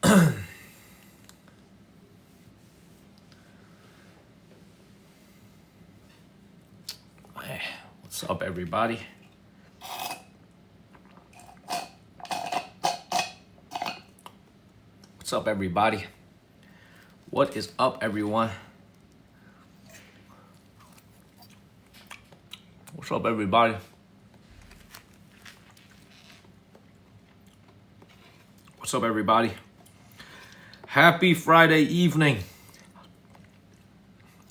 What's up, everybody? What's up, everybody? What is up, everyone? What's up, everybody? What's up, everybody? Happy Friday evening.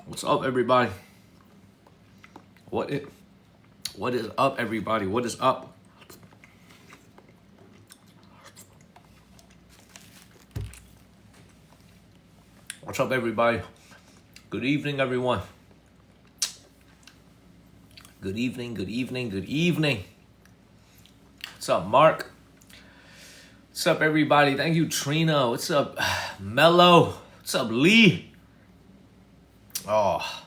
What's up, everybody? What is up, everybody? What is up? What's up, everybody? Good evening, everyone. Good evening, good evening, good evening. What's up, Mark? What's up, everybody? Thank you, Trina. What's up, Mello? What's up, Lee? Oh,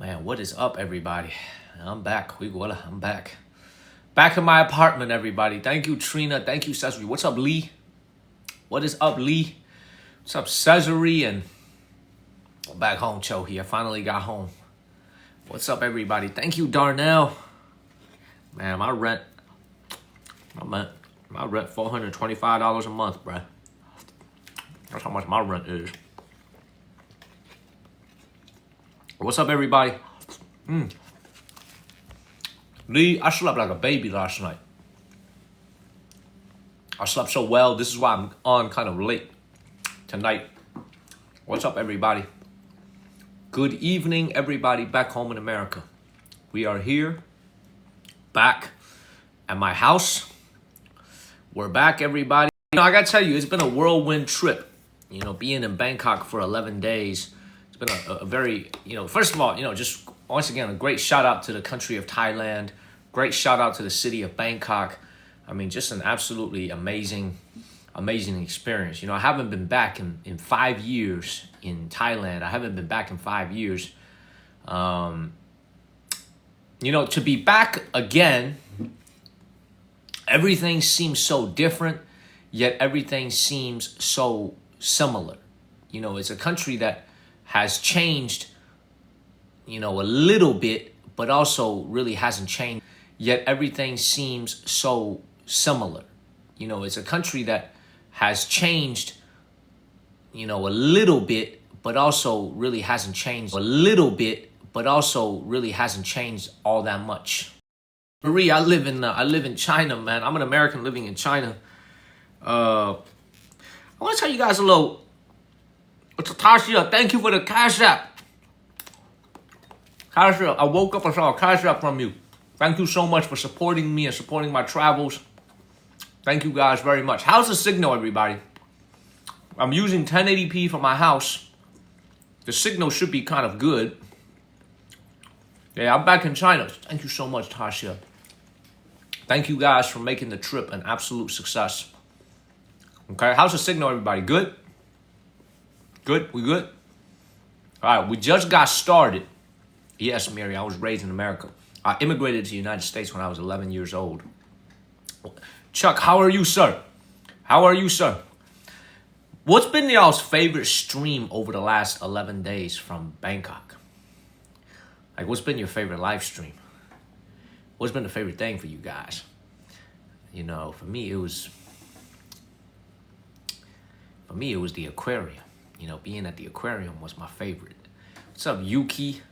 man, what is up, everybody? I'm back. I'm back. Back in my apartment, everybody. Thank you, Trina. Thank you, Cesare. What's up, Lee? What is up, Lee? What's up, Cesare? And back home, Chohi. I finally got home. What's up, everybody? Thank you, Darnell. Man, my rent $425 a month, bruh. That's how much my rent is. What's up, everybody? Lee, I slept like a baby last night. I slept so well. This is why I'm on kind of late tonight. What's up, everybody? Good evening, everybody back home in America. We are here, back at my house. We're back, everybody. You know, I gotta tell you, it's been a whirlwind trip. You know, being in Bangkok for 11 days. It's been a very, first of all, just once again, a great shout out to the country of Thailand. Great shout out to the city of Bangkok. I mean, just an absolutely amazing experience. You know, I haven't been back in 5 years in Thailand. I haven't been back in 5 years. To be back again, everything seems so different, yet everything seems so similar. You know, it's a country that has changed, a little bit, but also really hasn't changed. Yet everything seems so similar. You know, it's a country that has changed, a little bit, but also really hasn't changed a little bit, but also really hasn't changed all that much. Marie, I live in China, man. I'm an American living in China. I want to tell you guys a little. Tasha, thank you for the Cash App. Tasha, I woke up and saw a Cash App from you. Thank you so much for supporting me and supporting my travels. Thank you guys very much. How's the signal, everybody? I'm using 1080p for my house. The signal should be kind of good. Yeah, I'm back in China. Thank you so much, Tasha. Thank you guys for making the trip an absolute success. Okay, how's the signal, everybody? Good? Good? We good? All right, we just got started. Yes, Mary, I was raised in America. I immigrated to the United States when I was 11 years old. Chuck, how are you, sir? How are you, sir? What's been y'all's favorite stream over the last 11 days from Bangkok? Like, what's been your favorite live stream? What's been the favorite thing for you guys? For me, it was the aquarium. Being at the aquarium was my favorite. What's up, Yuki?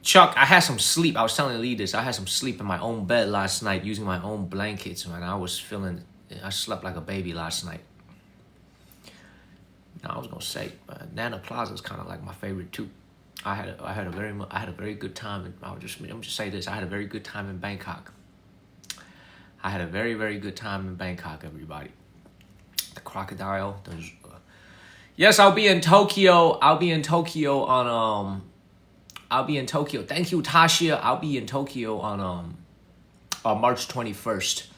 Chuck, I had some sleep. I was telling Lee this. I had some sleep in my own bed last night using my own blankets, man. I slept like a baby last night. Now, I was going to say, Nana Plaza is kind of like my favorite, too. I had a very good time. I'm just say this. I had a very good time in Bangkok. I had a very, very good time in Bangkok, everybody. The crocodile. Yes, I'll be in Tokyo. I'll be in Tokyo. Thank you, Tasha. I'll be in Tokyo on March 21st.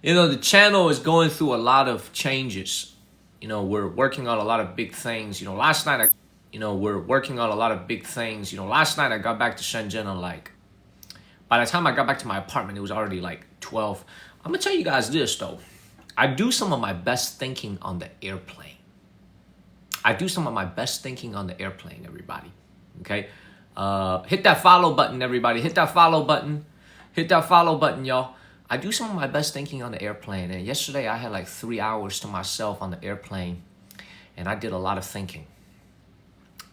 The channel is going through a lot of changes. We're working on a lot of big things. Last night I got back to Shenzhen and by the time I got back to my apartment, it was already 12. I'm gonna tell you guys this though. I do some of my best thinking on the airplane. I do some of my best thinking on the airplane, everybody. Okay? Hit that follow button, everybody. Hit that follow button. Hit that follow button, y'all. I do some of my best thinking on the airplane. And yesterday I had like 3 hours to myself on the airplane. And I did a lot of thinking.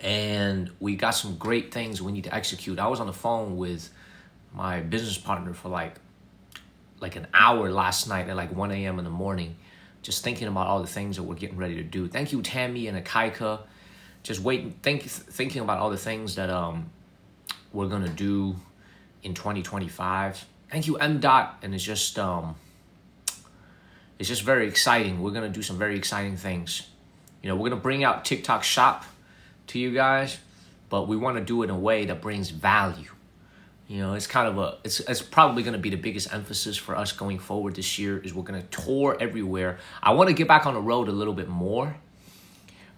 And we got some great things we need to execute. I was on the phone with my business partner for like an hour last night at like 1 a.m. in the morning, just thinking about all the things that we're getting ready to do. Thank you, Tammy and Akaika. Just thinking about all the things that we're gonna do in 2025. Thank you, M. Dot, and it's just very exciting. We're gonna do some very exciting things. You know, we're gonna bring out TikTok Shop to you guys, but we want to do it in a way that brings value. You know, it's kind of it's probably going to be the biggest emphasis for us going forward this year is we're going to tour everywhere. I want to get back on the road a little bit more.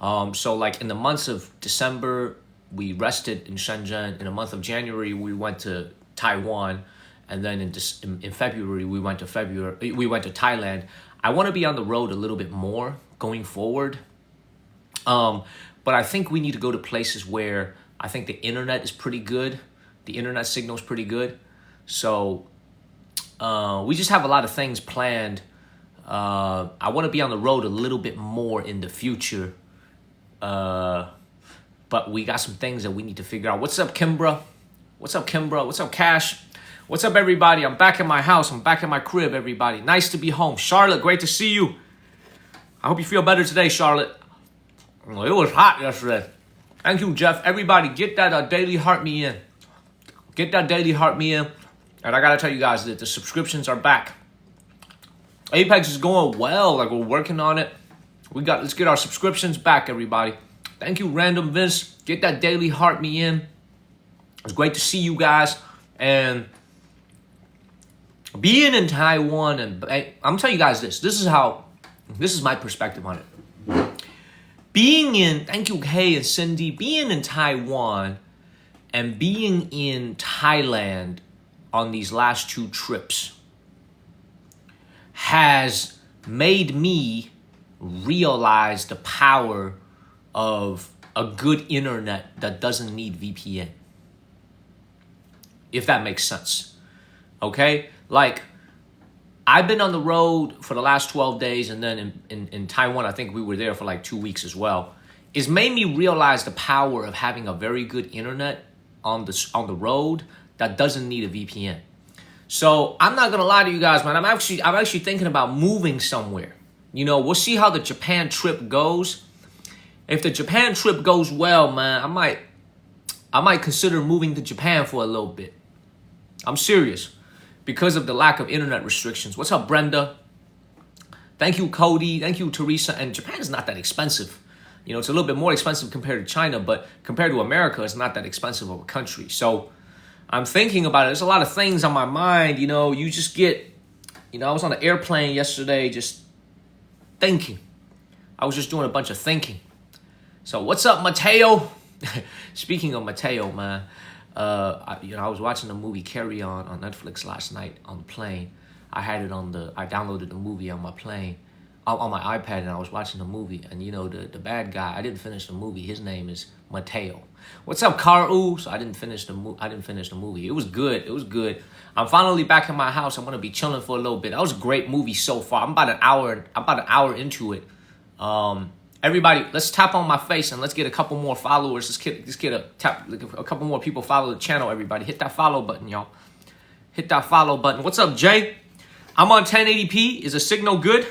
So like in the months of December, we rested in Shenzhen. In the month of January, we went to Taiwan. And then in February, we went to Thailand. I want to be on the road a little bit more going forward. But I think we need to go to places where I think the internet is pretty good. The internet signal is pretty good. So we just have a lot of things planned. I want to be on the road a little bit more in the future. But we got some things that we need to figure out. What's up, Kimbra? What's up, Kimbra? What's up, Cash? What's up, everybody? I'm back in my house. I'm back in my crib, everybody. Nice to be home. Charlotte, great to see you. I hope you feel better today, Charlotte. It was hot yesterday. Thank you, Jeff. Everybody, get that daily heart me in. Get that daily heart me in. And I got to tell you guys that the subscriptions are back. Apex is going well. Like, we're working on it. Let's get our subscriptions back, everybody. Thank you, Random Vince. Get that daily heart me in. It's great to see you guys. And being in Taiwan, and I'm telling you guys this is my perspective on it. Thank you, Kay and Cindy, being in Taiwan and being in Thailand on these last 2 trips has made me realize the power of a good internet that doesn't need VPN. If that makes sense. Okay? Like, I've been on the road for the last 12 days, and then in Taiwan, I think we were there for like 2 weeks as well. It's made me realize the power of having a very good internet on the road that doesn't need a VPN. So I'm not gonna lie to you guys, man. I'm actually thinking about moving somewhere. You know, we'll see how the Japan trip goes. If the Japan trip goes well, man, I might consider moving to Japan for a little bit. I'm serious. Because of the lack of internet restrictions. What's up, Brenda? Thank you, Cody. Thank you, Teresa. And Japan is not that expensive. You know, it's a little bit more expensive compared to China, but compared to America, it's not that expensive of a country. So I'm thinking about it. There's a lot of things on my mind. You know, you just get, you know, I was on an airplane yesterday just thinking. I was just doing a bunch of thinking. So what's up, Mateo? Speaking of Mateo, man. I was watching the movie Carry On Netflix last night on the plane. I downloaded the movie on my plane, on my iPad, and I was watching the movie. And you know, the bad guy, I didn't finish the movie. His name is Mateo. What's up, Karu? So I didn't finish the movie. It was good. I'm finally back in my house. I'm gonna be chilling for a little bit. That was a great movie so far. I'm about an hour into it. Everybody, let's tap on my face and let's get a couple more followers. Let's get a couple more people follow the channel, everybody. Hit that follow button, y'all. Hit that follow button. What's up, Jay? I'm on 1080p. Is the signal good?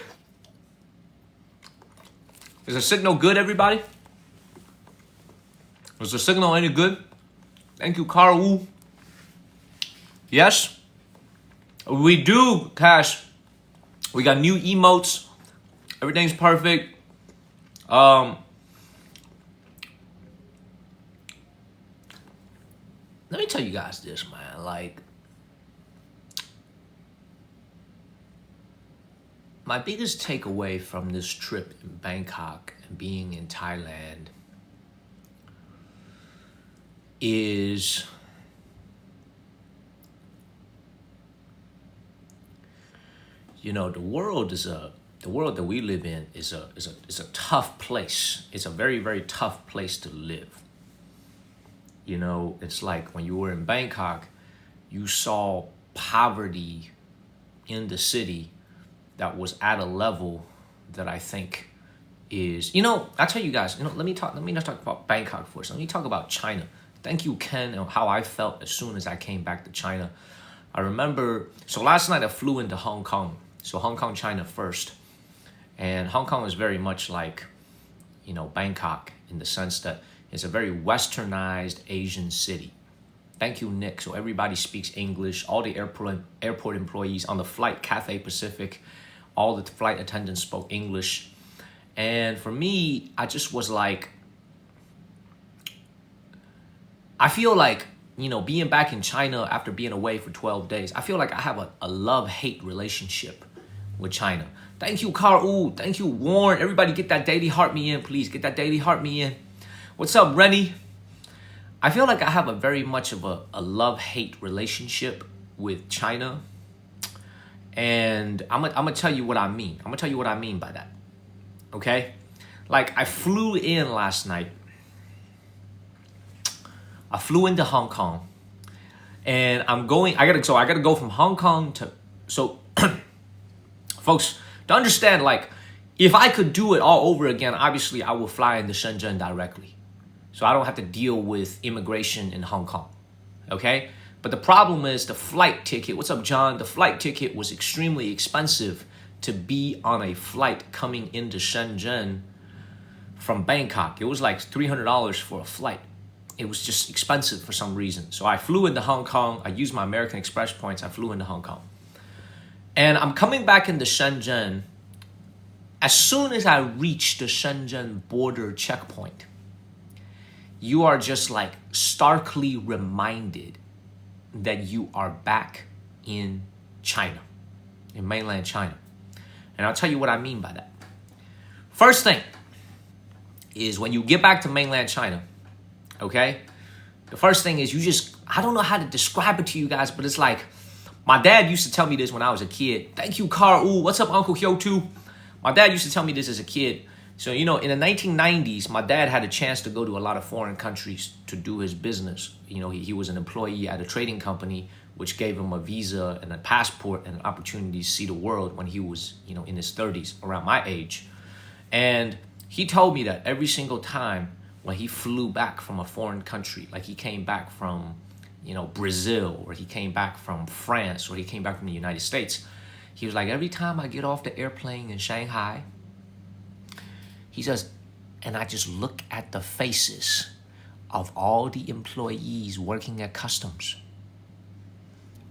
Is the signal good, everybody? Is the signal any good? Thank you, Carl. Yes? We do, Cash. We got new emotes. Everything's perfect. Let me tell you guys this, man. Like, my biggest takeaway from this trip in Bangkok and being in Thailand is the world the world that we live in is a tough place. It's a very, very tough place to live. You know, it's like when you were in Bangkok, you saw poverty in the city that was at a level that I think is, you know, I tell you guys, you know, let me not talk about Bangkok first. Let me talk about China. Thank you, Ken, and how I felt as soon as I came back to China. I remember, so last night I flew into Hong Kong. So Hong Kong, China first. And Hong Kong is very much like, you know, Bangkok in the sense that it's a very westernized Asian city. Thank you, Nick. So everybody speaks English. All the airport employees on the flight, Cathay Pacific, all the flight attendants spoke English. And for me, I just was like, I feel like, you know, being back in China after being away for 12 days, I feel like I have a love-hate relationship with China. Thank you, Carl. Thank you, Warren. Everybody get that daily heart me in, please. Get that daily heart me in. What's up, Rennie? I feel like I have a very much of a love-hate relationship with China. And I'm gonna tell you what I mean. I'm gonna tell you what I mean by that. Okay? Like, I flew in last night. I flew into Hong Kong. And I gotta go from Hong Kong to, so folks, to understand, like, if I could do it all over again, obviously I will fly into Shenzhen directly. So I don't have to deal with immigration in Hong Kong, okay? But the problem is the flight ticket. What's up, John? The flight ticket was extremely expensive to be on a flight coming into Shenzhen from Bangkok. It was like $300 for a flight. It was just expensive for some reason. So I flew into Hong Kong. I used my American Express points. I flew into Hong Kong. And I'm coming back into Shenzhen. As soon as I reach the Shenzhen border checkpoint, you are just like starkly reminded that you are back in China, in mainland China. And I'll tell you what I mean by that. First thing is when you get back to mainland China, okay? The first thing is you just, I don't know how to describe it to you guys, but it's like, my dad used to tell me this when I was a kid. Thank you, Carl. Ooh, what's up, Uncle Hyo too? My dad used to tell me this as a kid. So, you know, in the 1990s, my dad had a chance to go to a lot of foreign countries to do his business. You know, he was an employee at a trading company, which gave him a visa and a passport and an opportunity to see the world when he was, you know, in his 30s, around my age. And he told me that every single time when he flew back from a foreign country, like he came back from, you know, Brazil, or he came back from France, or he came back from the United States, he was like, every time I get off the airplane in Shanghai, he says, and I just look at the faces of all the employees working at customs.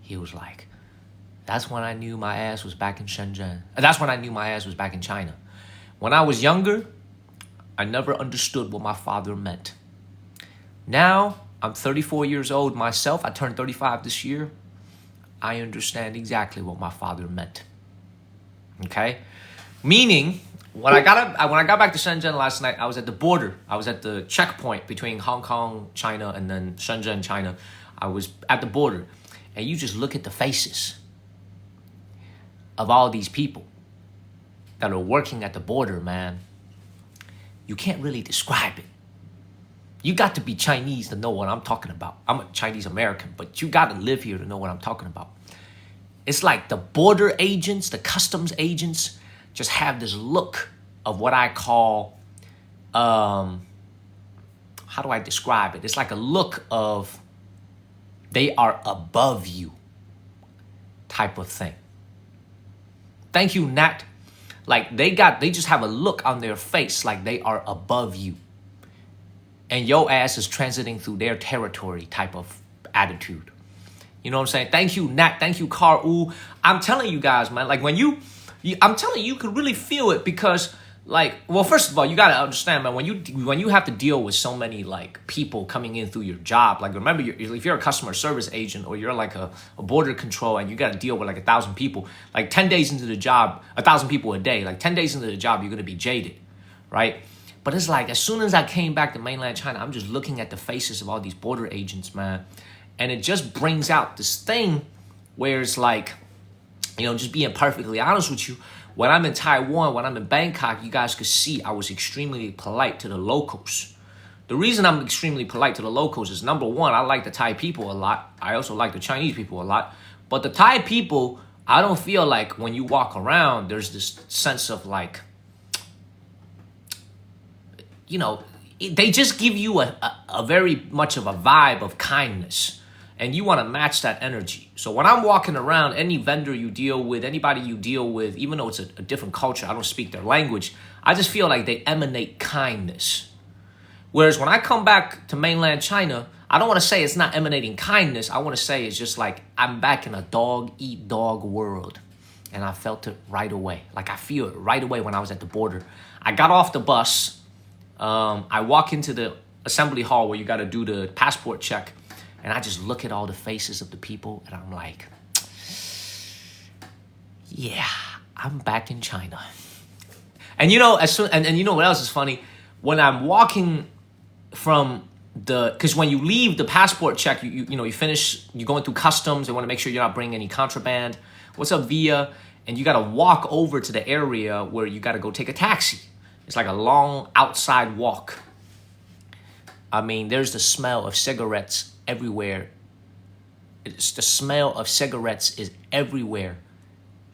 He was like, that's when I knew my ass was back in Shenzhen. That's when I knew my ass was back in China. When I was younger, I never understood what my father meant. Now, I'm 34 years old myself. I turned 35 this year. I understand exactly what my father meant. Okay? Meaning, when I got back to Shenzhen last night, I was at the border. I was at the checkpoint between Hong Kong, China, and then Shenzhen, China. I was at the border. And you just look at the faces of all these people that are working at the border, man. You can't really describe it. You got to be Chinese to know what I'm talking about. I'm a Chinese American, but you got to live here to know what I'm talking about. It's like the border agents, the customs agents, just have this look of what I call, how do I describe it? It's like a look of they are above you type of thing. Thank you, Nat. Like they just have a look on their face like they are above you. And your ass is transiting through their territory type of attitude. You know what I'm saying? Thank you, Nat. Thank you, Carl. Ooh. I'm telling you guys, man, like when I'm telling you, you can really feel it because, like, well, first of all, you got to understand, man, when you have to deal with so many, like, people coming in through your job, like, remember, if you're a customer service agent or you're, like, a border control and you got to deal with, like, 1,000 people, like, 10 days into the job, 1,000 people a day, like, 10 days into the job, you're going to be jaded, right? But it's like, as soon as I came back to mainland China, I'm just looking at the faces of all these border agents, man, and it just brings out this thing where it's like, you know, just being perfectly honest with you, When I'm in Taiwan, when I'm in Bangkok, you guys could see I was extremely polite to the locals. The reason I'm extremely polite to the locals is, number one, I like the Thai people a lot. I also like the Chinese people a lot. But the Thai people, I don't feel like when you walk around, there's this sense of like, you know, they just give you a very much of a vibe of kindness. And you want to match that energy. So when I'm walking around, any vendor you deal with, anybody you deal with, even though it's a different culture, I don't speak their language, I just feel like they emanate kindness. Whereas when I come back to mainland China, I don't want to say it's not emanating kindness. I want to say it's just like I'm back in a dog-eat-dog world. And I felt it right away. Like I feel it right away when I was at the border. I got off the bus. I walk into the assembly hall where you got to do the passport check. And I just look at all the faces of the people, and I'm like, yeah, I'm back in China. And you know, and you know what else is funny? When I'm walking from because when you leave the passport check, you finish, you're going through customs. They want to make sure you're not bringing any contraband. What's up, Via? And you got to walk over to the area where you got to go take a taxi. It's like a long outside walk. I mean, there's the smell of cigarettes everywhere. It's the smell of cigarettes is everywhere.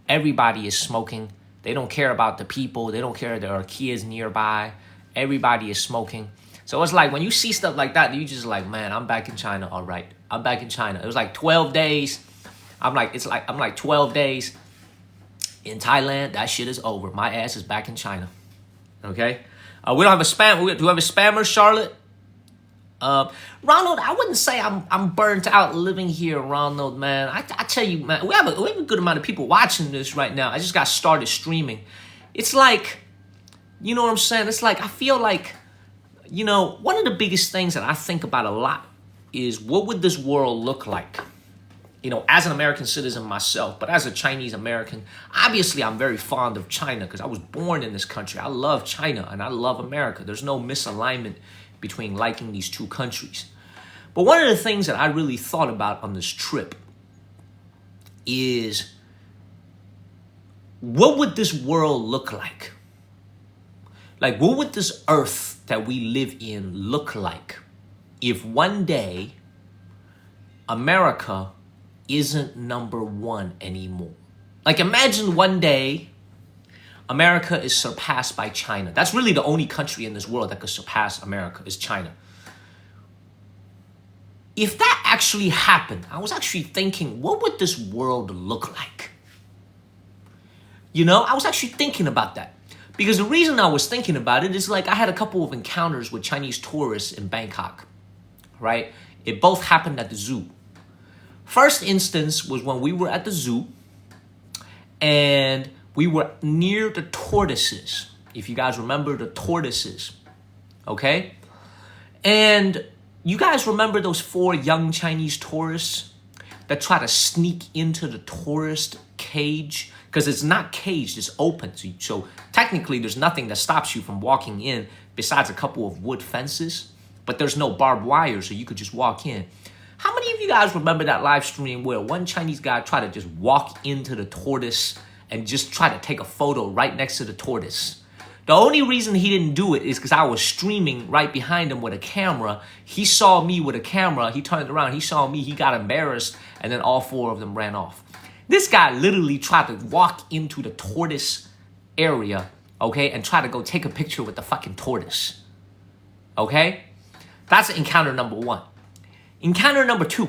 Everybody is smoking. They don't care about the people. They don't care if there are kids nearby. Everybody is smoking. So it's like when you see stuff like that, you just like, man, I'm back in China. All right, I'm back in China. It was like 12 days. I'm like 12 days in Thailand. That shit is over. My ass is back in China. Okay. We don't have a spam. Do we have a spammer, Charlotte? Ronald, I wouldn't say I'm burnt out living here, Ronald, man. I tell you, man, we have a good amount of people watching this right now. I just got started streaming. It's like, you know what I'm saying? It's like, I feel like, you know, one of the biggest things that I think about a lot is what would this world look like? You know, as an American citizen myself, but as a Chinese American, obviously I'm very fond of China because I was born in this country. I love China and I love America. There's no misalignment between liking these two countries. But one of the things that I really thought about on this trip is, what would this world look like? Like, what would this earth that we live in look like if one day America isn't number one anymore? Like, imagine one day America is surpassed by China. That's really the only country in this world that could surpass America is China. If that actually happened, I was actually thinking, what would this world look like? You know, I was actually thinking about that. Because the reason I was thinking about it is like I had a couple of encounters with Chinese tourists in Bangkok, right? It both happened at the zoo. First instance was when we were at the zoo and we were near the tortoises. If you guys remember the tortoises, okay? And you guys remember those 4 young Chinese tourists that try to sneak into the tourist cage? Because it's not caged, it's open. So technically there's nothing that stops you from walking in besides a couple of wood fences, but there's no barbed wire, so you could just walk in. How many of you guys remember that live stream where one Chinese guy tried to just walk into the tortoise and just try to take a photo right next to the tortoise? The only reason he didn't do it is because I was streaming right behind him with a camera. He saw me with a camera. He turned around. He saw me. He got embarrassed. And then all 4 of them ran off. This guy literally tried to walk into the tortoise area, okay, and try to go take a picture with the fucking tortoise, okay? That's encounter number 1. Encounter number 2,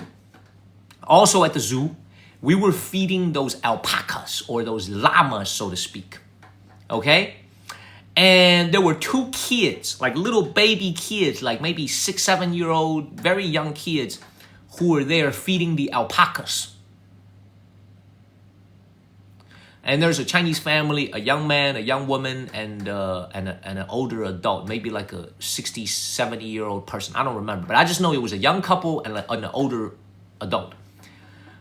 also at the zoo, we were feeding those alpacas or those llamas, so to speak, okay? And there were 2 kids, like little baby kids, like maybe 6, 7-year-old, very young kids who were there feeding the alpacas. And there's a Chinese family, a young man, a young woman, and an older adult, maybe like a 60, 70-year-old person. I don't remember, but I just know it was a young couple and an older adult.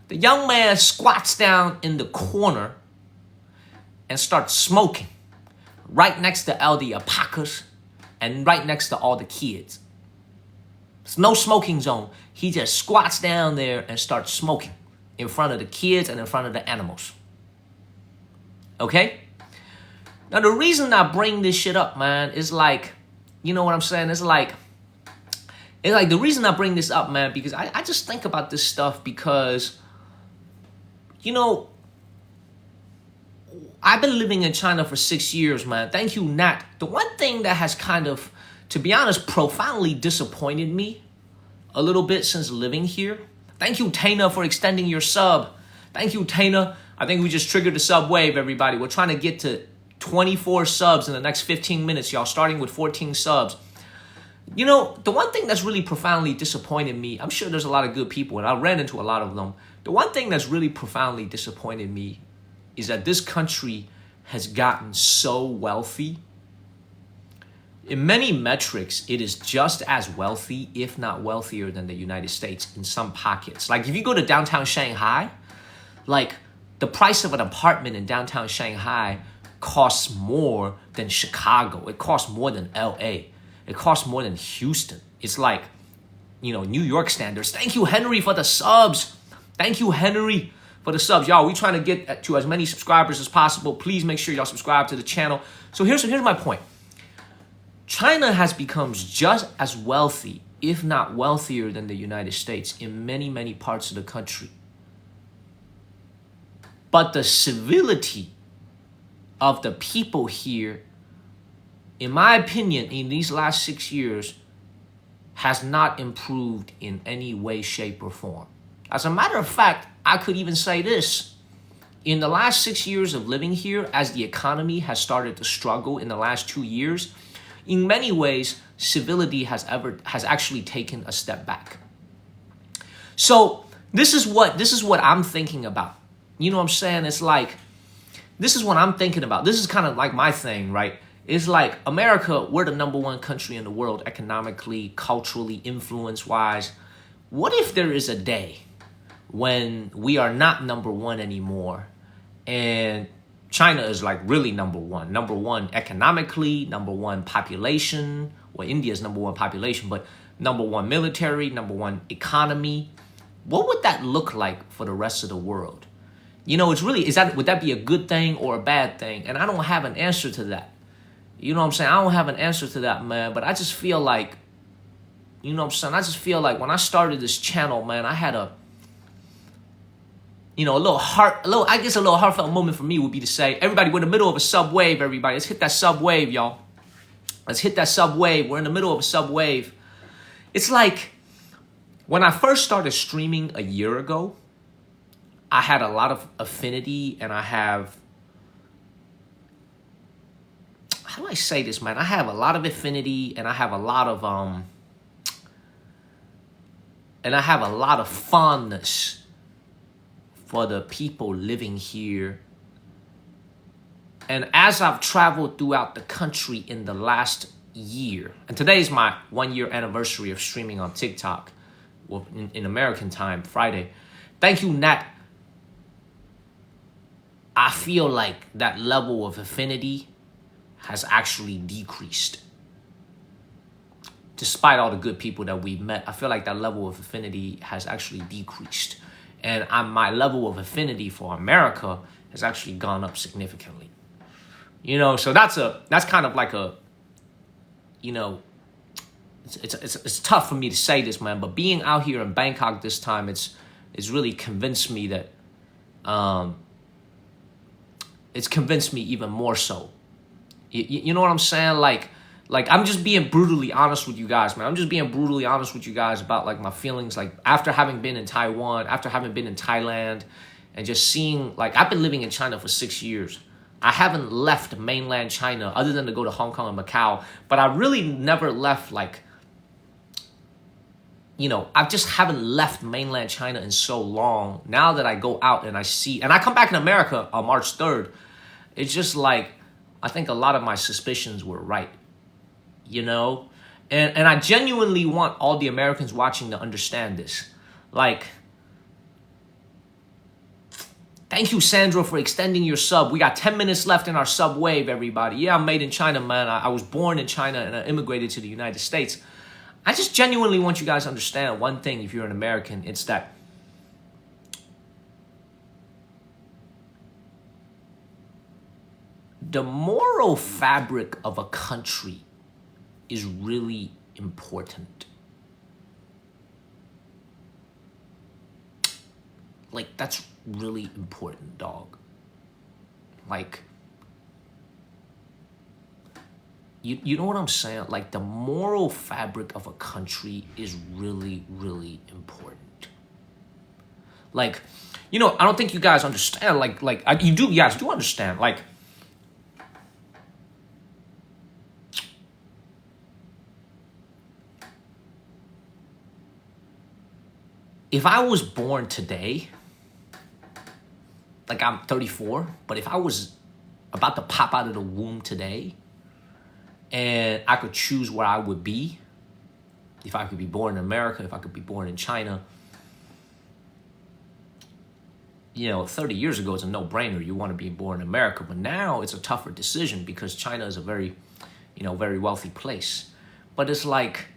The young man squats down in the corner and starts smoking right next to all the alpacas and right next to all the kids. It's no smoking zone. He just squats down there and starts smoking in front of the kids and in front of the animals. Okay? Now, the reason I bring this shit up, man, is like, you know what I'm saying? It's like the reason I bring this up, man, because I just think about this stuff because, you know, I've been living in China for 6 years, man. Thank you, Nat. The one thing that has kind of, to be honest, profoundly disappointed me a little bit since living here. Thank you, Tana, for extending your sub. Thank you, Tana. I think we just triggered the sub wave, everybody. We're trying to get to 24 subs in the next 15 minutes, y'all, starting with 14 subs. You know, the one thing that's really profoundly disappointed me, I'm sure there's a lot of good people, and I ran into a lot of them. The one thing that's really profoundly disappointed me is that this country has gotten so wealthy. In many metrics, it is just as wealthy, if not wealthier, than the United States in some pockets. Like, if you go to downtown Shanghai, like, the price of an apartment in downtown Shanghai costs more than Chicago. It costs more than LA. It costs more than Houston. It's like, you know, New York standards. Thank you, Henry, for the subs. Thank you, Henry, for the subs. Y'all, we trying to get to as many subscribers as possible. Please make sure y'all subscribe to the channel. So here's my point. China has become just as wealthy, if not wealthier, than the United States in many, many parts of the country. But the civility of the people here, in my opinion, in these last 6 years, has not improved in any way, shape, or form. As a matter of fact, I could even say this. In the last 6 years of living here, as the economy has started to struggle in the last 2 years, in many ways, civility has actually taken a step back. So this is what I'm thinking about. You know what I'm saying? It's like, this is what I'm thinking about. This is kind of like my thing, right? It's like, America, we're the #1 country in the world, economically, culturally, influence-wise. What if there is a day when we are not #1 anymore, and China is like really #1 economically, #1 population? Well, India is #1 population, but #1 military, #1 economy. What would that look like for the rest of the world? You know, it's really, would that be a good thing or a bad thing? And I don't have an answer to that. You know what I'm saying? I don't have an answer to that, man. But I just feel like, you know what I'm saying? I just feel like when I started this channel, man, I had a little heartfelt moment for me would be to say, everybody, we're in the middle of a sub wave, everybody. Let's hit that sub wave, y'all. Let's hit that sub wave. We're in the middle of a sub wave. It's like, when I first started streaming a year ago, I had a lot of affinity, and I have, how do I say this, man? I have a lot of affinity, and I have a lot of fondness for the people living here. And as I've traveled throughout the country in the last year, and today is my 1-year anniversary of streaming on TikTok, well, in American time, Friday. Thank you, Nat. I feel like that level of affinity has actually decreased. Despite all the good people that we've met, I feel like that level of affinity has actually decreased. And my level of affinity for America has actually gone up significantly. You know, so that's kind of like a, you know, it's tough for me to say this, man, but being out here in Bangkok this time, it's really convinced me that, it's convinced me even more so. You know what I'm saying? Like I'm just being brutally honest with you guys, man. I'm just being brutally honest with you guys about like my feelings. Like after having been in Taiwan, after having been in Thailand, and just seeing, like, I've been living in China for 6 years. I haven't left mainland China other than to go to Hong Kong and Macau. But I really never left, like, you know, I just haven't left mainland China in so long. Now that I go out and I see, and I come back in America on March 3rd, it's just like, I think a lot of my suspicions were right, you know? And I genuinely want all the Americans watching to understand this. Like, thank you, Sandra, for extending your sub. We got 10 minutes left in our sub wave, everybody. Yeah, I'm made in China, man. I was born in China and I immigrated to the United States. I just genuinely want you guys to understand one thing if you're an American. It's that the moral fabric of a country is really important. Like, that's really important, dog. Like, you know what I'm saying? Like, the moral fabric of a country is really, really important. Like, you know, I don't think you guys understand. You guys do understand. Like, if I was born today, like I'm 34, but if I was about to pop out of the womb today and I could choose where I would be, if I could be born in America, if I could be born in China, you know, 30 years ago, it's a no-brainer. You want to be born in America. But now it's a tougher decision because China is a very, you know, very wealthy place. But it's like,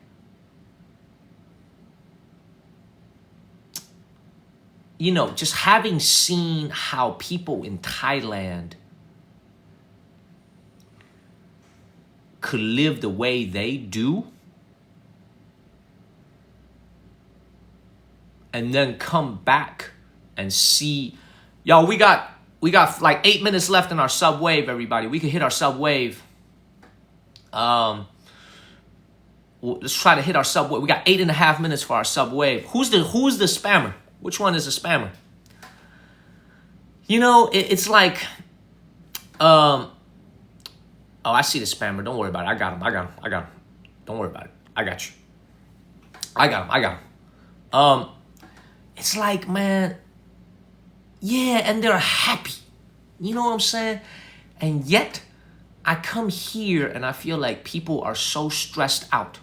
you know, just having seen how people in Thailand could live the way they do and then come back and see, yo, we got like 8 minutes left in our sub wave, everybody. We could hit our sub wave. Let's try to hit our sub wave. We got 8.5 minutes for our sub wave. Who's the spammer? Which one is a spammer? You know, it's like, oh, I see the spammer. Don't worry about it. I got him. Don't worry about it. I got you. I got him. It's like, man, yeah, and they're happy. You know what I'm saying? And yet, I come here and I feel like people are so stressed out.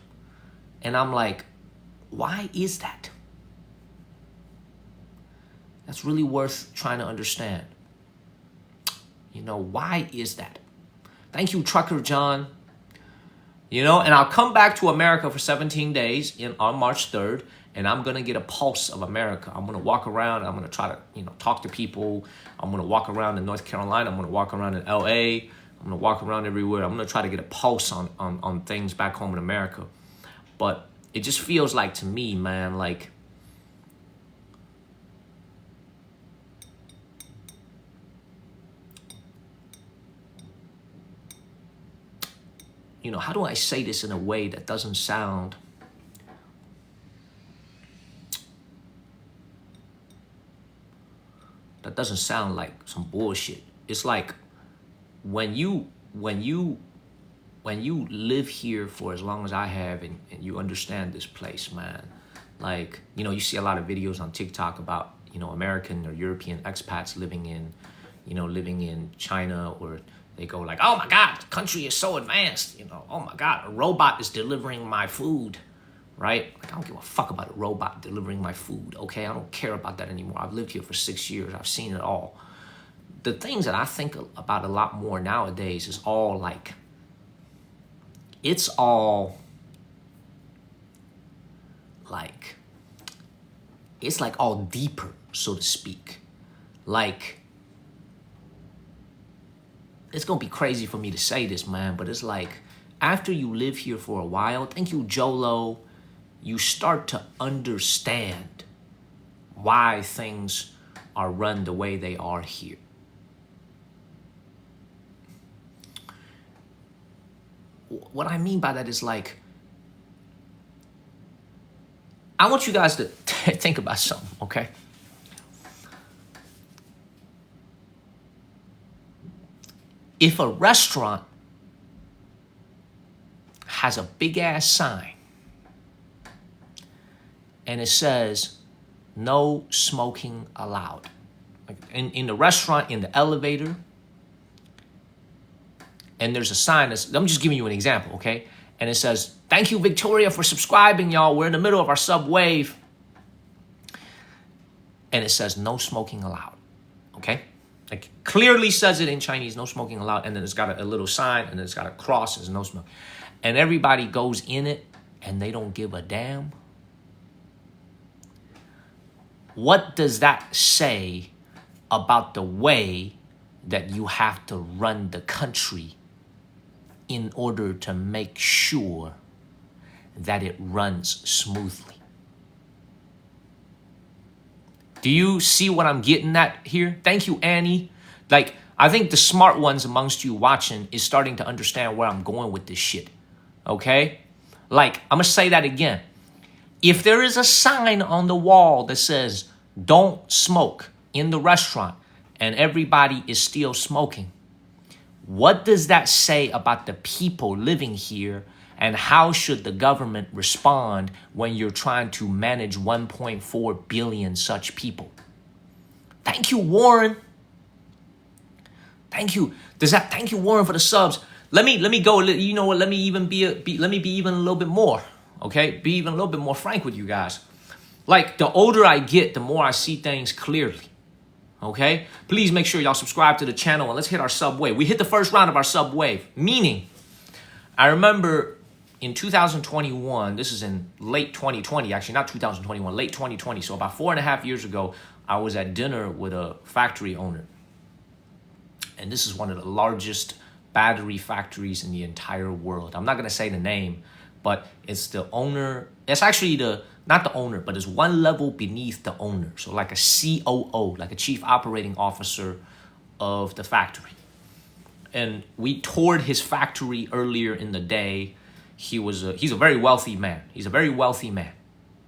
And I'm like, why is that? That's really worth trying to understand. You know, why is that? Thank you, Trucker John. You know, and I'll come back to America for 17 days on March 3rd, and I'm going to get a pulse of America. I'm going to walk around. I'm going to try to, you know, talk to people. I'm going to walk around in North Carolina. I'm going to walk around in LA. I'm going to walk around everywhere. I'm going to try to get a pulse on things back home in America. But it just feels like to me, man, like, you know, how do I say this in a way that doesn't sound like some bullshit? It's like when you live here for as long as I have and you understand this place, man, like, you know, you see a lot of videos on TikTok about, you know, American or European expats living in China, or they go like, oh my God, the country is so advanced. You know, oh my God, a robot is delivering my food, right? Like, I don't give a fuck about a robot delivering my food, okay? I don't care about that anymore. I've lived here for 6 years. I've seen it all. The things that I think about a lot more nowadays is all like, it's all like, it's like all deeper, so to speak. Like, it's going to be crazy for me to say this, man, but it's like, after you live here for a while, thank you, Jolo, you start to understand why things are run the way they are here. What I mean by that is like, I want you guys to think about something, okay? If a restaurant has a big ass sign and it says no smoking allowed, like in the restaurant, in the elevator, and there's a sign that's, I'm just giving you an example, okay? And it says, thank you, Victoria, for subscribing, y'all. We're in the middle of our sub wave. And it says no smoking allowed, okay? Like, clearly says it in Chinese, no smoking allowed, and then it's got a little sign, and then it's got a cross, there's no smoke. And everybody goes in it, and they don't give a damn. What does that say about the way that you have to run the country in order to make sure that it runs smoothly. Do you see what I'm getting at here? Thank you, Annie. Like, I think the smart ones amongst you watching is starting to understand where I'm going with this shit. Okay? Like, I'm going to say that again. If there is a sign on the wall that says, don't smoke in the restaurant, and everybody is still smoking, what does that say about the people living here, and how should the government respond when you're trying to manage 1.4 billion such people? Thank you, Warren. Thank you. Thank you, Warren, for the subs. Let me go. You know what? Let me even be even a little bit more. Okay, be even a little bit more frank with you guys. Like, the older I get, the more I see things clearly. Okay, please make sure y'all subscribe to the channel and let's hit our sub wave. We hit the first round of our sub wave, meaning I remember in 2021, this is in late 2020, actually not 2021, late 2020. So about 4.5 years ago, I was at dinner with a factory owner. And this is one of the largest battery factories in the entire world. I'm not going to say the name, but it's the owner. It's actually not the owner, but it's one level beneath the owner. So like a COO, like a chief operating officer of the factory. And we toured his factory earlier in the day. He's a very wealthy man. He's a very wealthy man.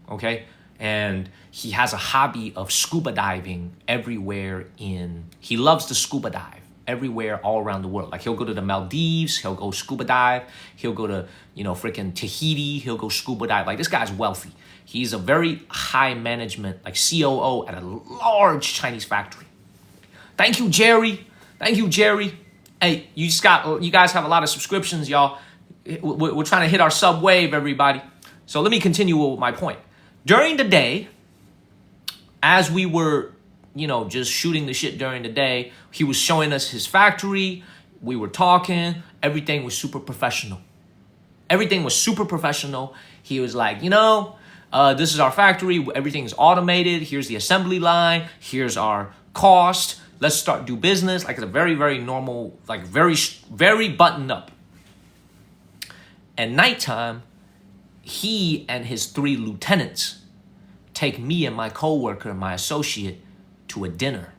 Okay. And he has a hobby of scuba diving everywhere he loves to scuba dive everywhere all around the world. Like, he'll go to the Maldives, he'll go scuba dive, he'll go to, freaking Tahiti, he'll go scuba dive. Like, this guy's wealthy. He's a very high management, like COO at a large Chinese factory. Thank you, Jerry. Thank you, Jerry. Hey, you guys have a lot of subscriptions, y'all. We're trying to hit our sub wave, everybody. So let me continue with my point. During the day, as we were, just shooting the shit during the day, he was showing us his factory. We were talking. Everything was super professional. Everything was super professional. He was like, this is our factory. Everything's automated. Here's the assembly line. Here's our cost. Let's do business. Like, it's a very, very normal, like very, very buttoned up. At nighttime, he and his 3 lieutenants take me and my coworker, my associate, to a dinner.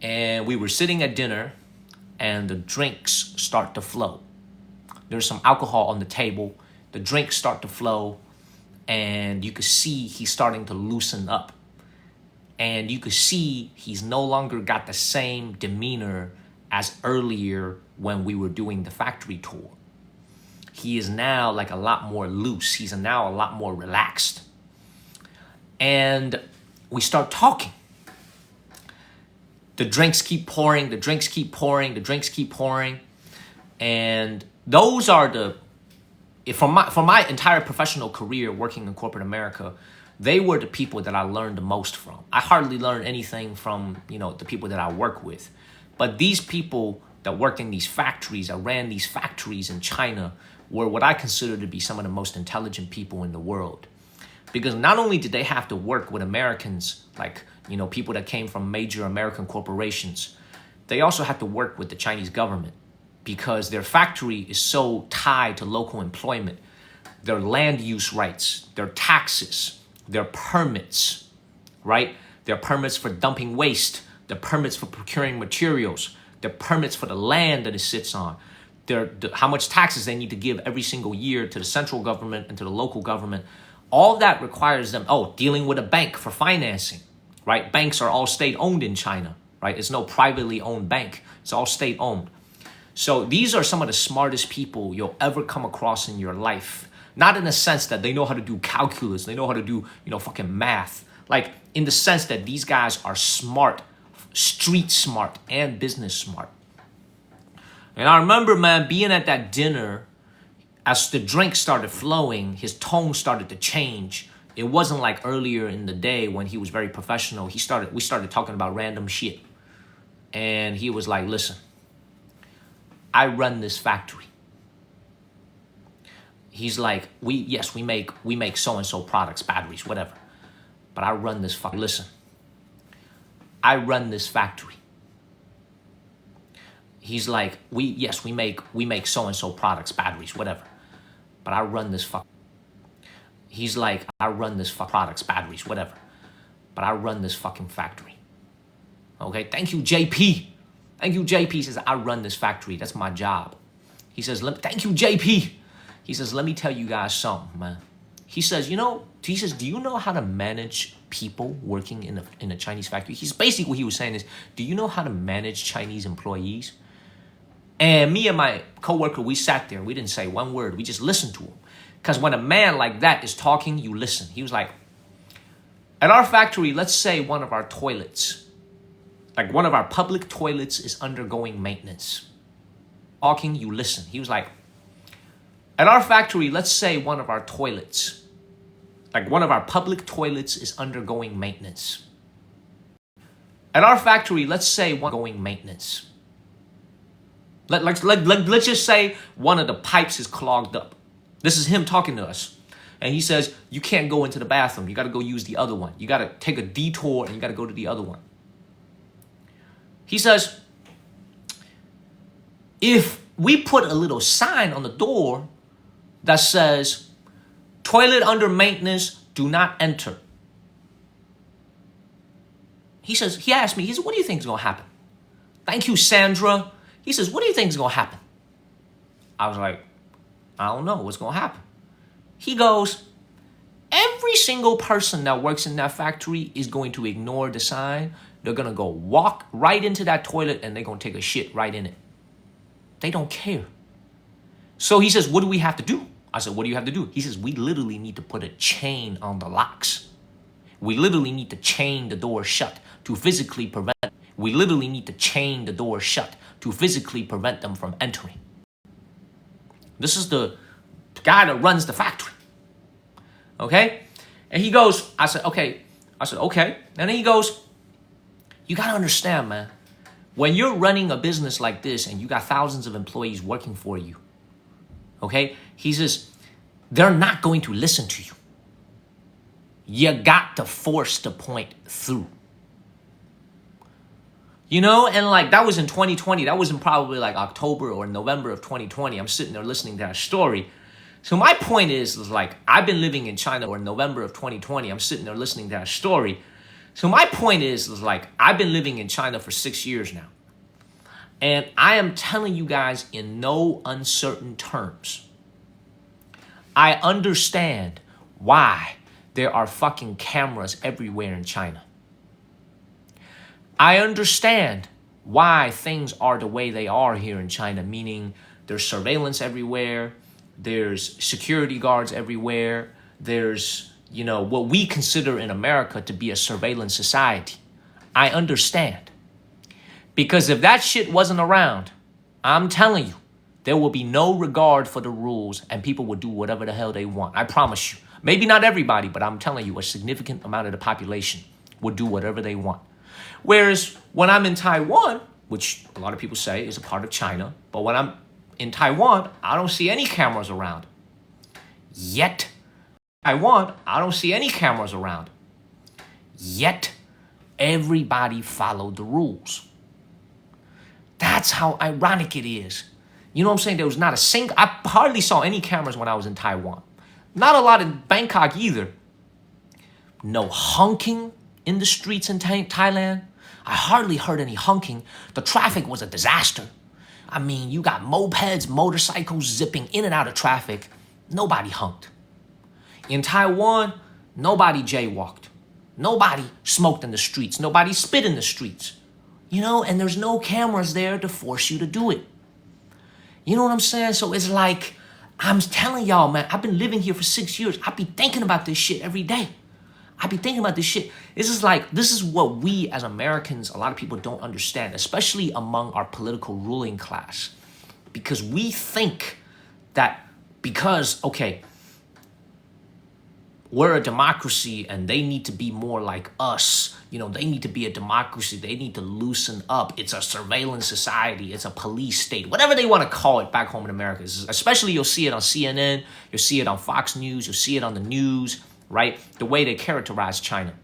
And we were sitting at dinner, and the drinks start to flow. There's some alcohol on the table. The drinks start to flow, and you could see he's starting to loosen up. And you could see he's no longer got the same demeanor as earlier when we were doing the factory tour. He is now like a lot more loose. He's now a lot more relaxed. And we start talking. The drinks keep pouring, the drinks keep pouring, the drinks keep pouring. And those are for my entire professional career working in corporate America, they were the people that I learned the most from. I hardly learned anything from, the people that I work with. But these people that worked in these factories, that ran these factories in China, were what I consider to be some of the most intelligent people in the world. Because not only did they have to work with Americans, like, people that came from major American corporations, they also had to work with the Chinese government because their factory is so tied to local employment, their land use rights, their taxes, their permits, right? Their permits for dumping waste, their permits for procuring materials, their permits for the land that it sits on, how much taxes they need to give every single year to the central government and to the local government. All that requires them, dealing with a bank for financing, right? Banks are all state-owned in China, right? It's no privately owned bank. It's all state-owned. So these are some of the smartest people you'll ever come across in your life. Not in the sense that they know how to do calculus, they know how to do, fucking math. Like, in the sense that these guys are smart, street smart, and business smart. And I remember, man, being at that dinner, as the drink started flowing, his tone started to change. It wasn't like earlier in the day when he was very professional. We started talking about random shit. And he was like, listen, I run this factory. He's like, we make so-and-so products, batteries, whatever. But I run this listen, I run this factory. He's like, we make so-and-so products, batteries, whatever. But I run this He's like, I run this products, batteries, whatever. But I run this fucking factory. Okay, thank you, JP. Thank you, JP. He says, I run this factory. That's my job. He says, thank you, JP. He says, let me tell you guys something, man. He says, do you know how to manage people working in a Chinese factory? He's basically what he was saying is, do you know how to manage Chinese employees? And me and my coworker, we sat there. We didn't say one word. We just listened to him. Because when a man like that is talking, you listen. He was like, at our factory, let's say one of our toilets, like one of our public toilets is undergoing maintenance. Talking, you listen. He was like, at our factory, let's say one of our toilets, like one of our public toilets is undergoing maintenance. At our factory, let's say one going maintenance. Let's just say one of the pipes is clogged up. This is him talking to us. And he says, you can't go into the bathroom. You got to go use the other one. You got to take a detour and you got to go to the other one. He says, if we put a little sign on the door that says, toilet under maintenance, do not enter. He asked me, what do you think is going to happen? Thank you, Sandra. He says, what do you think is going to happen? I was like, I don't know what's going to happen. He goes, every single person that works in that factory is going to ignore the sign. They're going to go walk right into that toilet and they're going to take a shit right in it. They don't care. So he says, what do we have to do? I said, what do you have to do? He says, we literally need to put a chain on the locks. We literally need to chain the door shut to physically prevent. We literally need to chain the door shut to physically prevent them from entering. This is the guy that runs the factory. Okay? And he goes, I said, okay. And then he goes, you got to understand, man. When you're running a business like this and you got thousands of employees working for you, okay? He says, they're not going to listen to you. You got to force the point through. And like that was in 2020. That was in probably like October or November of 2020. I'm sitting there listening to that story. So my point is like, I've been living in China or November of 2020. I'm sitting there listening to that story. So my point is like, I've been living in China for 6 years now. And I am telling you guys in no uncertain terms, I understand why there are fucking cameras everywhere in China. I understand why things are the way they are here in China, meaning there's surveillance everywhere, there's security guards everywhere, there's, what we consider in America to be a surveillance society. I understand. Because if that shit wasn't around, I'm telling you, there will be no regard for the rules and people will do whatever the hell they want. I promise you. Maybe not everybody, but I'm telling you, a significant amount of the population will do whatever they want. Whereas when I'm in Taiwan, which a lot of people say is a part of China, but when I'm in Taiwan, I don't see any cameras around. Yet, Taiwan, I don't see any cameras around. Yet, everybody followed the rules. That's how ironic it is. You know what I'm saying? There was not a single, I hardly saw any cameras when I was in Taiwan. Not a lot in Bangkok either. No honking in the streets in Thailand. I hardly heard any honking. The traffic was a disaster. I mean, you got mopeds, motorcycles zipping in and out of traffic. Nobody honked. In Taiwan, nobody jaywalked. Nobody smoked in the streets. Nobody spit in the streets. And there's no cameras there to force you to do it. You know what I'm saying? So it's like, I'm telling y'all, man, I've been living here for 6 years. I be thinking about this shit every day. I be thinking about this shit. This is what we as Americans, a lot of people don't understand, especially among our political ruling class. Because we think that we're a democracy and they need to be more like us. They need to be a democracy. They need to loosen up. It's a surveillance society. It's a police state. Whatever they want to call it back home in America. Especially you'll see it on CNN. You'll see it on Fox News. You'll see it on the news, right? The way they characterize China.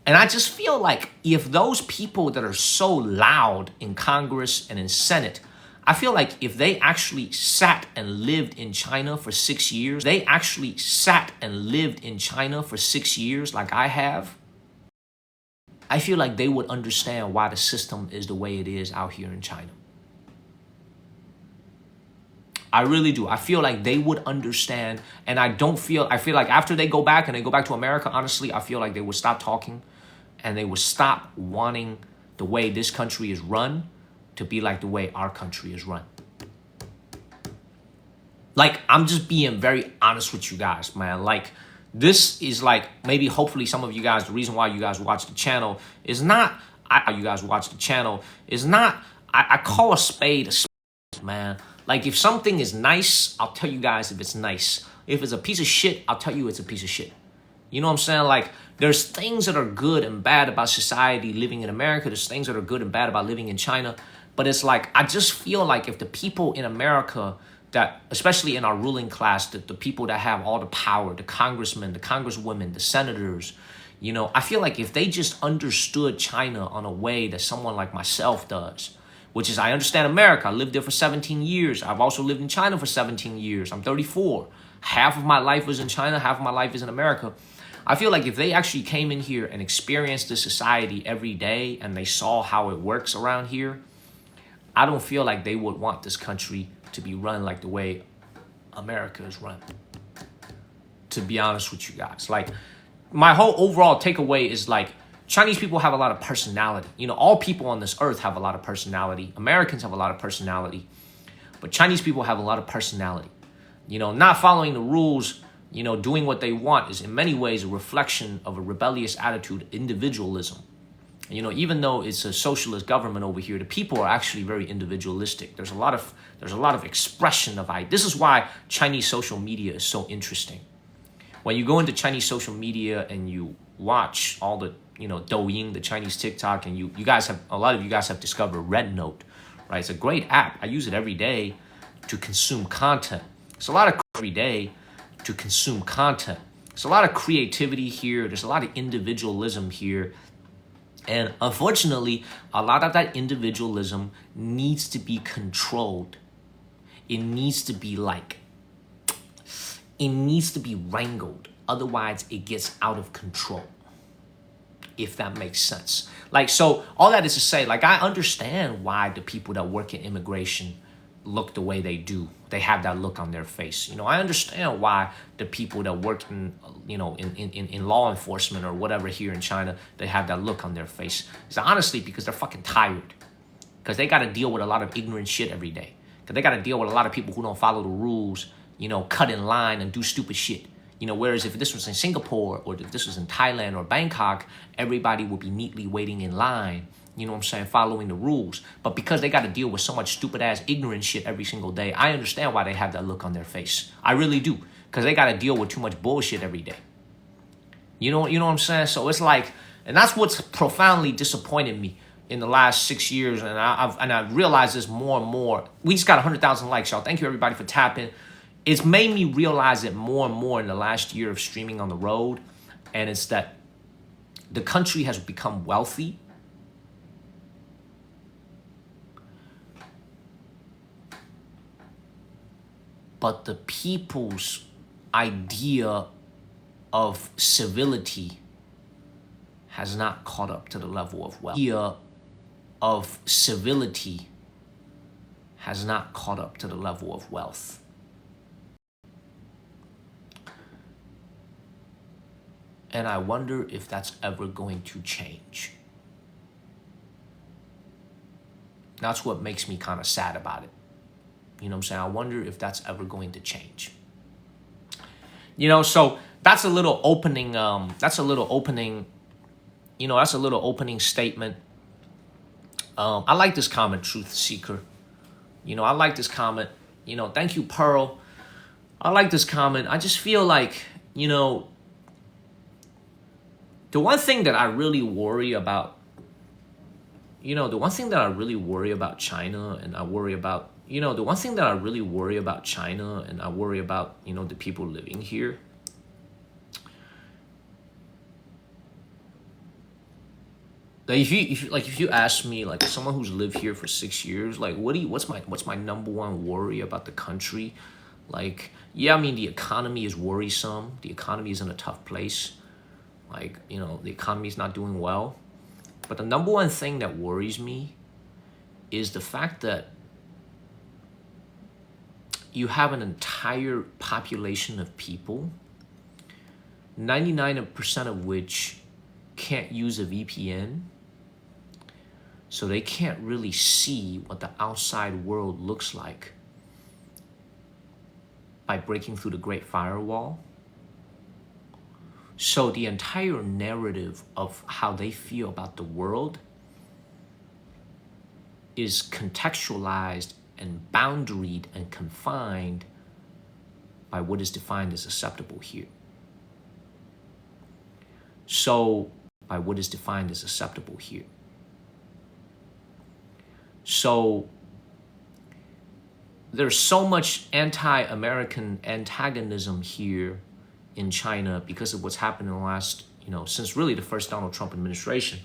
And I just feel like if those people that are so loud in Congress and in Senate, I feel like if they actually sat and lived in China for 6 years, they actually sat and lived in China for 6 years like I have, I feel like they would understand why the system is the way it is out here in China. I really do. I feel like they would understand, and I feel like after they go back and they go back to America, honestly, I feel like they would stop talking and they would stop wanting the way this country is run to be like the way our country is run. Like, I'm just being very honest with you guys, man. Like, this is like, maybe hopefully some of you guys, the reason why you guys watch the channel is not, I call a spade, man. Like, if something is nice, I'll tell you guys if it's nice. If it's a piece of shit, I'll tell you it's a piece of shit. You know what I'm saying? Like, there's things that are good and bad about society living in America. There's things that are good and bad about living in China. But it's like, I just feel like if the people in America that, especially in our ruling class, the people that have all the power, the congressmen, the congresswomen, the senators, you know, I feel like if they just understood China on a way that someone like myself does, which is, I understand America. I lived there for 17 years. I've also lived in China for 17 years. I'm 34. Half of my life was in China. Half of my life is in America. I feel like if they actually came in here and experienced the society every day and they saw how it works around here, I don't feel like they would want this country to be run like the way America is run. To be honest with you guys. Like, my whole overall takeaway is like, Chinese people have a lot of personality. You know, all people on this earth have a lot of personality. Americans have a lot of personality. But Chinese people have a lot of personality. You know, not following the rules, you know, doing what they want is in many ways a reflection of a rebellious attitude, individualism. You know, even though it's a socialist government over here, the people are actually very individualistic. There's a lot of expression of this is why Chinese social media is so interesting. When you go into Chinese social media and you watch all the, you know, Douyin, the Chinese TikTok, and a lot of you guys have discovered Red Note, right? It's a great app. I use it every day to consume content. It's a lot of every day to consume content. There's a lot of creativity here. There's a lot of individualism here. And unfortunately, a lot of that individualism needs to be controlled. It needs to be wrangled. Otherwise, it gets out of control. If that makes sense. Like, so all that is to say, like, I understand why the people that work in immigration look the way they do. They have that look on their face. You know, I understand why the people that work in, you know, in law enforcement or whatever here in China, they have that look on their face. It's honestly because they're fucking tired. Because they got to deal with a lot of ignorant shit every day. Because they got to deal with a lot of people who don't follow the rules, you know, cut in line and do stupid shit. You know, whereas if this was in Singapore or if this was in Thailand or Bangkok, everybody would be neatly waiting in line, you know what I'm saying, following the rules. But because they got to deal with so much stupid-ass ignorant shit every single day, I understand why they have that look on their face. I really do. Because they got to deal with too much bullshit every day. You know what I'm saying? So it's like, and that's what's profoundly disappointed me in the last 6 years. And I've realized this more and more. We just got 100,000 likes, y'all. Thank you, everybody, for tapping. It's made me realize it more and more in the last year of streaming on the road. And it's that the country has become wealthy. But the people's idea of civility has not caught up to the level of wealth. The idea of civility has not caught up to the level of wealth. And I wonder if that's ever going to change. That's what makes me kind of sad about it. You know what I'm saying? I wonder if that's ever going to change. You know, so that's a little opening, statement. I like this comment, Truth Seeker. You know, I like this comment. You know, thank you, Pearl. I like this comment. I just feel like, you know, the one thing that I really worry about, China, and I worry about, the one thing that I really worry about China, and I worry about, the people living here, Like if you ask me, like someone who's lived here for 6 years, like what's my number one worry about the country? Like, yeah, I mean the economy is worrisome. The economy is in a tough place. Like, the economy is not doing well. But the number one thing that worries me is the fact that you have an entire population of people, 99% of which can't use a VPN, so they can't really see what the outside world looks like by breaking through the Great Firewall. So the entire narrative of how they feel about the world is contextualized and boundaried and confined by what is defined as acceptable here. So, by what is defined as acceptable here. So, there's so much anti-American antagonism here in China because of what's happened in the last, since really the first Donald Trump administration.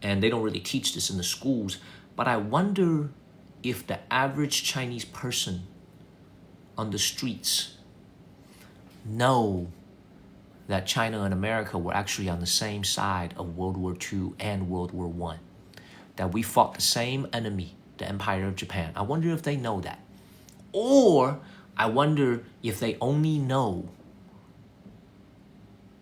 And they don't really teach this in the schools. But I wonder if the average Chinese person on the streets know that China and America were actually on the same side of World War II and World War I. That we fought the same enemy, the Empire of Japan. I wonder if they know that. Or I wonder if they only know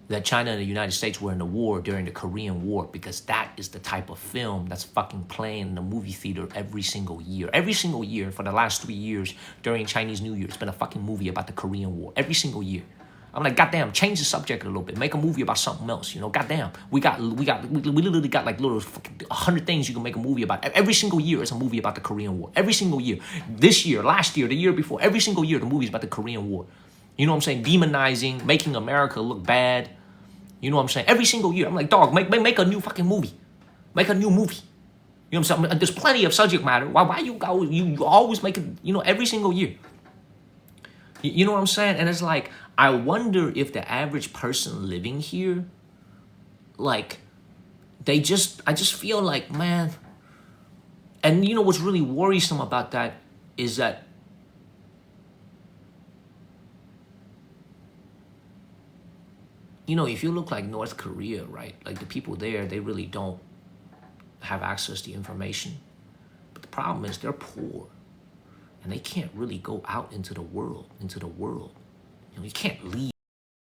that China and the United States were in a war during the Korean War, because that is the type of film that's fucking playing in the movie theater every single year. Every single year for the last 3 years during Chinese New Year, it's been a fucking movie about the Korean War. Every single year. I'm like, goddamn, change the subject a little bit. Make a movie about something else, Goddamn, we literally got like little fucking 100 things you can make a movie about. Every single year, it's a movie about the Korean War. Every single year. This year, last year, the year before, every single year, the movie's about the Korean War. You know what I'm saying? Demonizing, making America look bad. You know what I'm saying? Every single year, I'm like, dog, make a new fucking movie. Make a new movie. You know what I'm saying? There's plenty of subject matter. Why you always make it? Every single year. You know what I'm saying? And it's like, I wonder if the average person living here, like, I just feel like, man, and what's really worrisome about that is that if you look like North Korea, right, like the people there, they really don't have access to information. But the problem is they're poor and they can't really go out into the world. You can't leave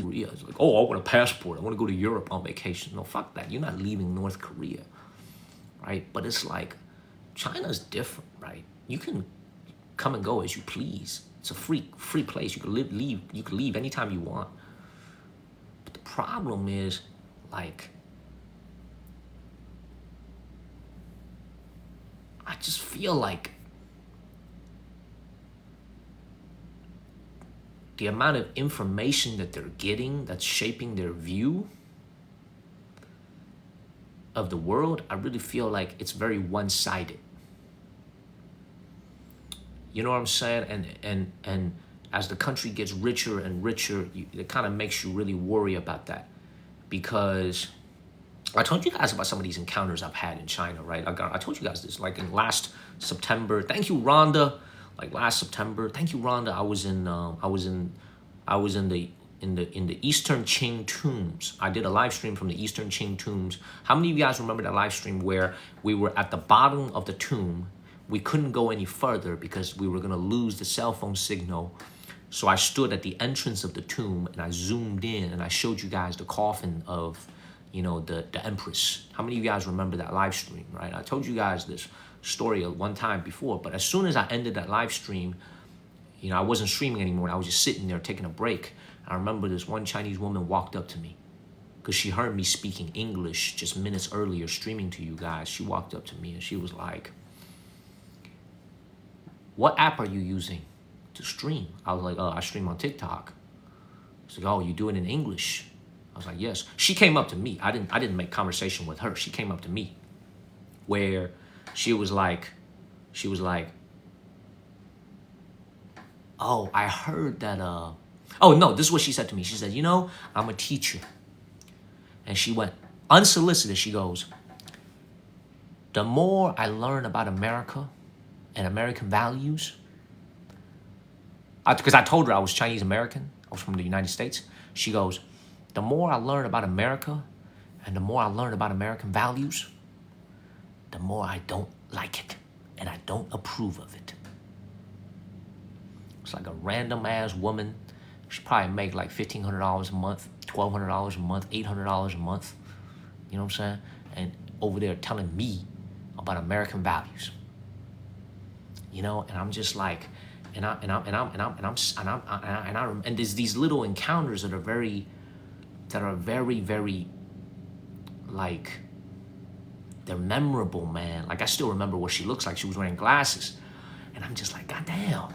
Korea. It's like, oh, I want a passport. I want to go to Europe on vacation. No, fuck that. You're not leaving North Korea, right? But it's like, China's different, right? You can come and go as you please. It's a free place. You can leave anytime you want. But the problem is, like, I just feel like the amount of information that they're getting that's shaping their view of the world, I really feel like it's very one-sided. You know what I'm saying? And as the country gets richer and richer, it kind of makes you really worry about that. Because I told you guys about some of these encounters I've had in China, right? I told you guys this, like in last September. Thank you, Rhonda. Like last September, thank you, Rhonda. I was in the Eastern Qing tombs. I did a live stream from the Eastern Qing tombs. How many of you guys remember that live stream where we were at the bottom of the tomb? We couldn't go any further because we were gonna lose the cell phone signal. So I stood at the entrance of the tomb and I zoomed in and I showed you guys the coffin of, the Empress. How many of you guys remember that live stream, right? I told you guys this story one time before, but as soon as I ended that live stream, I wasn't streaming anymore. I was just sitting there taking a break. I remember this one Chinese woman walked up to me because she heard me speaking English just minutes earlier, streaming to you guys. She walked up to me and she was like, "What app are you using to stream?" I was like, "Oh, I stream on TikTok." She's like, "Oh, you do it in English?" I was like, "Yes." She came up to me. I didn't make conversation with her. She came up to me where she was like, "Oh, I heard that, oh no, this is what she said to me. She said, I'm a teacher." And she went, unsolicited, she goes, the more I learn about America and American values, because I told her I was Chinese American, I was from the United States. She goes, the more I learn about America and the more I learn about American values, the more I don't like it and I don't approve of it. It's like a random ass woman. She probably make like $1,500 a month, $1,200 a month, $800 a month. You know what I'm saying? And over there telling me about American values. You know, and I'm just like, and there's these little encounters that are very, very, like, they're memorable, man. Like, I still remember what she looks like. She was wearing glasses. And I'm just like, God damn.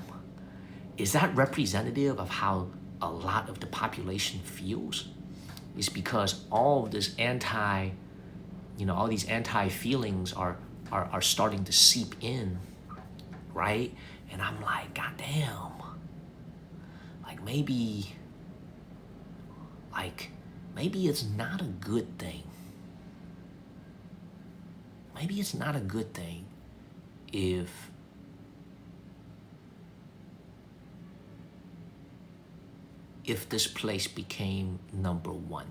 Is that representative of how a lot of the population feels? It's because all of this all these anti-feelings are starting to seep in, right? And I'm like, God damn. Like, maybe it's not a good thing. Maybe it's not a good thing if this place became number one.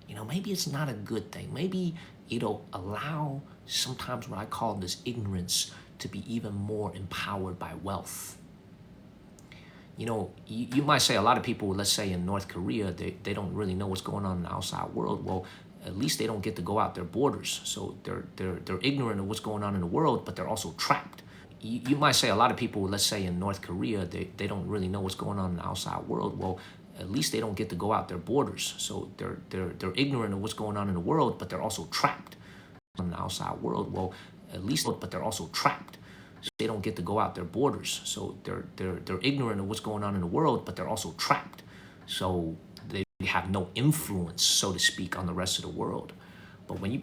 You know, maybe it's not a good thing. Maybe it'll allow sometimes what I call this ignorance to be even more empowered by wealth. You know, you might say a lot of people, let's say in North Korea, they don't really know what's going on in the outside world. Well, at least they don't get to go out their borders. So they're ignorant of what's going on in the world, but they're also trapped. You might say a lot of people, let's say in North Korea, they don't really know what's going on in the outside world. Well, at least they don't get to go out their borders. So they're ignorant of what's going on in the world, but they're also trapped in the outside world. Well, at least, but they're also trapped. So they don't get to go out their borders. So they're ignorant of what's going on in the world, but they're also trapped. So they have no influence, so to speak, on the rest of the world. But when you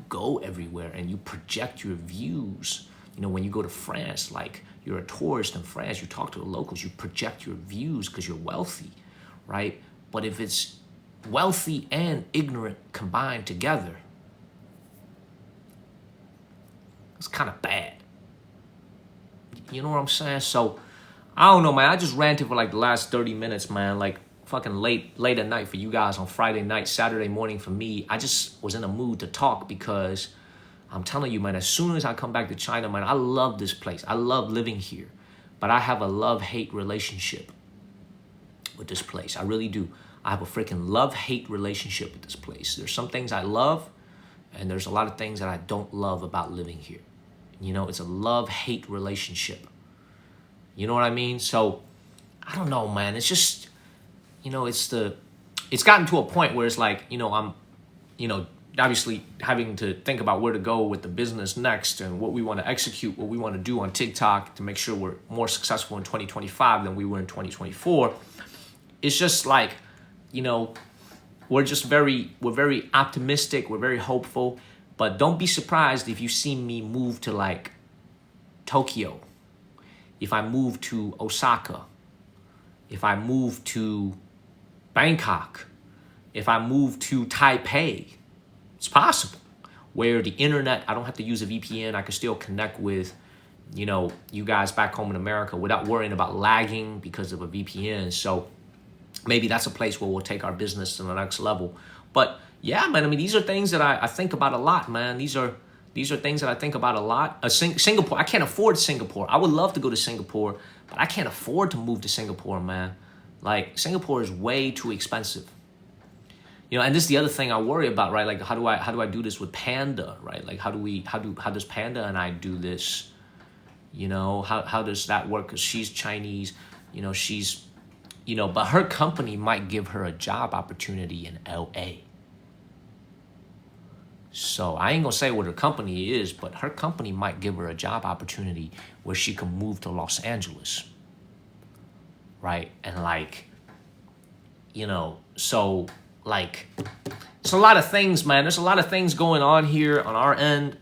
go everywhere and you project your views, you know, when you go to France, like you're a tourist in France, you talk to the locals, you project your views because you're wealthy, right? But if it's wealthy and ignorant combined together, it's kind of bad. You know what I'm saying? So, I don't know, man. I just ranted for like the last 30 minutes, man. Like fucking late at night for you guys on Friday night, Saturday morning for me. I just was in a mood to talk because I'm telling you, man, as soon as I come back to China, man, I love this place. I love living here. But I have a love-hate relationship with this place. I really do. I have a freaking love-hate relationship with this place. There's some things I love, and there's a lot of things that I don't love about living here. You know, it's a love-hate relationship. You know what I mean? So, I don't know, man. It's just, you know, it's gotten to a point where it's like, you know, I'm, you know, obviously having to think about where to go with the business next and what we want to execute, what we want to do on TikTok to make sure we're more successful in 2025 than we were in 2024. It's just like, you know, we're very optimistic. We're very hopeful. But don't be surprised if you see me move to like Tokyo, if I move to Osaka, if I move to Bangkok, if I move to Taipei. It's possible where the internet, I don't have to use a VPN. I can still connect with, you know, you guys back home in America without worrying about lagging because of a VPN. So maybe that's a place where we'll take our business to the next level. But yeah, man, I mean, these are things that I think about a lot, man. These are things that I think about a lot. Singapore, I can't afford Singapore. I would love to go to Singapore, but I can't afford to move to Singapore, man. Like, Singapore is way too expensive. You know, and this is the other thing I worry about, right? Like, how do I do this with Panda, right? Like, how does Panda and I do this? You know, how does that work? Because she's Chinese, you know, but her company might give her a job opportunity in LA. So I ain't gonna say what her company is, but her company might give her a job opportunity where she can move to Los Angeles, right? And like, you know, so like, it's a lot of things, man. There's a lot of things going on here on our end.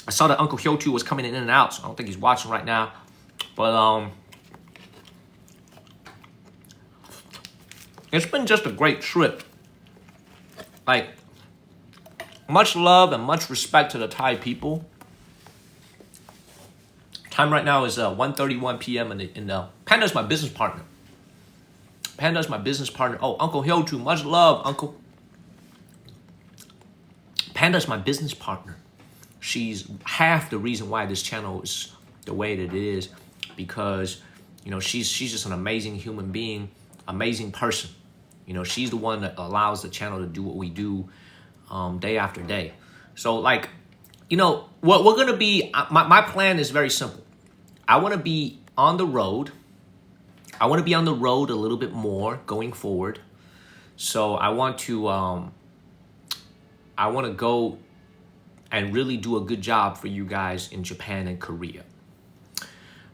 I saw that Uncle Hyotu was coming in and out, so I don't think he's watching right now. But it's been just a great trip. like, much love and much respect to the Thai people. Time right now is 1:31 p.m. in Panda's my business partner. Panda's my business partner. Oh, Uncle Hyo too. Much love, Uncle. Panda's my business partner. She's half the reason why this channel is the way that it is, because, you know, she's just an amazing human being, amazing person. You know, she's the one that allows the channel to do what we do day after day. So, like, you know, what we're gonna be, my plan is very simple. I want to be on the road. I want to be on the road a little bit more going forward. So I want to go and really do a good job for you guys in Japan and Korea.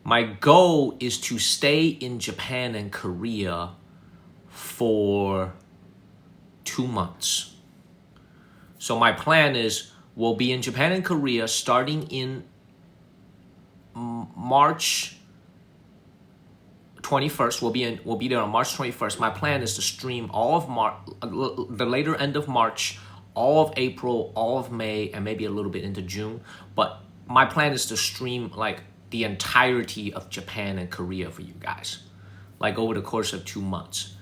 My goal is to stay in Japan and Korea for 2 months. So my plan is we'll be in Japan and Korea starting in March 21st. We'll be there on March 21st. My plan is to stream all of the later end of March, all of April, all of May, and maybe a little bit into June. But my plan is to stream like the entirety of Japan and Korea for you guys, like over the course of 2 months.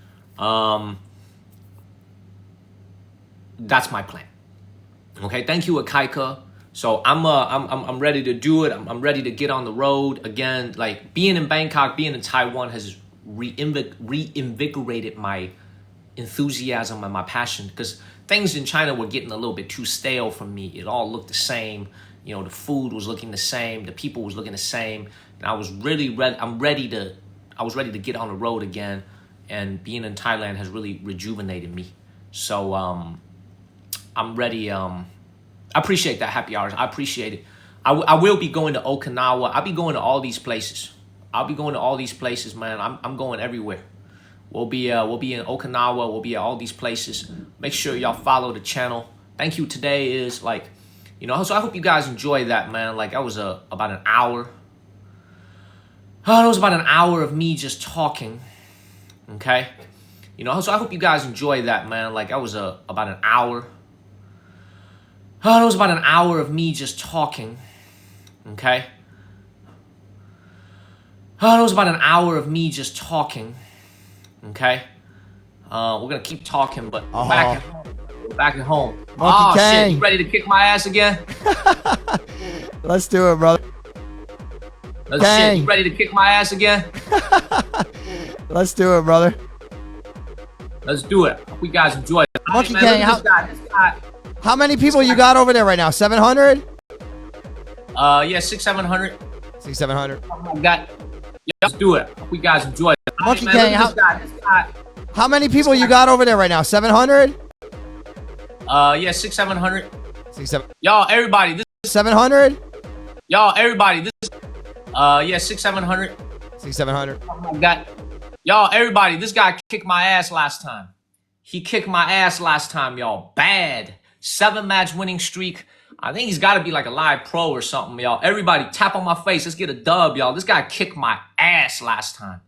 That's my plan. Okay, thank you, Akaika. So I'm ready to do it. I'm ready to get on the road again. Like, being in Bangkok, being in Taiwan has reinvigorated my enthusiasm and my passion, because things in China were getting a little bit too stale for me. It all looked the same. You know, the food was looking the same. The people was looking the same. And I was really ready. I was ready to get on the road again. And being in Thailand has really rejuvenated me. So I'm ready. I appreciate that, happy hours. I appreciate it. I will be going to Okinawa. I'll be going to all these places. I'll be going to all these places, man. I'm going everywhere. We'll be in Okinawa. We'll be at all these places. Make sure y'all follow the channel. Thank you. Today is like, you know, so I hope you guys enjoy that, man. Like, that was about an hour. Oh, it was about an hour of me just talking. Okay. You know, so I hope you guys enjoy that, man. Like, that was about an hour. Oh, it was about an hour of me just talking. Okay. Oh, it was about an hour of me just talking. Okay. We're gonna keep talking, but back at home. Monkey Kang. Shit, you ready to kick my ass again? Let's do it, brother. Shit, you ready to kick my ass again? Let's do it, brother. Let's do it. Hope you guys enjoy it. Monkey Right, man, Kang, this guy. how many people you got over there right now? 700? Yeah, 600-700. 700. Yeah, let's do it. Hope you guys enjoy it. Monkey Man, Kang, this guy. how many people you got over there right now? 700? Yeah, 600-700. 700. Y'all, everybody, this 700? Y'all, everybody, this yeah, 600-700. 700. Y'all, everybody, this guy kicked my ass last time. He kicked my ass last time, y'all. Bad. 7-match winning streak. I think he's got to be like a live pro or something, y'all. Everybody, tap on my face. Let's get a dub, y'all. This guy kicked my ass last time.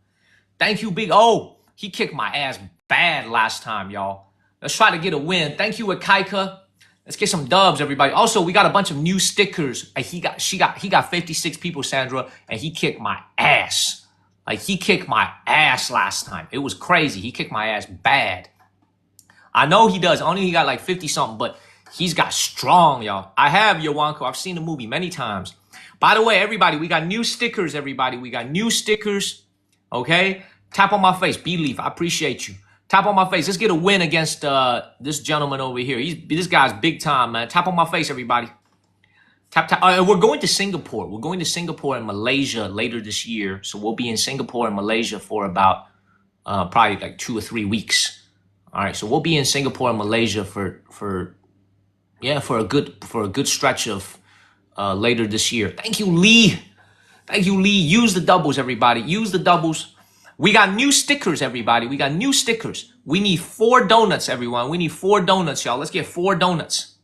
Thank you, Big O. He kicked my ass bad last time, y'all. Let's try to get a win. Thank you, Akaika. Let's get some dubs, everybody. Also, we got a bunch of new stickers. He got 56 people, Sandra, and he kicked my ass. Like, he kicked my ass last time. It was crazy. He kicked my ass bad. I know he does. Only he got like 50 something, but he's got strong, y'all. I have Yowanko. I've seen the movie many times. By the way, everybody, we got new stickers, everybody. We got new stickers. Okay? Tap on my face. B-Leaf, I appreciate you. Tap on my face. Let's get a win against this gentleman over here. This guy's big time, man. Tap on my face, everybody. Tap, tap. We're going to Singapore. We're going to Singapore and Malaysia later this year. So we'll be in Singapore and Malaysia for about probably like 2 or 3 weeks. All right, so we'll be in Singapore and Malaysia for a good stretch of later this year. Thank you, Lee. Thank you, Lee. Use the doubles, everybody. Use the doubles. We got new stickers, everybody. We got new stickers. We need 4 donuts, everyone. We need 4 donuts, y'all. Let's get 4 donuts.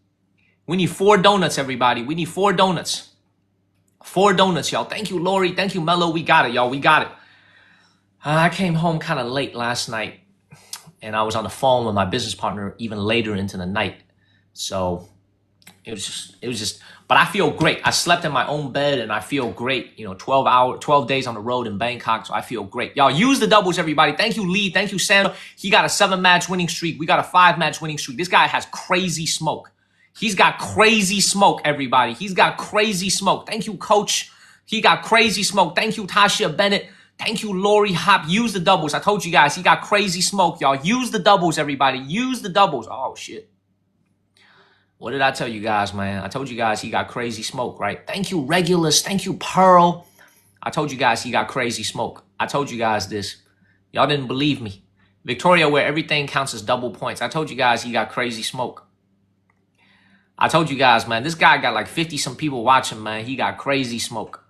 We need 4 donuts, everybody. We need 4 donuts. 4 donuts, y'all. Thank you, Lori. Thank you, Mello. We got it, y'all. We got it. I came home kind of late last night. and I was on the phone with my business partner even later into the night. So it was just, but I feel great. I slept in my own bed and I feel great. 12 days on the road in Bangkok. So I feel great. Y'all use the doubles, everybody. Thank you, Lee. Thank you, Sandra. He got a 7-match winning streak. We got a 5-match winning streak. This guy has crazy smoke. He's got crazy smoke, everybody. He's got crazy smoke. Thank you, coach. He got crazy smoke. Thank you, Tasha Bennett. Thank you, Lori Hop. Use the doubles. I told you guys, he got crazy smoke, y'all. Use the doubles, everybody. Use the doubles. Oh, shit. What did I tell you guys, man? I told you guys he got crazy smoke, right? Thank you, Regulus. Thank you, Pearl. I told you guys he got crazy smoke. I told you guys this. Y'all didn't believe me. Victoria, where everything counts as double points. I told you guys he got crazy smoke. I told you guys, man, this guy got like 50-some people watching, man. He got crazy smoke.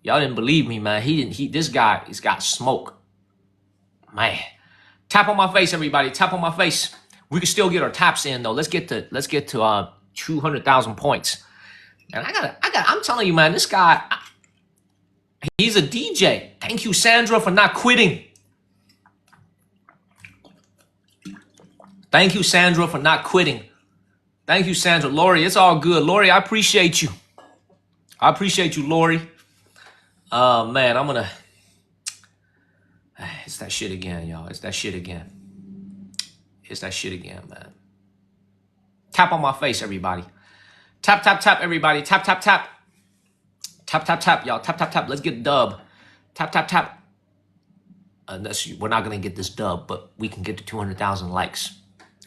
Y'all didn't believe me, man. This guy has got smoke. Man. Tap on my face, everybody. Tap on my face. We can still get our taps in though. Let's get to 200,000 points. And I'm telling you, man, this guy, he's a DJ. Thank you, Sandra, for not quitting. Thank you, Sandra, for not quitting. Thank you, Sandra. Lori, it's all good. Lori, I appreciate you. I appreciate you, Lori. Man, it's that shit again, y'all. It's that shit again. It's that shit again, man. Tap on my face, everybody. Tap, tap, tap, everybody. Tap, tap, tap. Tap, tap, tap, y'all. Tap, tap, tap. Let's get dub. Tap, tap, tap. We're not going to get this dub, but we can get to 200,000 likes.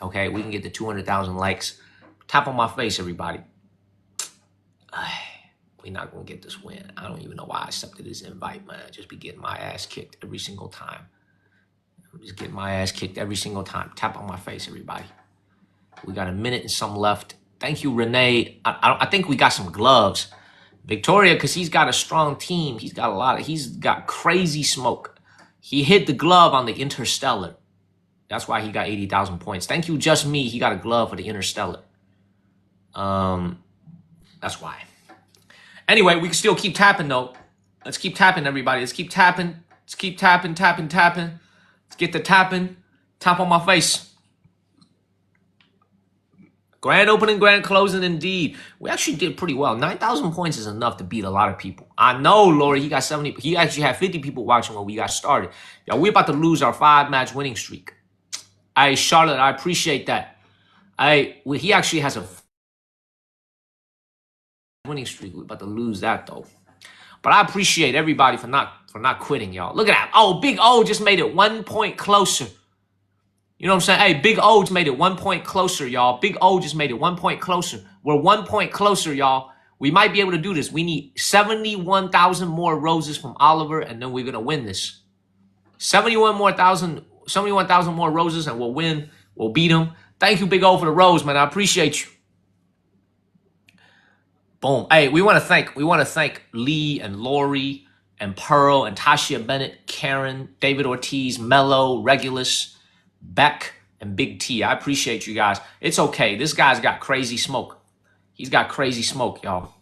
Okay? We can get to 200,000 likes. Tap on my face, everybody. We're not going to get this win. I don't even know why I accepted this invite, man. I just be getting my ass kicked every single time. I'm just getting my ass kicked every single time. Tap on my face, everybody. We got a minute and some left. Thank you, Renee. I think we got some gloves. Victoria, because he's got a strong team. He's got crazy smoke. He hit the glove on the Interstellar. That's why he got 80,000 points. Thank you, Just Me. He got a glove for the Interstellar. That's why. Anyway, we can still keep tapping, though. Let's keep tapping, everybody. Let's keep tapping. Let's keep tapping, tapping, tapping. Let's get the tapping. Tap on my face. Grand opening, grand closing, indeed. We actually did pretty well. 9,000 points is enough to beat a lot of people. I know, Lori, he got 70. He actually had 50 people watching when we got started. Y'all, we're about to lose our 5-match winning streak. Hey, Charlotte, I appreciate that. He actually has a winning streak. We're about to lose that, though. But I appreciate everybody for not quitting, y'all. Look at that. Oh, Big O just made it 1 point closer. You know what I'm saying? Hey, Big O just made it 1 point closer, y'all. Big O just made it 1 point closer. We're 1 point closer, y'all. We might be able to do this. We need 71,000 more roses from Oliver, and then we're going to win this. 71,000 more roses, and we'll win. We'll beat him. Thank you, Big O, for the rose, man. I appreciate you. Boom. Hey, we want to thank Lee and Lori and Pearl and Tasha Bennett, Karen, David Ortiz, Mello, Regulus, Beck, and Big T. I appreciate you guys. It's okay. This guy's got crazy smoke. He's got crazy smoke, y'all.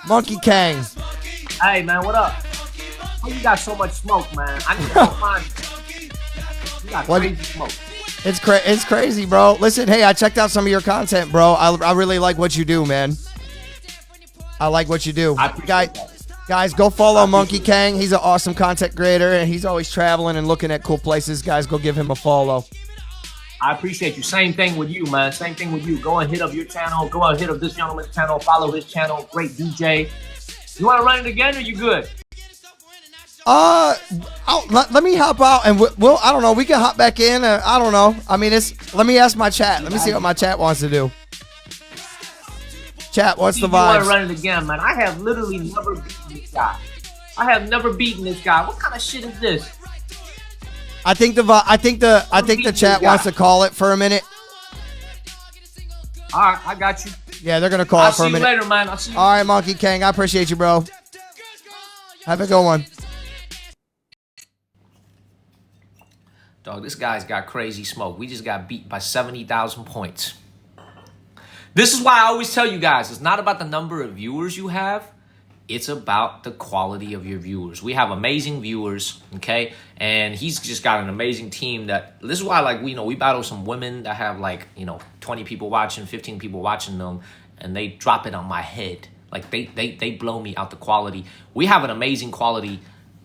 Monkey Kang. Hey, man, what up? How you got so much smoke, man? I need to go find you. You got crazy smoke. It's crazy, bro. Listen, hey, I checked out some of your content, bro. I really like what you do, man. I like what you do. Guys, go follow Monkey Kang. He's an awesome content creator, and he's always traveling and looking at cool places. Guys, go give him a follow. I appreciate you. Same thing with you, man. Same thing with you. Go and hit up your channel. Go and hit up this gentleman's channel. Follow his channel. Great DJ. You want to run it again, or you good? Let me hop out, and we'll I don't know. We can hop back in. I don't know. I mean, let me ask my chat. Let me see what my chat wants to do. Chat, what's the vibes? You want to run it again, man? I have literally never beaten this guy. What kind of shit is this? I think the chat wants to call it for a minute. All right, I got you. Yeah, they're gonna call it for a minute. I'll see you later, man. I'll see you. All right, Monkey Kang, I appreciate you, bro. Have a good one. Dog, this guy's got crazy smoke. We just got beat by 70,000 points. This is why I always tell you guys, it's not about the number of viewers you have. it's about the quality of your viewers. We have amazing viewers, okay? And he's just got an amazing team that, this is why, like, we battle some women that have, like, 20 people watching, 15 people watching them, and they drop it on my head. Like, they blow me out the quality. We have an amazing quality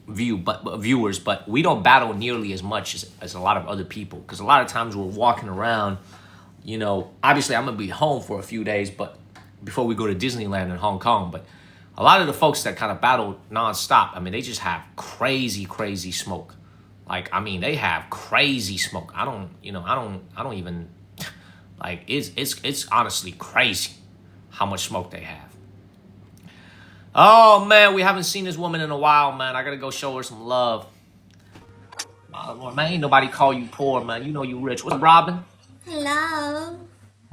viewers, but we don't battle nearly as much as a lot of other people. Because a lot of times we're walking around, obviously I'm going to be home for a few days, but before we go to Disneyland in Hong Kong, but a lot of the folks that kind of battle nonstop, I mean, they just have crazy, crazy smoke. Like, I mean, they have crazy smoke. I don't even, like, it's honestly crazy how much smoke they have. Oh, man, we haven't seen this woman in a while, man. I got to go show her some love. Oh, man, ain't nobody call you poor, man. You know you rich. What's up, Robin? Hello.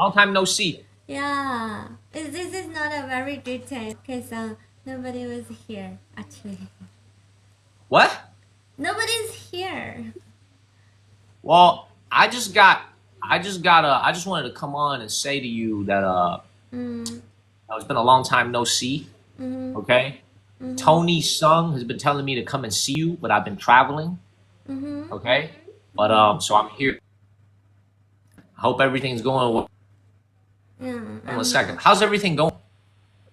Long time no see. Yeah. This is not a very good time because nobody was here actually. What? Nobody's here. Well, I just wanted to come on and say to you that it's been a long time no see. Okay? Tony Sung has been telling me to come and see you, but I've been traveling. Okay? But so I'm here. I hope everything's going well. Yeah. One second. How's everything going?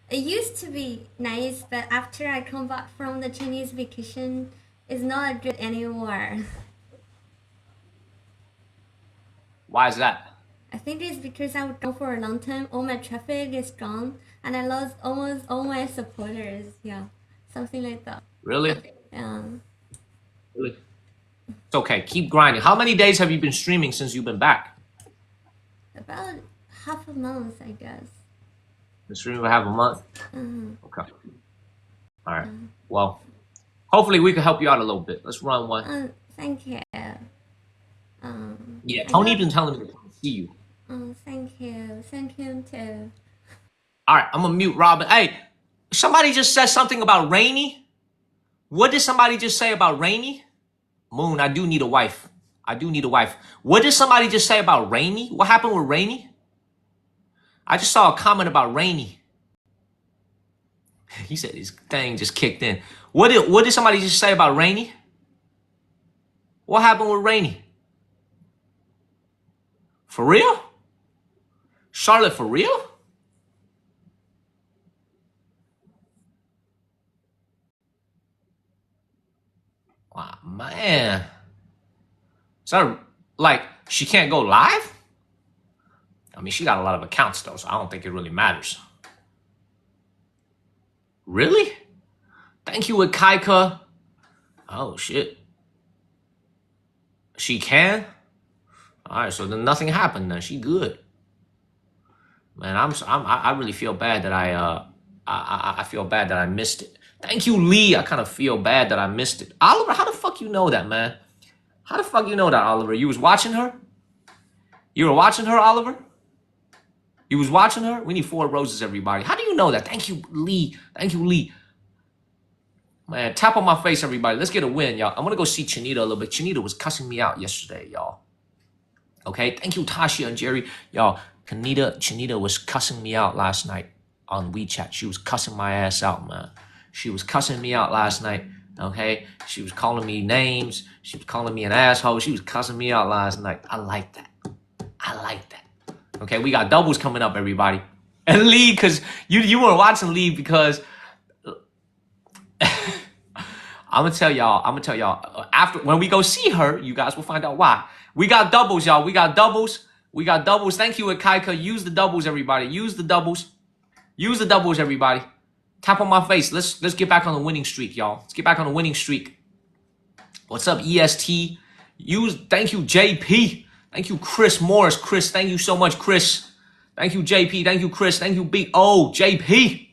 It used to be nice, but after I come back from the Chinese vacation, it's not good anymore. Why is that? I think it's because I was gone for a long time. All my traffic is gone, and I lost almost all my supporters. Yeah, something like that. Really? Yeah. Really? It's okay. Keep grinding. How many days have you been streaming since you've been back? About half a month, I guess. Been streaming for half a month? Okay. All right. Well, hopefully we can help you out a little bit. Let's run one. Thank you. Yeah, Tony's been telling me to come see you. Thank you. Thank you too. All right, I'm gonna mute Robin. Hey, somebody just said something about Rainy. What did somebody just say about Rainy? Moon, I do need a wife. I do need a wife. What did somebody just say about Rainy? What happened with Rainy? I just saw a comment about Rainy. He said his thing just kicked in. What did somebody just say about Rainy? What happened with Rainy? For real? Charlotte, for real? Wow, man. So, like, she can't go live? I mean, she got a lot of accounts, though, so I don't think it really matters. Really? Thank you, Akaika. Oh, shit. She can? All right, so then nothing happened then. She good. Man, I really feel bad that I feel bad that I missed it. Thank you, Lee. I kind of feel bad that I missed it. Oliver, how the fuck you know that, man? How the fuck you know that, Oliver? You was watching her? You were watching her, Oliver? You was watching her? We need 4 roses, everybody. How do you know that? Thank you, Lee. Thank you, Lee. Man, tap on my face, everybody. Let's get a win, y'all. I'm going to go see Chinita a little bit. Chinita was cussing me out yesterday, y'all. Okay? Thank you, Tasha and Jerry. Y'all, Chinita was cussing me out last night on WeChat. She was cussing my ass out, man. She was cussing me out last night, okay? She was calling me names. She was calling me an asshole. She was cussing me out last night. I like that. I like that. Okay, we got doubles coming up, everybody. And Lee, because you weren't watching Lee because I'm gonna tell y'all after when we go see her, you guys will find out why. We got doubles, y'all. We got doubles. Thank you, Akaika. Use the doubles, everybody. Use the doubles, everybody. Tap on my face. Let's get back on the winning streak, y'all. Let's get back on the winning streak. What's up, EST? Thank you, JP. Thank you, Chris Morris. Chris, thank you so much, Chris. Thank you, JP. Thank you, Chris. Thank you, JP.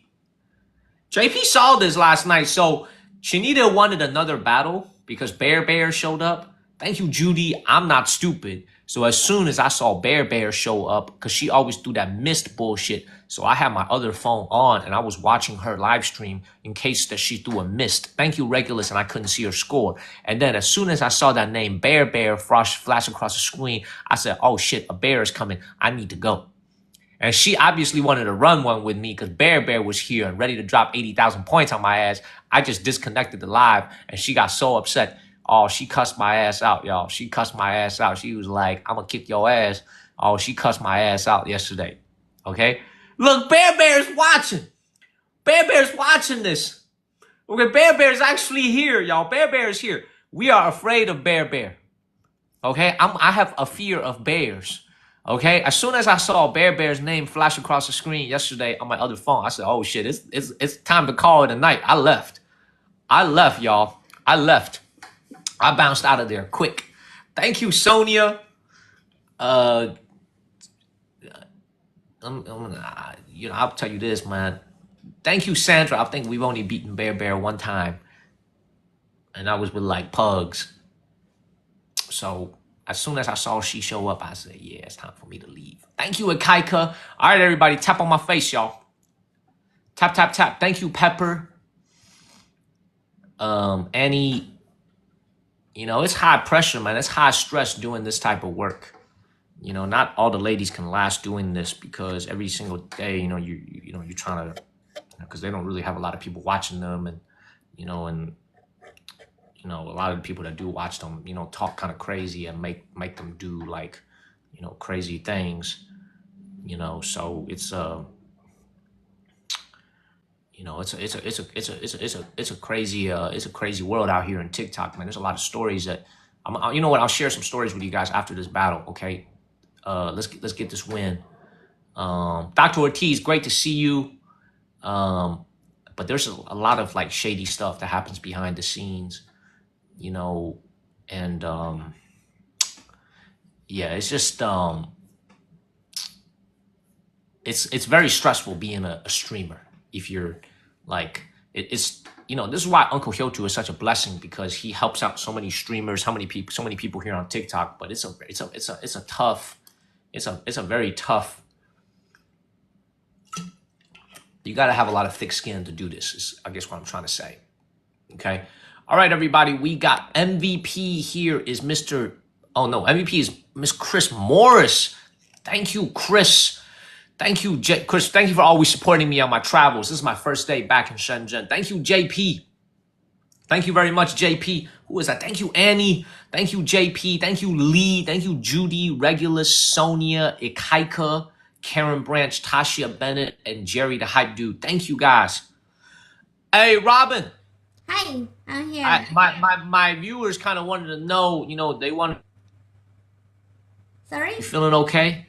JP saw this last night. So Chinita wanted another battle because Bear showed up. Thank you, Judy. I'm not stupid. So as soon as I saw Bear show up, because she always do that missed bullshit, so I had my other phone on and I was watching her live stream in case that she threw a missed. Thank you, Regulus, and I couldn't see her score. And then as soon as I saw that name, Bear flash across the screen, I said, oh shit, a bear is coming. I need to go. And she obviously wanted to run one with me because Bear was here and ready to drop 80,000 points on my ass. I just disconnected the live and she got so upset. Oh, she cussed my ass out, y'all. She cussed my ass out. She was like, I'm going to kick your ass. Oh, she cussed my ass out yesterday. Okay? Look, Bear's watching. Bear's watching this. Okay, Bear's actually here, y'all. Bear is here. We are afraid of Bear. Okay? I have a fear of bears. Okay, as soon as I saw Bear's name flash across the screen yesterday on my other phone, I said, "Oh shit, it's time to call it a night." I left, y'all. I left. I bounced out of there quick. Thank you, Sonia. I'll tell you this, man. Thank you, Sandra. I think we've only beaten Bear one time, and that was with like pugs. So. As soon as I saw she show up, I said, yeah, it's time for me to leave. Thank you, Akaika. All right, everybody, tap on my face, y'all. Tap, tap, tap. Thank you, Pepper. Annie, it's high pressure, man. It's high stress doing this type of work. Not all the ladies can last doing this because every single day, you're trying to, because they don't really have a lot of people watching them and a lot of the people that do watch them, talk kind of crazy and make them do like, crazy things, so it's it's a crazy world out here in TikTok, man. There's a lot of stories that I'll share some stories with you guys after this battle. Okay. Let's get this win. Dr. Ortiz, great to see you. But there's a lot of like shady stuff that happens behind the scenes. And it's just it's very stressful being a streamer if you're like it's this is why Uncle Hyotu is such a blessing because he helps out so many streamers, so many people here on TikTok. But it's a very tough. You got to have a lot of thick skin to do this. Is I guess what I'm trying to say. Okay. All right, everybody, we got MVP here is MVP is Miss Chris Morris. Thank you, Chris. Thank you, Chris. Thank you for always supporting me on my travels. This is my first day back in Shenzhen. Thank you, JP. Thank you very much, JP. Who is that? Thank you, Annie. Thank you, JP. Thank you, Lee. Thank you, Judy, Regulus, Sonia, Ikaika, Karen Branch, Tasha Bennett, and Jerry the Hype Dude. Thank you, guys. Hey, Robin. Hi, I'm here. My viewers kind of wanted to know, they want. Sorry? You feeling okay?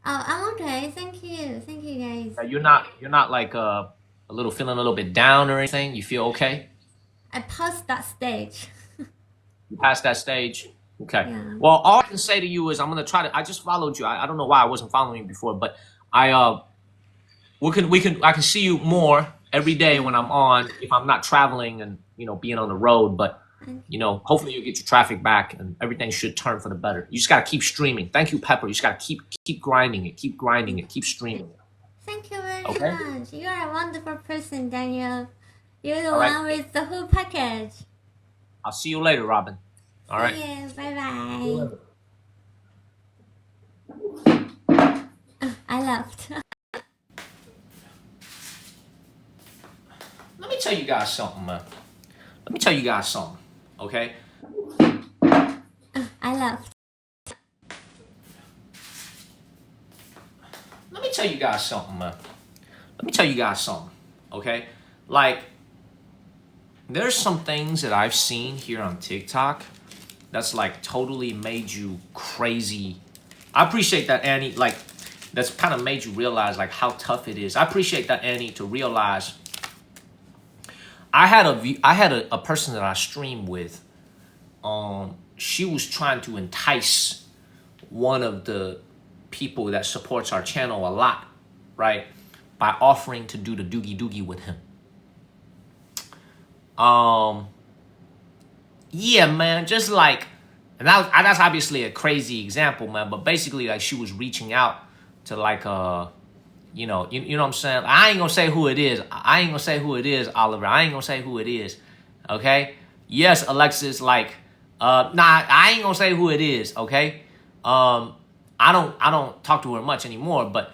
Oh, I'm okay. Thank you, guys. You're not like feeling a little bit down or anything. You feel okay? I passed that stage. You passed that stage. Okay. Yeah. Well, all I can say to you is I'm gonna try to. I just followed you. I don't know why I wasn't following you before, but I can see you more every day when I'm on, if I'm not traveling and, being on the road, but, hopefully you get your traffic back and everything should turn for the better. You just got to keep streaming. Thank you, Pepper. You just got to keep grinding it, keep streaming. Thank you very much. You are a wonderful person, Daniel. You're the one with the whole package. I'll see you later, Robin. All right. Yeah, bye-bye. I left. Let me tell you guys something, man. Okay? I left. Let me tell you guys something, man. Okay? Like, there's some things that I've seen here on TikTok that's like totally made you crazy. I appreciate that, Annie. Like, that's kind of made you realize like how tough it is. I appreciate that, Annie, to realize. I had a person that I stream with. She was trying to entice one of the people that supports our channel a lot, right? By offering to do the doogie with him. Yeah, man, just like, and that's obviously a crazy example, man. But basically, like, she was reaching out to like you know what I'm saying? I ain't gonna say who it is. Oliver. I ain't gonna say who it is. Okay? Yes, Alexis, like, I ain't gonna say who it is, okay? I don't talk to her much anymore, but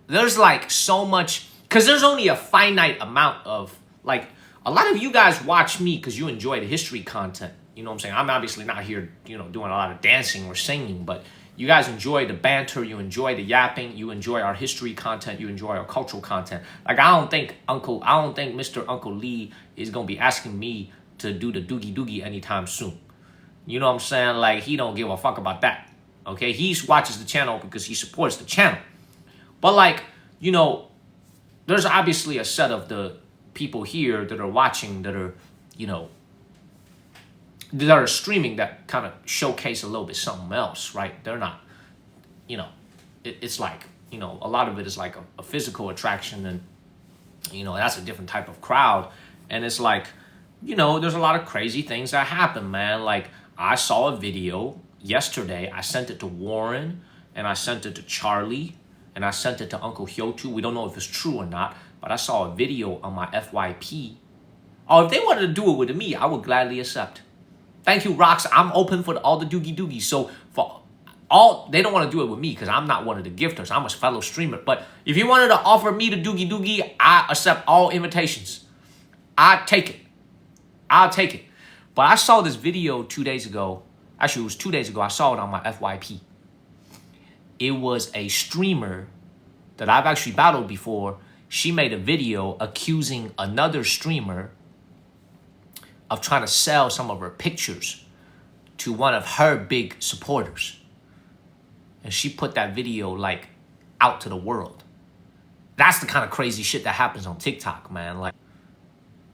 there's like so much, because there's only a finite amount of, like, a lot of you guys watch me because you enjoy the history content. You know what I'm saying? I'm obviously not here, you know, doing a lot of dancing or singing, but you guys enjoy the banter, you enjoy the yapping, you enjoy our history content, you enjoy our cultural content. Like, I don't think Mr. Uncle Lee is gonna be asking me to do the doogie doogie anytime soon. You know what I'm saying? Like, he don't give a fuck about that. Okay, he watches the channel because he supports the channel. But like, you know, there's obviously a set of the people here that are watching that are, you know, that are streaming that kind of showcase a little bit something else, right? They're not, you know, it's like, you know, a lot of it is like a physical attraction, and, you know, that's a different type of crowd. And it's like, you know, there's a lot of crazy things that happen, man. Like, I saw a video yesterday. I sent it to Warren, and I sent it to Charlie, and I sent it to Uncle Hyochu. We don't know if it's true or not, but I saw a video on my FYP. Oh, if they wanted to do it with me, I would gladly accept. Thank you, Rox. I'm open for all the doogie doogies. So for all, they don't want to do it with me because I'm not one of the gifters. I'm a fellow streamer. But if you wanted to offer me the doogie doogie, I accept all invitations. I take it. I'll take it. But I saw this video 2 days ago. Actually, it was 2 days ago. I saw it on my FYP. It was a streamer that I've actually battled before. She made a video accusing another streamer of trying to sell some of her pictures to one of her big supporters. And she put that video like out to the world. That's the kind of crazy shit that happens on TikTok, man. Like,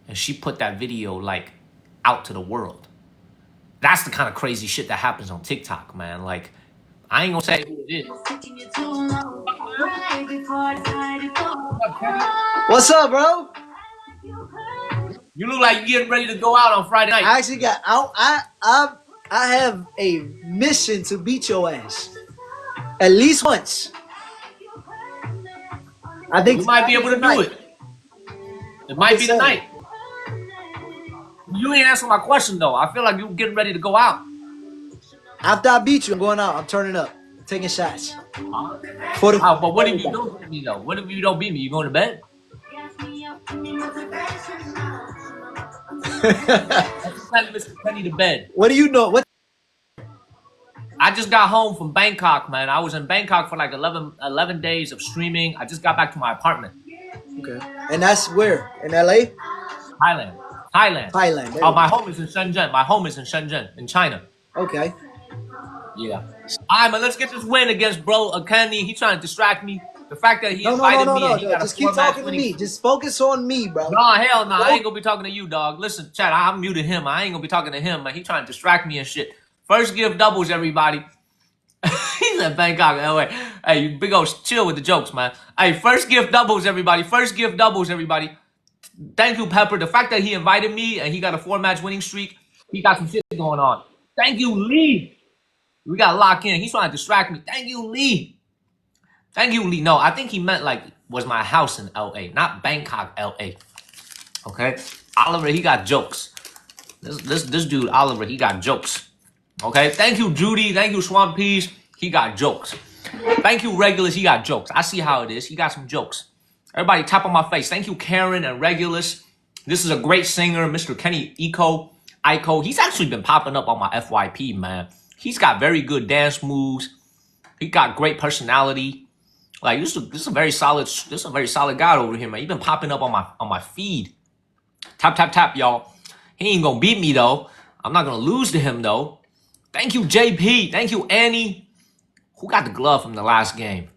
and she put that video like out to the world. That's the kind of crazy shit that happens on TikTok, man. Like, I ain't gonna say who it is. What's up, bro? You look like you're getting ready to go out on Friday night. I actually got out. I have a mission to beat your ass at least once. I think you might be able to do it. It might be the night. You ain't answering my question though. I feel like you're getting ready to go out. After I beat you, I'm going out. I'm turning up, taking shots. But what if you don't beat me though? What if you don't beat me? You going to bed? Mr. Penny to bed. What do you know? What? I just got home from Bangkok, man. I was in Bangkok for like 11 days of streaming. I just got back to my apartment. Okay. And that's where? In LA? Thailand. Oh, my home is in Shenzhen. In China. Okay. Yeah. All right, man, let's get this win against bro Kenny. He's trying to distract me. The fact that he invited me and he got just keep talking to me. Just focus on me, bro. No, hell no. I ain't gonna be talking to you, dog. Listen, chat, I muted him. I ain't gonna be talking to him, man. He trying to distract me and shit. First gift doubles, everybody. He's in Bangkok, LA. Hey, you big old chill with the jokes, man. Hey, first gift doubles, everybody. First gift doubles, everybody. Thank you, Pepper. The fact that he invited me and he got a 4-match winning streak, he got some shit going on. Thank you, Lee. We got to lock in. He's trying to distract me. Thank you, Lee. Thank you, Lee. No, I think he meant like was my house in LA, not Bangkok, LA. Okay? Oliver, he got jokes. This dude, Oliver, he got jokes. Okay? Thank you, Judy. Thank you, Swamp Peas. He got jokes. Thank you, Regulus. He got jokes. I see how it is. He got some jokes. Everybody, tap on my face. Thank you, Karen and Regulus. This is a great singer, Mr. Kenny Iko. He's actually been popping up on my FYP, man. He's got very good dance moves. He got great personality. Like this is a very solid guy over here, man. He's been popping up on my feed. Tap, tap, tap, y'all. He ain't gonna beat me though. I'm not gonna lose to him though. Thank you, JP. Thank you, Annie. Who got the glove from the last game?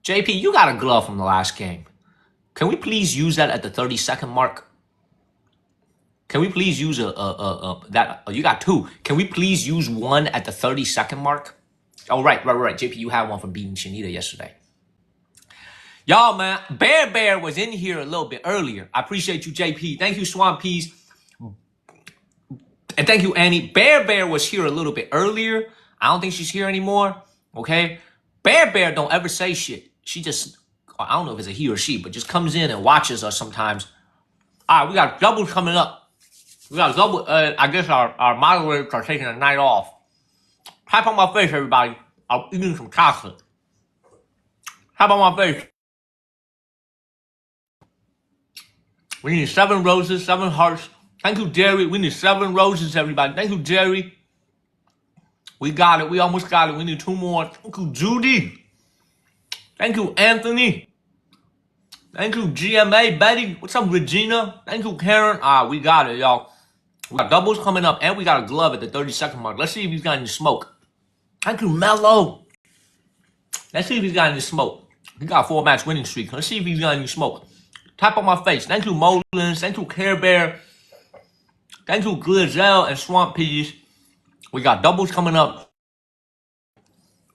JP, you got a glove from the last game. Can we please use that at the 30-second mark? Can we please use that? You got two. Can we please use one at the 30-second mark? Oh, right. JP, you had one from beating Shanita yesterday. Y'all, man, Bear was in here a little bit earlier. I appreciate you, JP. Thank you, Swamp Peas. And thank you, Annie. Bear was here a little bit earlier. I don't think she's here anymore. Okay? Bear don't ever say shit. She just, I don't know if it's a he or she, but just comes in and watches us sometimes. All right, we got doubles coming up. We got double. I guess our moderators are taking a night off. Tap on my face, everybody. I'm eating some chocolate. How about my face? We need 7 roses, 7 hearts. Thank you, Jerry. We need 7 roses, everybody. Thank you, Jerry. We got it. We almost got it. We need 2 more. Thank you, Judy. Thank you, Anthony. Thank you, GMA, Betty. What's up, Regina? Thank you, Karen. We got it, y'all. We got doubles coming up, and we got a glove at the 30-second mark. Let's see if he's got any smoke. Thank you, Mello. Let's see if he's got any smoke. He got a 4-match winning streak. Let's see if he's got any smoke. Tap on my face. Thank you, Molins. Thank you, Care Bear. Thank you, Glizzell and Swamp Peas. We got doubles coming up.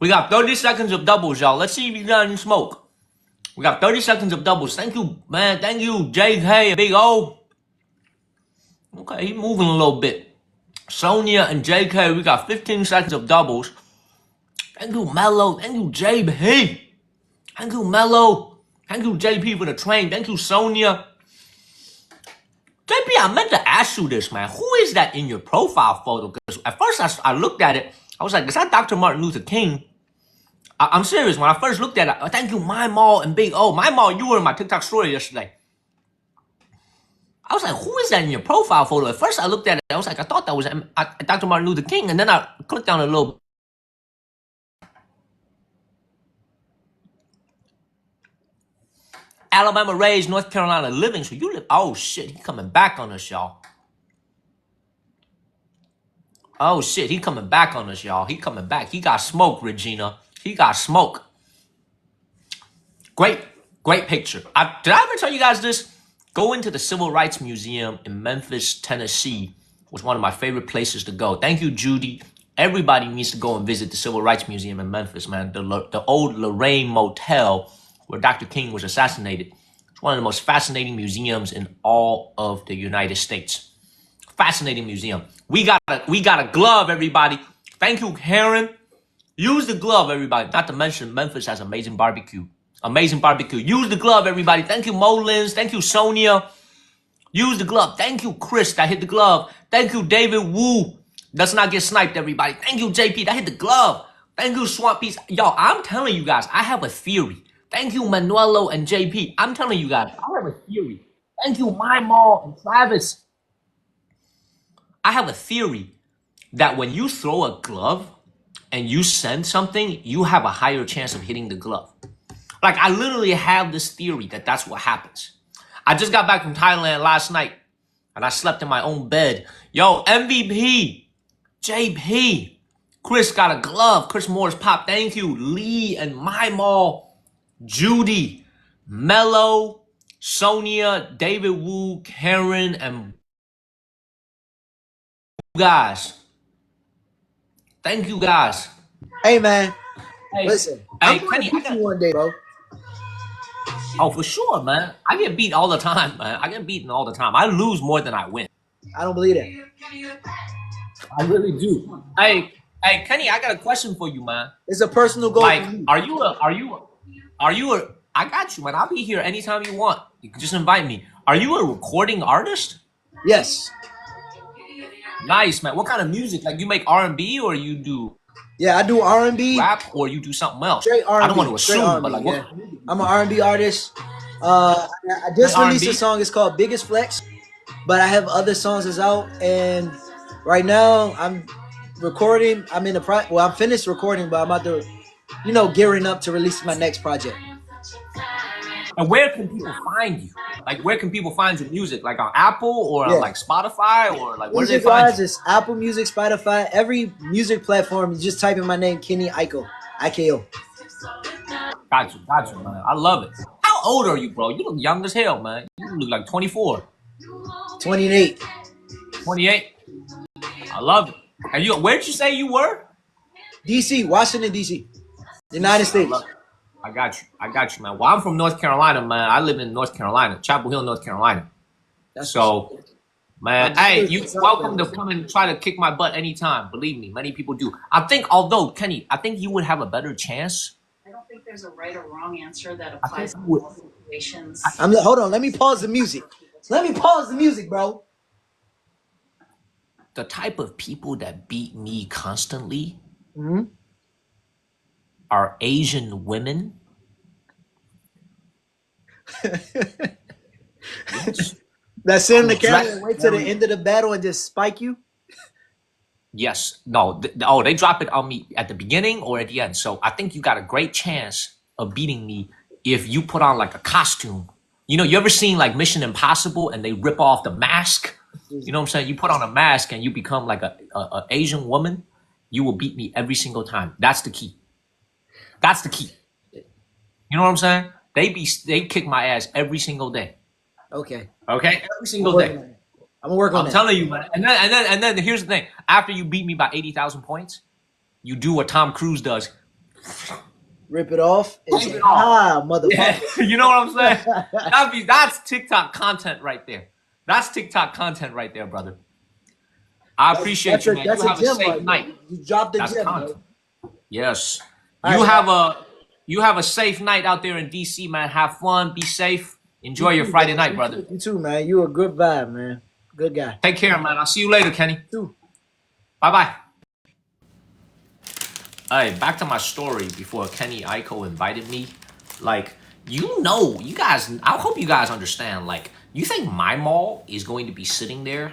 We got 30 seconds of doubles, y'all. Let's see if he's got any smoke. We got 30 seconds of doubles. Thank you, man. Thank you, JK and Big O. Okay, he's moving a little bit. Sonia and JK, we got 15 seconds of doubles. Thank you, Mello. Thank you, JP. Thank you, Mello. Thank you, JP, for the train. Thank you, Sonia. JP, I meant to ask you this, man. Who is that in your profile photo? Because at first I looked at it. I was like, is that Dr. Martin Luther King? I'm serious. When I first looked at it, thank you, My Mall and Big O. My Mall, you were in my TikTok story yesterday. I was like, who is that in your profile photo? At first I looked at it. I was like, I thought that was Dr. Martin Luther King. And then I clicked on it a little. Alabama raised, North Carolina living. So you live. Oh, shit. He coming back on us, y'all. Oh, shit. He coming back on us, y'all. He coming back. He got smoke, Regina. He got smoke. Great picture. Did I ever tell you guys this? Go into the Civil Rights Museum in Memphis, Tennessee. Was one of my favorite places to go. Thank you, Judy. Everybody needs to go and visit the Civil Rights Museum in Memphis, man. The old Lorraine Motel where Dr. King was assassinated. It's one of the most fascinating museums in all of the United States. Fascinating museum. We got a glove, everybody. Thank you, Karen. Use the glove, everybody. Not to mention Memphis has amazing barbecue. Amazing barbecue. Use the glove, everybody. Thank you, Molins. Thank you, Sonia. Use the glove. Thank you, Chris. That hit the glove. Thank you, David Wu. Let's not get sniped, everybody. Thank you, JP. That hit the glove. Thank you, Swamp Piece. Y'all, I'm telling you guys, I have a theory. Thank you, Manuelo and JP. I'm telling you guys, I have a theory. Thank you, My Mall and Travis. I have a theory that when you throw a glove and you send something, you have a higher chance of hitting the glove. Like, I literally have this theory that that's what happens. I just got back from Thailand last night, and I slept in my own bed. Yo, MVP, JP, Chris got a glove. Chris Morris Pop, thank you. Lee and My Mall, Judy, Mello, Sonia, David Wu, Karen, and guys. Thank you, guys. Hey, man. Hey, Listen, hey, I'm going to beat you one day, bro. Oh, for sure, man. I get beat all the time, man. I get beaten all the time. I lose more than I win. I don't believe that. I really do. Hey, Kenny, I got a question for you, man. It's a personal goal. Like, for me. are you a? I got you, man. I'll be here anytime you want. You can just invite me. Are you a recording artist? Yes. Nice, man. What kind of music? Like, you make R&B or you do Yeah, I do R&B. rap or you do something else? Straight R&B. I don't want to assume, R&B, but like, yeah. what? I'm an R&B artist. I just Like released R&B? a song. It's called Biggest Flex, but I have other songs that's out. And right now, I'm recording. I'm in the well, I'm finished recording, but I'm about to, gearing up to release my next project. And where can people find you? Like, where can people find your music? Like on Apple or on like Spotify or like where do they find Music-wise, you? it's Apple Music, Spotify, every music platform. You just type in my name, Kenny Iko, IKO. Got you, man. I love it. How old are you, bro? You look young as hell, man. You look like 24, 28. 28. I love it. And where'd you say you were? DC, Washington, DC, United States. I got you, man. Well, I'm from North Carolina, man. I live in North Carolina, Chapel Hill, North Carolina. So, man, hey, you're welcome to come and try to kick my butt anytime. Believe me, many people do. I think, although, Kenny, I think you would have a better chance. I don't think there's a right or wrong answer that applies in all situations. Hold on, let me pause the music. Bro. The type of people that beat me constantly, are Asian women? Yes. That sit in the camera Dress and wait till the very- end of the battle and just spike you? Yes. No. Oh, they drop it on me at the beginning or at the end. So I think you got a great chance of beating me if you put on like a costume. You know, you ever seen like Mission Impossible and they rip off the mask? You know what I'm saying? You put on a mask and you become like a Asian woman. You will beat me every single time. That's the key. That's the key. You know what I'm saying? They kick my ass every single day. Okay. Okay, every I'm single gonna work day. on that. I'm gonna work on I'm that. telling you, man. And then here's the thing. After you beat me by 80,000 points, you do what Tom Cruise does. Rip it off and Rip say, it off. "Ah, motherfucker." Yeah, you know what I'm saying? That's TikTok content right there. That's TikTok content right there, brother. I appreciate That's you, a, man. that's You a have a gem safe right night. there. You dropped the That's gem, content. bro. Yes. All You right, have a safe night out there in DC, man. Have fun, be safe. Enjoy your Friday night, brother. You too, man. You a good vibe, man. Good guy. Take care, man. I'll see you later, Kenny. Too. Bye-bye. Alright, back to my story before Kenny Aiko invited me. Like, you guys, I hope you guys understand, like, you think my mall is going to be sitting there?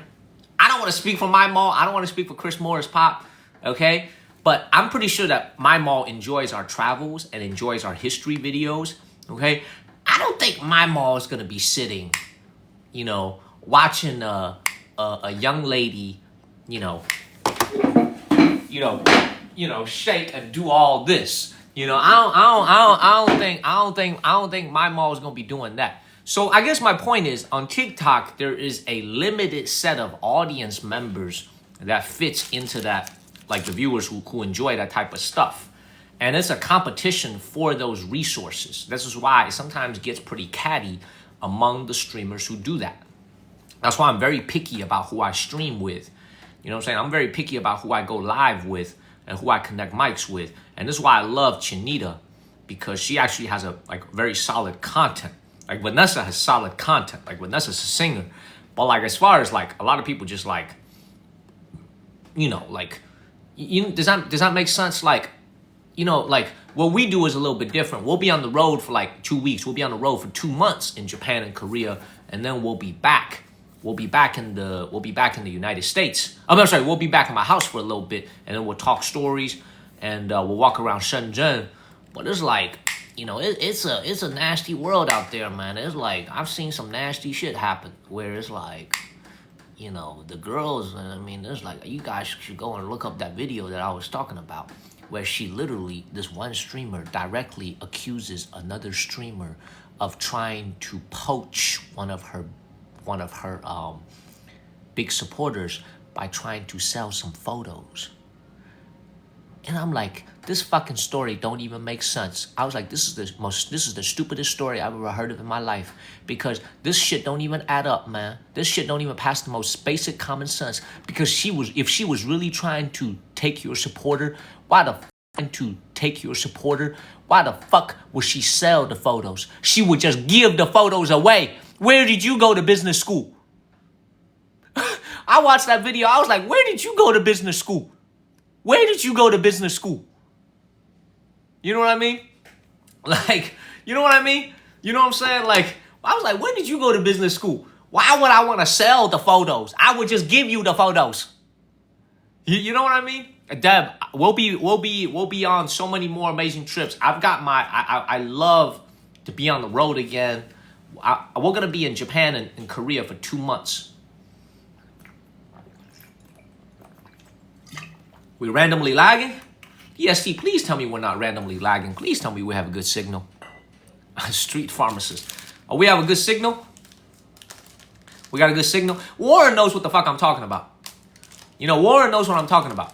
I don't want to speak for my mall. I don't want to speak for Chris Morris Pop, okay? But I'm pretty sure that my mall enjoys our travels and enjoys our history videos, okay? I don't think my mall is going to be sitting, you know, watching a young lady, shake and do all this. You know, I don't think my mall is gonna be doing that. So I guess my point is, on TikTok, there is a limited set of audience members that fits into that, like the viewers who enjoy that type of stuff. And it's a competition for those resources. This is why it sometimes gets pretty catty among the streamers who do that. That's why I'm very picky about who I stream with. You know what I'm saying? I'm very picky about who I go live with and who I connect mics with. And this is why I love Chinita, because she actually has a very solid content. Like Vanessa has solid content. Like Vanessa's a singer. But like as far as like a lot of people just like, does that make sense? Like, like what we do is a little bit different. We'll be on the road for like 2 weeks. We'll be on the road for 2 months in Japan and Korea, and then we'll be back. We'll be back in the United States. I'm sorry, we'll be back in my house for a little bit, and then we'll talk stories, and we'll walk around Shenzhen. But it's like, it's a nasty world out there, man. It's like I've seen some nasty shit happen where it's like, the girls. I mean, it's like you guys should go and look up that video that I was talking about, where she literally, this one streamer directly accuses another streamer of trying to poach one of her big supporters by trying to sell some photos. And I'm like, this fucking story don't even make sense. I was like, this is the stupidest story I've ever heard of in my life, because this shit don't even add up, man. This shit don't even pass the most basic common sense. Because if she was really trying to take your supporter, why the fuck would she sell the photos? She would just give the photos away. Where did you go to business school? I watched that video. I was like, where did you go to business school? Where did you go to business school? You know what I mean? Like, you know what I mean? You know what I'm saying? Like, I was like, where did you go to business school? Why would I want to sell the photos? I would just give you the photos. You know what I mean? Deb, we'll be on so many more amazing trips. I love to be on the road again. We're gonna be in Japan and Korea for 2 months. We randomly lagging? EST, please tell me we're not randomly lagging. Please tell me we have a good signal. Street pharmacist. Oh, we have a good signal? We got a good signal? Warren knows what the fuck I'm talking about. Warren knows what I'm talking about.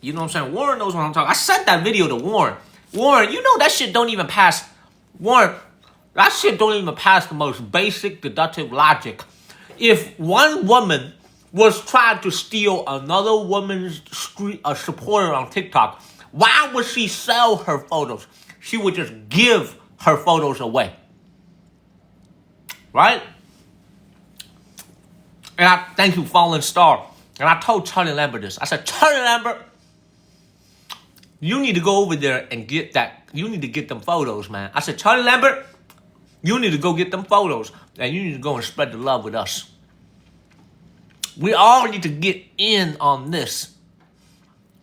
You know what I'm saying? Warren knows what I'm talking about. I sent that video to Warren. Warren, that shit don't even pass. Warren, that shit don't even pass the most basic deductive logic. If one woman was trying to steal another woman's supporter on TikTok, why would she sell her photos? She would just give her photos away. Right? And I thank you, Fallen Star. And I told Charlie Lambert this. I said, Charlie Lambert, you need to go over there and get that. You need to get them photos, man. I said, Charlie Lambert, you need to go get them photos. And you need to go and spread the love with us. We all need to get in on this.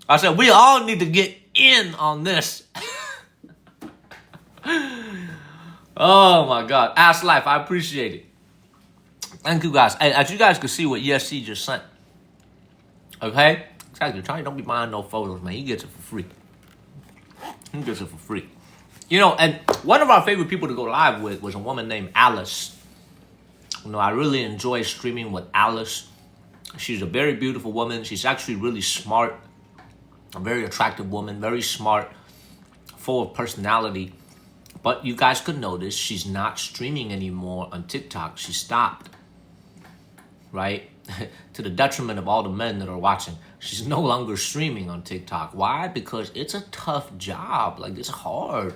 I said, we all need to get in on this. Oh my God. Ass Life, I appreciate it. Thank you guys. Hey, as you guys can see what ESC just sent. Okay? Exactly. Charlie, don't be buying no photos, man. He gets it for free. He gets it for free. You know, and one of our favorite people to go live with was a woman named Alice. You know, I really enjoy streaming with Alice. She's a very beautiful woman. She's actually really smart. A very attractive woman, very smart, full of personality. But you guys could notice she's not streaming anymore on TikTok. She stopped, right? To the detriment of all the men that are watching. She's no longer streaming on TikTok. Why? Because it's a tough job. Like, it's hard.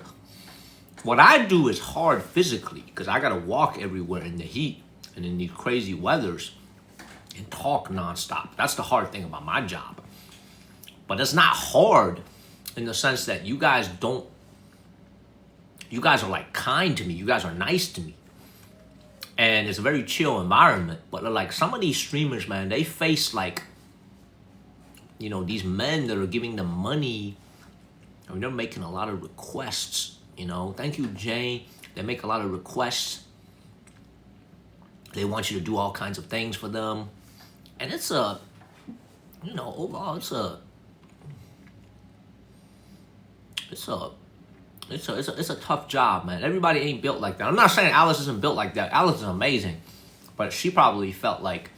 What I do is hard physically because I got to walk everywhere in the heat and in these crazy weathers and talk nonstop. That's the hard thing about my job. But it's not hard in the sense that you guys are like kind to me. You guys are nice to me. And it's a very chill environment. But like some of these streamers, man, they face like, you know, these men that are giving them money. I mean, they're making a lot of requests, you know. Thank you, Jane. They make a lot of requests. They want you to do all kinds of things for them. And it's a, you know, overall, it's a tough job, man. Everybody ain't built like that. I'm not saying Alice isn't built like that. Alice is amazing. But she probably felt like,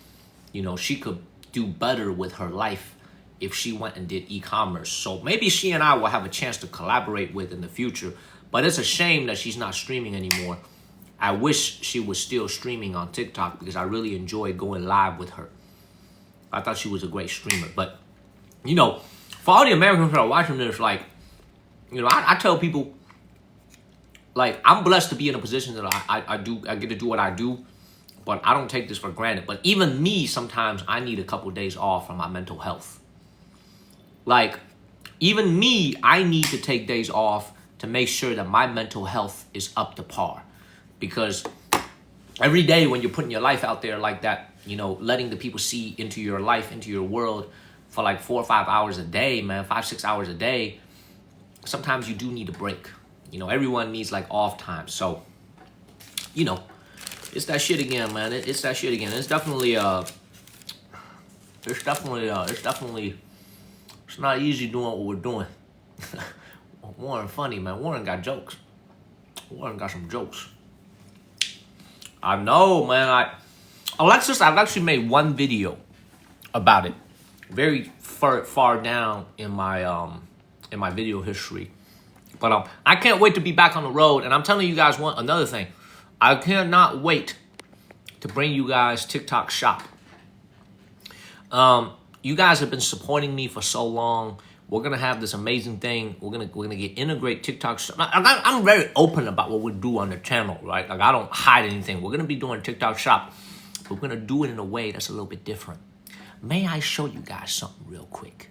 you know, she could do better with her life if she went and did e-commerce. So maybe she and I will have a chance to collaborate with in the future. But it's a shame that she's not streaming anymore. I wish she was still streaming on TikTok because I really enjoyed going live with her. I thought she was a great streamer. But, you know, for all the Americans that are watching this, like, you know, I tell people, like, I'm blessed to be in a position that I get to do what I do, but I don't take this for granted. But even me, sometimes I need a couple of days off from my mental health. Like, even me, I need to take days off to make sure that my mental health is up to par. Because every day when you're putting your life out there like that, you know, letting the people see into your life, into your world for like 4 or 5 hours a day, man, 5, 6 hours a day, sometimes you do need a break. You know, everyone needs like off time. So, you know, it's that shit again, man. It's that shit again. It's definitely it's not easy doing what we're doing. Warren funny, man. Warren got jokes. Warren got some jokes. I know, man. Alexis, I've actually made one video about it. Very far down in my video history. But I can't wait to be back on the road. And I'm telling you guys another thing. I cannot wait to bring you guys TikTok Shop. You guys have been supporting me for so long. We're gonna have this amazing thing. We're gonna integrate TikTok Shop. I'm very open about what we do on the channel, right? Like I don't hide anything. We're gonna be doing TikTok Shop, but we're gonna do it in a way that's a little bit different. May I show you guys something real quick?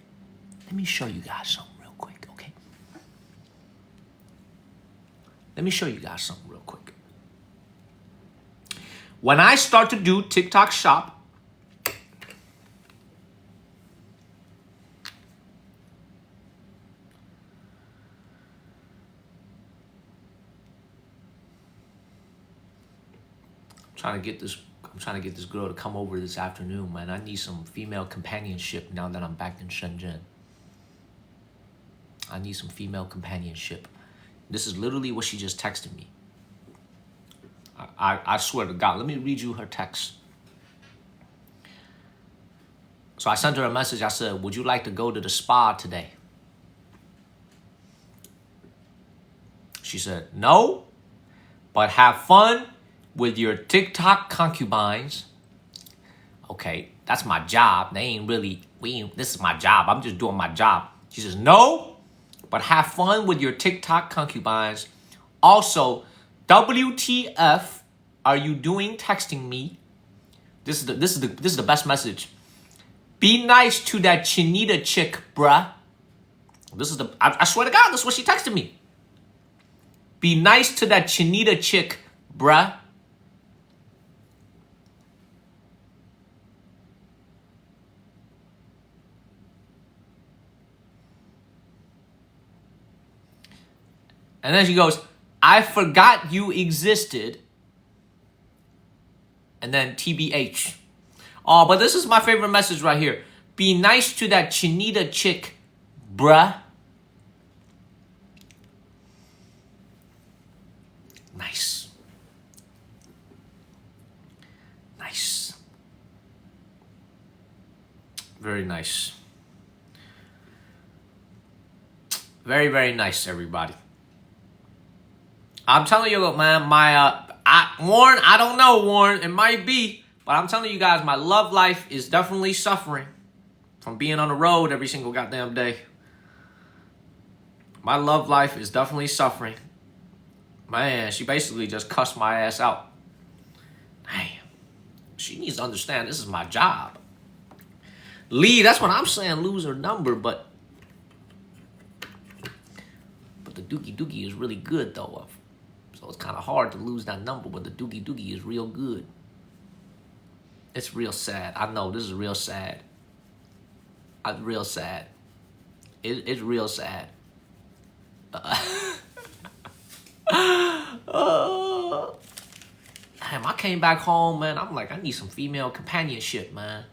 Let me show you guys something real quick, okay? Let me show you guys something real quick. When I start to do TikTok Shop, I'm trying to get this girl to come over this afternoon, man. I need some female companionship now that I'm back in Shenzhen. I need some female companionship. This is literally what she just texted me. I swear to God. Let me read you her text. So I sent her a message. I said, would you like to go to the spa today? She said, no, but have fun with your TikTok concubines. Okay, that's my job. This is my job. I'm just doing my job. She says, no, but have fun with your TikTok concubines. Also, WTF are you doing texting me? This is the best message. Be nice to that Chinita chick, bruh. This is I swear to God, this is what she texted me. Be nice to that Chinita chick, bruh. And then she goes, I forgot you existed. And then TBH. Oh, but this is my favorite message right here. Be nice to that Chinita chick, bruh. Nice. Nice. Very nice. Very, very nice, everybody. I'm telling you, man, Warren, I don't know, Warren. It might be. But I'm telling you guys, my love life is definitely suffering from being on the road every single goddamn day. My love life is definitely suffering. Man, she basically just cussed my ass out. Damn. She needs to understand this is my job. Lee, that's what I'm saying, lose her number, but the Doogie Doogie is really good, though. So it's kind of hard to lose that number, but the Doogie Doogie is real good. It's real sad. I know, this is real sad. Real sad. It's real sad. Damn, I came back home, man. I'm like, I need some female companionship, man.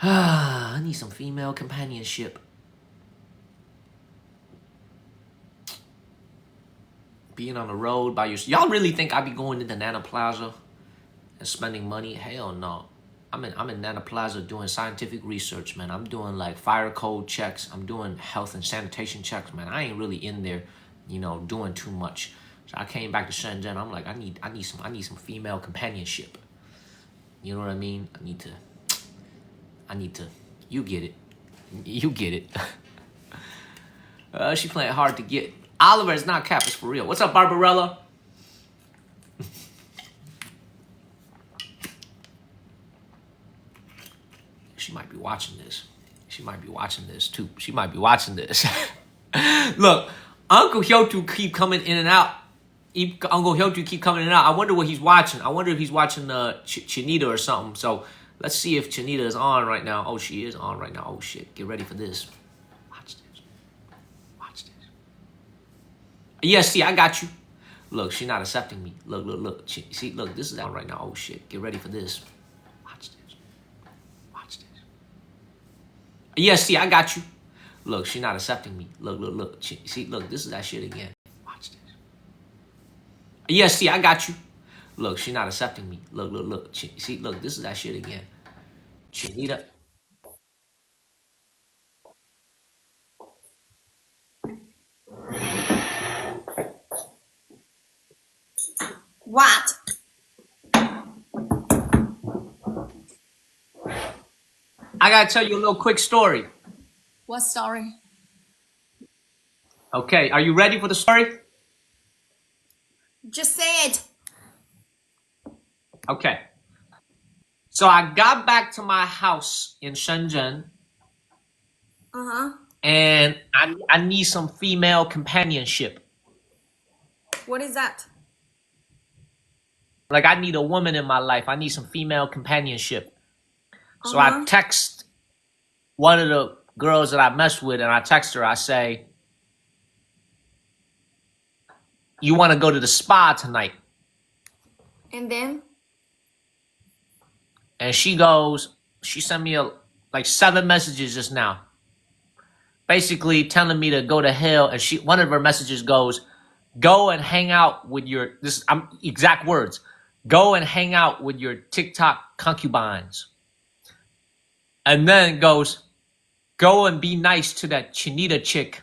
I need some female companionship. Being on the road by yourself. Y'all really think I be going into Nana Plaza and spending money? Hell no. I'm in Nana Plaza doing scientific research, man. I'm doing like fire code checks. I'm doing health and sanitation checks, man. I ain't really in there, doing too much. So I came back to Shenzhen. I'm like, I need some female companionship. You know what I mean? I need to. You get it. You get it. She playing hard to get. Oliver is not cap. It's for real. What's up, Barbarella? She might be watching this. She might be watching this too. She might be watching this. Look, Uncle Hyotu keep coming in and out. Uncle Hyotu keep coming in and out. I wonder what he's watching. I wonder if he's watching Chinita or something. So let's see if Chinita is on right now. Oh, she is on right now. Oh shit! Get ready for this. Watch this. Watch this. Yes, see, I got you. Look, she's not accepting me. Look. See, look, this is on right now. Oh shit! Get ready for this. Watch this. Watch this. Yes, see, I got you. Look, she's not accepting me. Look. See, look, this is that shit again. Watch this. Yes, see, I got you. Look, she's not accepting me. Look. See, look, this is that shit again. Chinita. What? I gotta tell you a little quick story. What story? Okay, are you ready for the story? Just say it. Okay. So I got back to my house in Shenzhen. And I need some female companionship. What is that? Like, I need a woman in my life. I need some female companionship. So I text one of the girls that I mess with, and I text her. I say, you want to go to the spa tonight? And then? And she sent me like 7 messages just now. Basically telling me to go to hell. And one of her messages goes, go and hang out with your, exact words, go and hang out with your TikTok concubines. And then goes, go and be nice to that Chinita chick.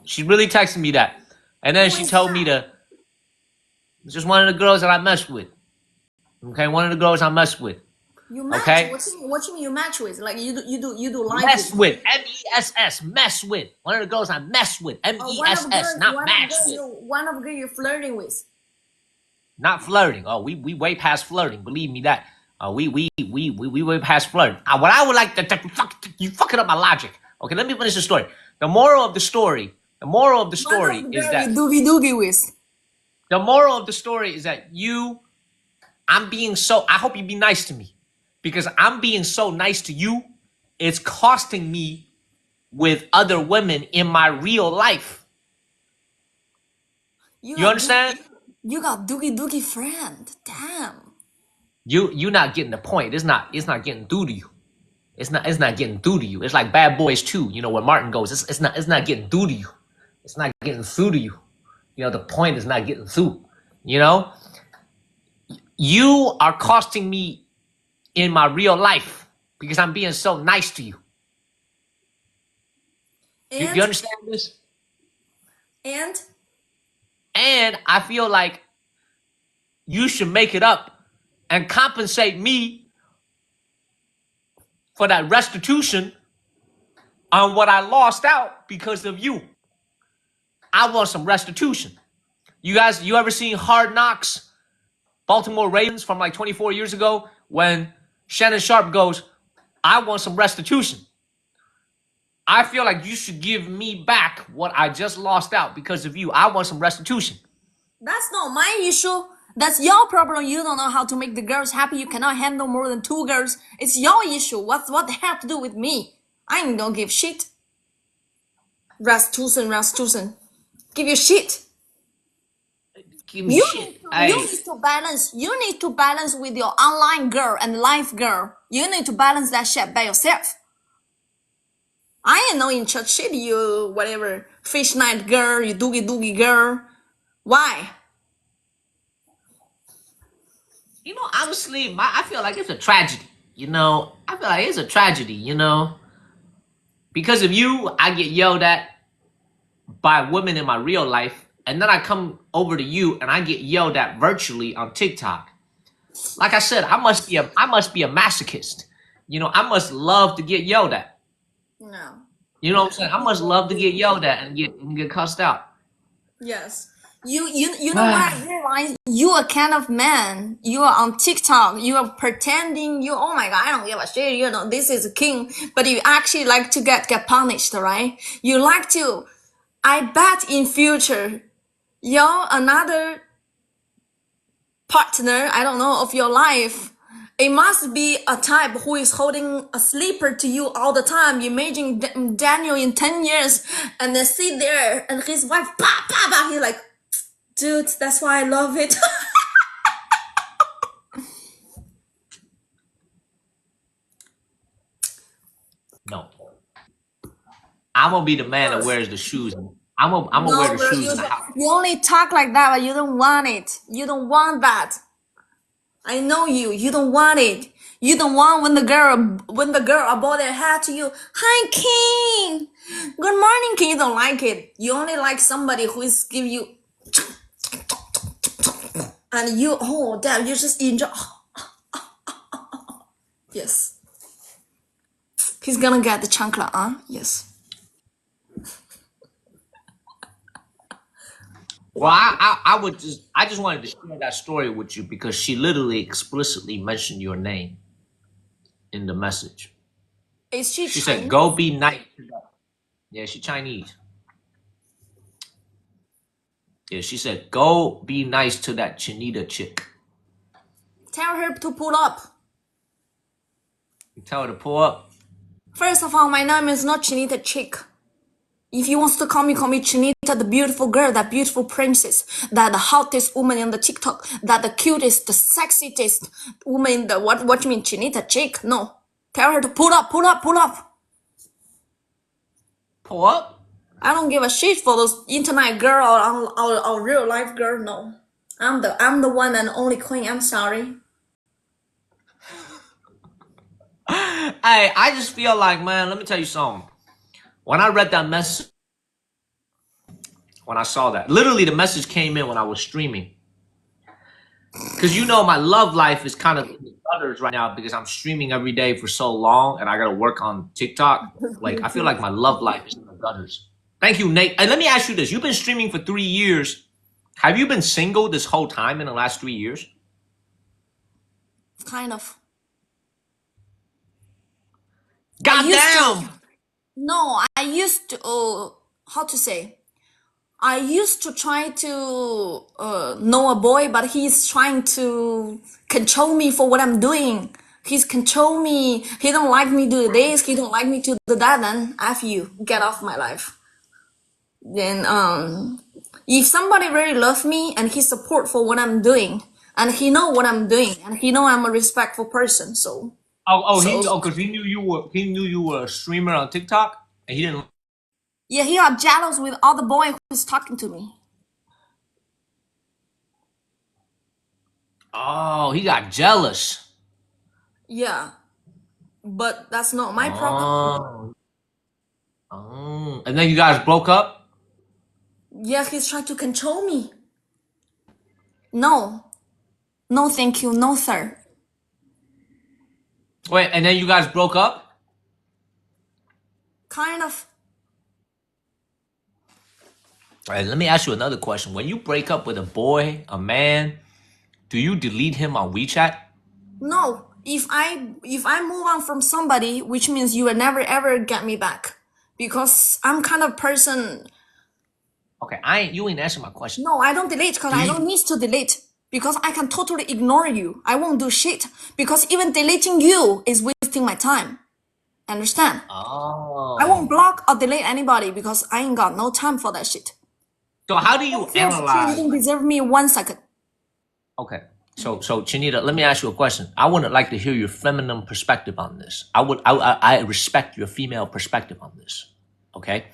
She really texted me that. And then she told me it's just one of the girls that I mess with. Okay, one of the girls I mess with. You match? Okay? What you mean you match with? Like you do live mess with. MESS, mess with. One of the girls I mess with. MESS, not match with. One of the girls you're flirting with. Not flirting. Oh, we way past flirting. Believe me that. We went past flood. What I would like to you fucking up my logic. Okay, let me finish the story. The moral of the story is that you doogie with. the moral of the story is that I hope you be nice to me, because I'm being so nice to you, it's costing me with other women in my real life. You understand? You got doogie friend. Damn. You're not getting the point. It's not getting through to you. It's not getting through to you. It's like Bad Boys 2, you know, where Martin goes, it's not getting through to you. It's not getting through to you. You know, the point is not getting through. You know? You are costing me in my real life because I'm being so nice to you. You understand this? And I feel like you should make it up and compensate me for that restitution on what I lost out because of you. I want some restitution. You ever seen Hard Knocks? Baltimore Ravens from like 24 years ago, when Shannon Sharp goes, I want some restitution. I feel like you should give me back what I just lost out because of you. I want some restitution. that's not my issue. That's your problem. You don't know how to make the girls happy. You cannot handle more than 2 girls. It's your issue. What the hell to do with me? I ain't gonna give shit. Restitution. Give you shit. Give me You shit. need to balance. You need to balance with your online girl and live girl. You need to balance that shit by yourself. I ain't no in church shit. You whatever fish night girl. You doogie girl. Why? You know, honestly, I feel like it's a tragedy. You know, I feel like it's a tragedy. You know, because of you, I get yelled at by women in my real life, and then I come over to you and I get yelled at virtually on TikTok. Like I said, I must be a masochist. You know, I must love to get yelled at. No. You know what I'm saying? I must love to get yelled at and get cussed out. Yes. You know what I realize? You are kind of man. You are on TikTok. You are pretending you, oh my God, I don't give a shit. You know, this is a king. But you actually like to get punished, right? You like to, I bet in future, you're another partner, I don't know, of your life. It must be a type who is holding a sleeper to you all the time. Imagine Daniel in 10 years and then sit there and his wife, he's like, dude, that's why I love it. No. I'm gonna be the man that wears the shoes. I'm gonna wear the shoes in the house. You only talk like that, but you don't want it. You don't want that. I know you. You don't want it. You don't want when the girl above their head to you, hi King, good morning King. You don't like it. You only like somebody who is give you, and you, oh damn, you just enjoy. Yes. He's gonna get the chancla, huh? Yes. Well, I just wanted to share that story with you because she literally explicitly mentioned your name in the message. Is she She Chinese? said, "Go be nice." Yeah, she's Chinese. Yeah, she said, "Go be nice to that Chinita chick." Tell her to pull up. You tell her to pull up. First of all, my name is not Chinita chick. If you want to call me Chinita, the beautiful girl, that beautiful princess, that the hottest woman on the TikTok, that the cutest, the sexiest woman, the what you mean Chinita chick? No. Tell her to pull up. Pull up? I don't give a shit for those internet girl or real life girl, no. I'm the one and only queen, I'm sorry. Hey, I just feel like, man, let me tell you something. When I read that message, when I saw that, literally the message came in when I was streaming. Because you know my love life is kind of in the gutters right now because I'm streaming every day for so long and I got to work on TikTok. Like, I feel like my love life is in the gutters. Thank you, Nate. And let me ask you this. You've been streaming for 3 years. Have you been single this whole time in the last 3 years? Kind of. Goddamn! No, I used to, how to say? I used to try to know a boy, but he's trying to control me for what I'm doing. He's control me. He don't like me do this. He don't like me to do that. Then F you, get off my life. Then if somebody really love me and he support for what I'm doing, and he know what I'm doing, and he know I'm a respectful person, so Because he knew you were a streamer on TikTok, and he didn't. yeah, he got jealous with all the boy who's talking to me. Oh, he got jealous. Yeah, but that's not my problem. And then you guys broke up. Yeah, he's trying to control me. No, no, thank you, no, sir. Wait, and then you guys broke up. Kind of. All right, let me ask you another question. When you break up with a boy, a man, do you delete him on WeChat? No, if I move on from somebody, which means you will never ever get me back, because I'm kind of person. Okay, you ain't answering my question. No, I don't delete because I don't need to delete, because I can totally ignore you. I won't do shit, because even deleting you is wasting my time. Understand? Oh. I won't block or delete anybody because I ain't got no time for that shit. So how do you You analyze? don't deserve me 1 second. Okay. So Chinita, let me ask you a question. I would like to hear your feminine perspective on this. I respect your female perspective on this. Okay.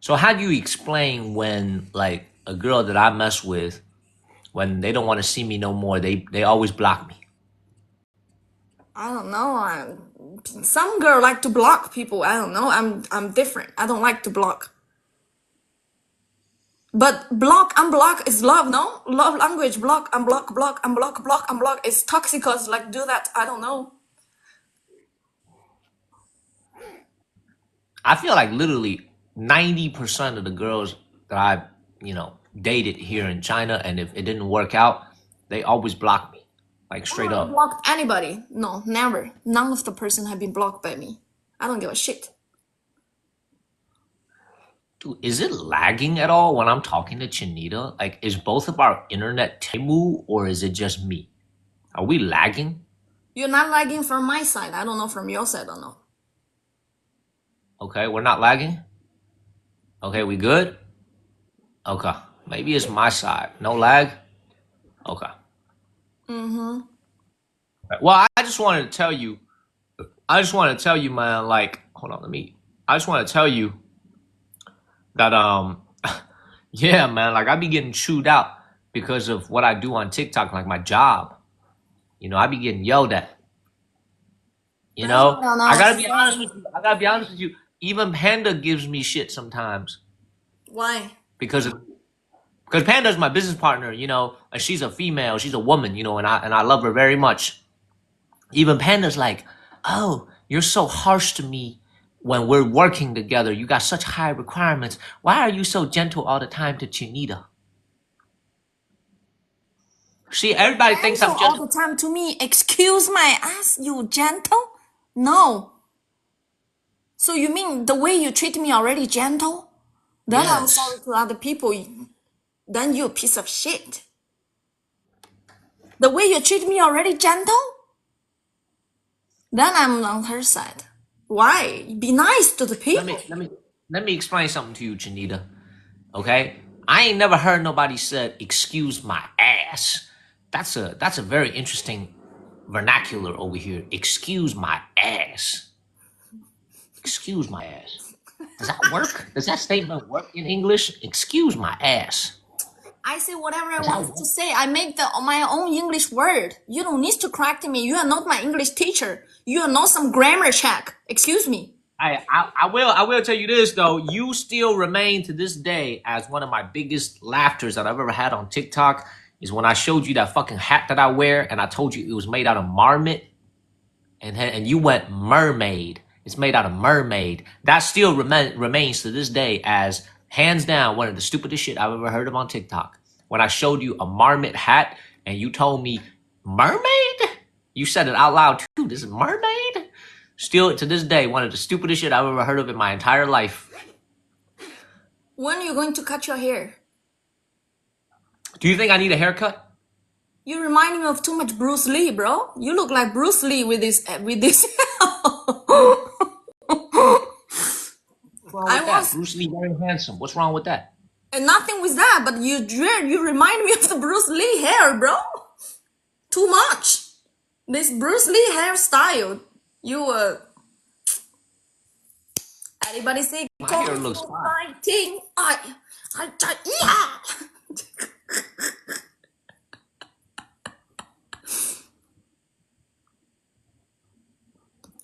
So how do you explain when like a girl that I mess with, when they don't want to see me no more, they always block me? I don't know. Some girl like to block people. I don't know. I'm different. I don't like to block. But block, unblock is love, no? Love language, block, unblock, block, unblock, block, unblock. It's toxic cause like do that. I don't know. I feel like literally 90% of the girls that I, dated here in China, and if it didn't work out, they always block me. Like straight I up. never blocked anybody. No, never. None of the person have been blocked by me. I don't give a shit. Dude, is it lagging at all when I'm talking to Chinita? Like, is both of our internet Temu, or is it just me? Are we lagging? You're not lagging from my side. I don't know from your side or not. Okay, we're not lagging? Okay, we good? Okay. Maybe it's my side. No lag? Okay. Well, I just wanted to tell you, man, like, hold on, I just want to tell you that, yeah, man, like, I be getting chewed out because of what I do on TikTok, like my job. I be getting yelled at. I don't know. I gotta be honest with you. Even Panda gives me shit sometimes Why? because Panda's my business partner, and she's a female, she's a woman, and I love her very much. Even Panda's like, oh, you're so harsh to me when we're working together. You got such high requirements. Why are you so gentle all the time to Chinita? See, everybody thinks I'm Gentle all gentle. the time to me. Excuse my ass, you gentle? No. So you mean the way you treat me already gentle? Then I'm Yes. sorry to other people. Then you a piece of shit. The way you treat me already gentle? Then I'm on her side. Why? Be nice to the people. Let me explain something to you, Chinita. Okay? I ain't never heard nobody said, excuse my ass. That's a very interesting vernacular over here. Excuse my ass. Excuse my ass. Does that work? Does that statement work in English? Excuse my ass. I say whatever I want to say. I make my own English word. You don't need to correct me. You are not my English teacher. You are not some grammar check. Excuse me. I will tell you this though. You still remain to this day as one of my biggest laughters that I've ever had on TikTok. Is when I showed you that fucking hat that I wear, and I told you it was made out of marmot, and you went mermaid. It's made out of mermaid. That still remains to this day as hands down one of the stupidest shit I've ever heard of on TikTok. When I showed you a marmot hat and you told me mermaid, you said it out loud too. This is mermaid. Still, to this day, one of the stupidest shit I've ever heard of in my entire life. When are you going to cut your hair? Do you think I need a haircut? You remind me of too much Bruce Lee, bro. You look like Bruce Lee with this. Bruce Lee very handsome. What's wrong with that? And nothing with that, but you remind me of the Bruce Lee hair, bro. Too much. This Bruce Lee hairstyle. Anybody say my hair looks fine. fighting? Yeah.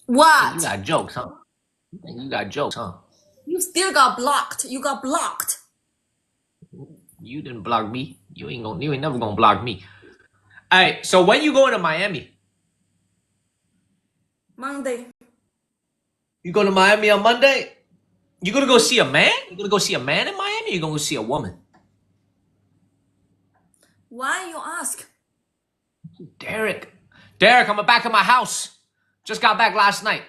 What? You got jokes, huh? You got jokes, huh? You still got blocked. You got blocked. You didn't block me. You ain't never gonna block me. Alright, so when you going to Miami? Monday. You go to Miami on Monday? You gonna go see a man? You gonna go see a man in Miami or you gonna go see a woman? Why you ask? Derek, I'm back at my house. Just got back last night.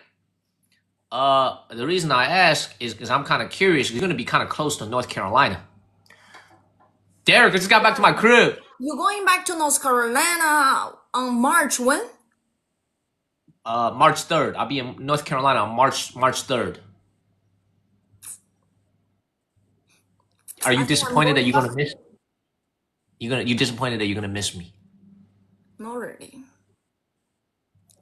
The reason I ask is because I'm kind of curious. You're gonna be kind of close to North Carolina. Derek, I just got back to my crib. You're going back to North Carolina on March when? March 3rd. I'll be in North Carolina on March 3rd. Are you disappointed that you're gonna miss? You disappointed that you're gonna miss me? Not really.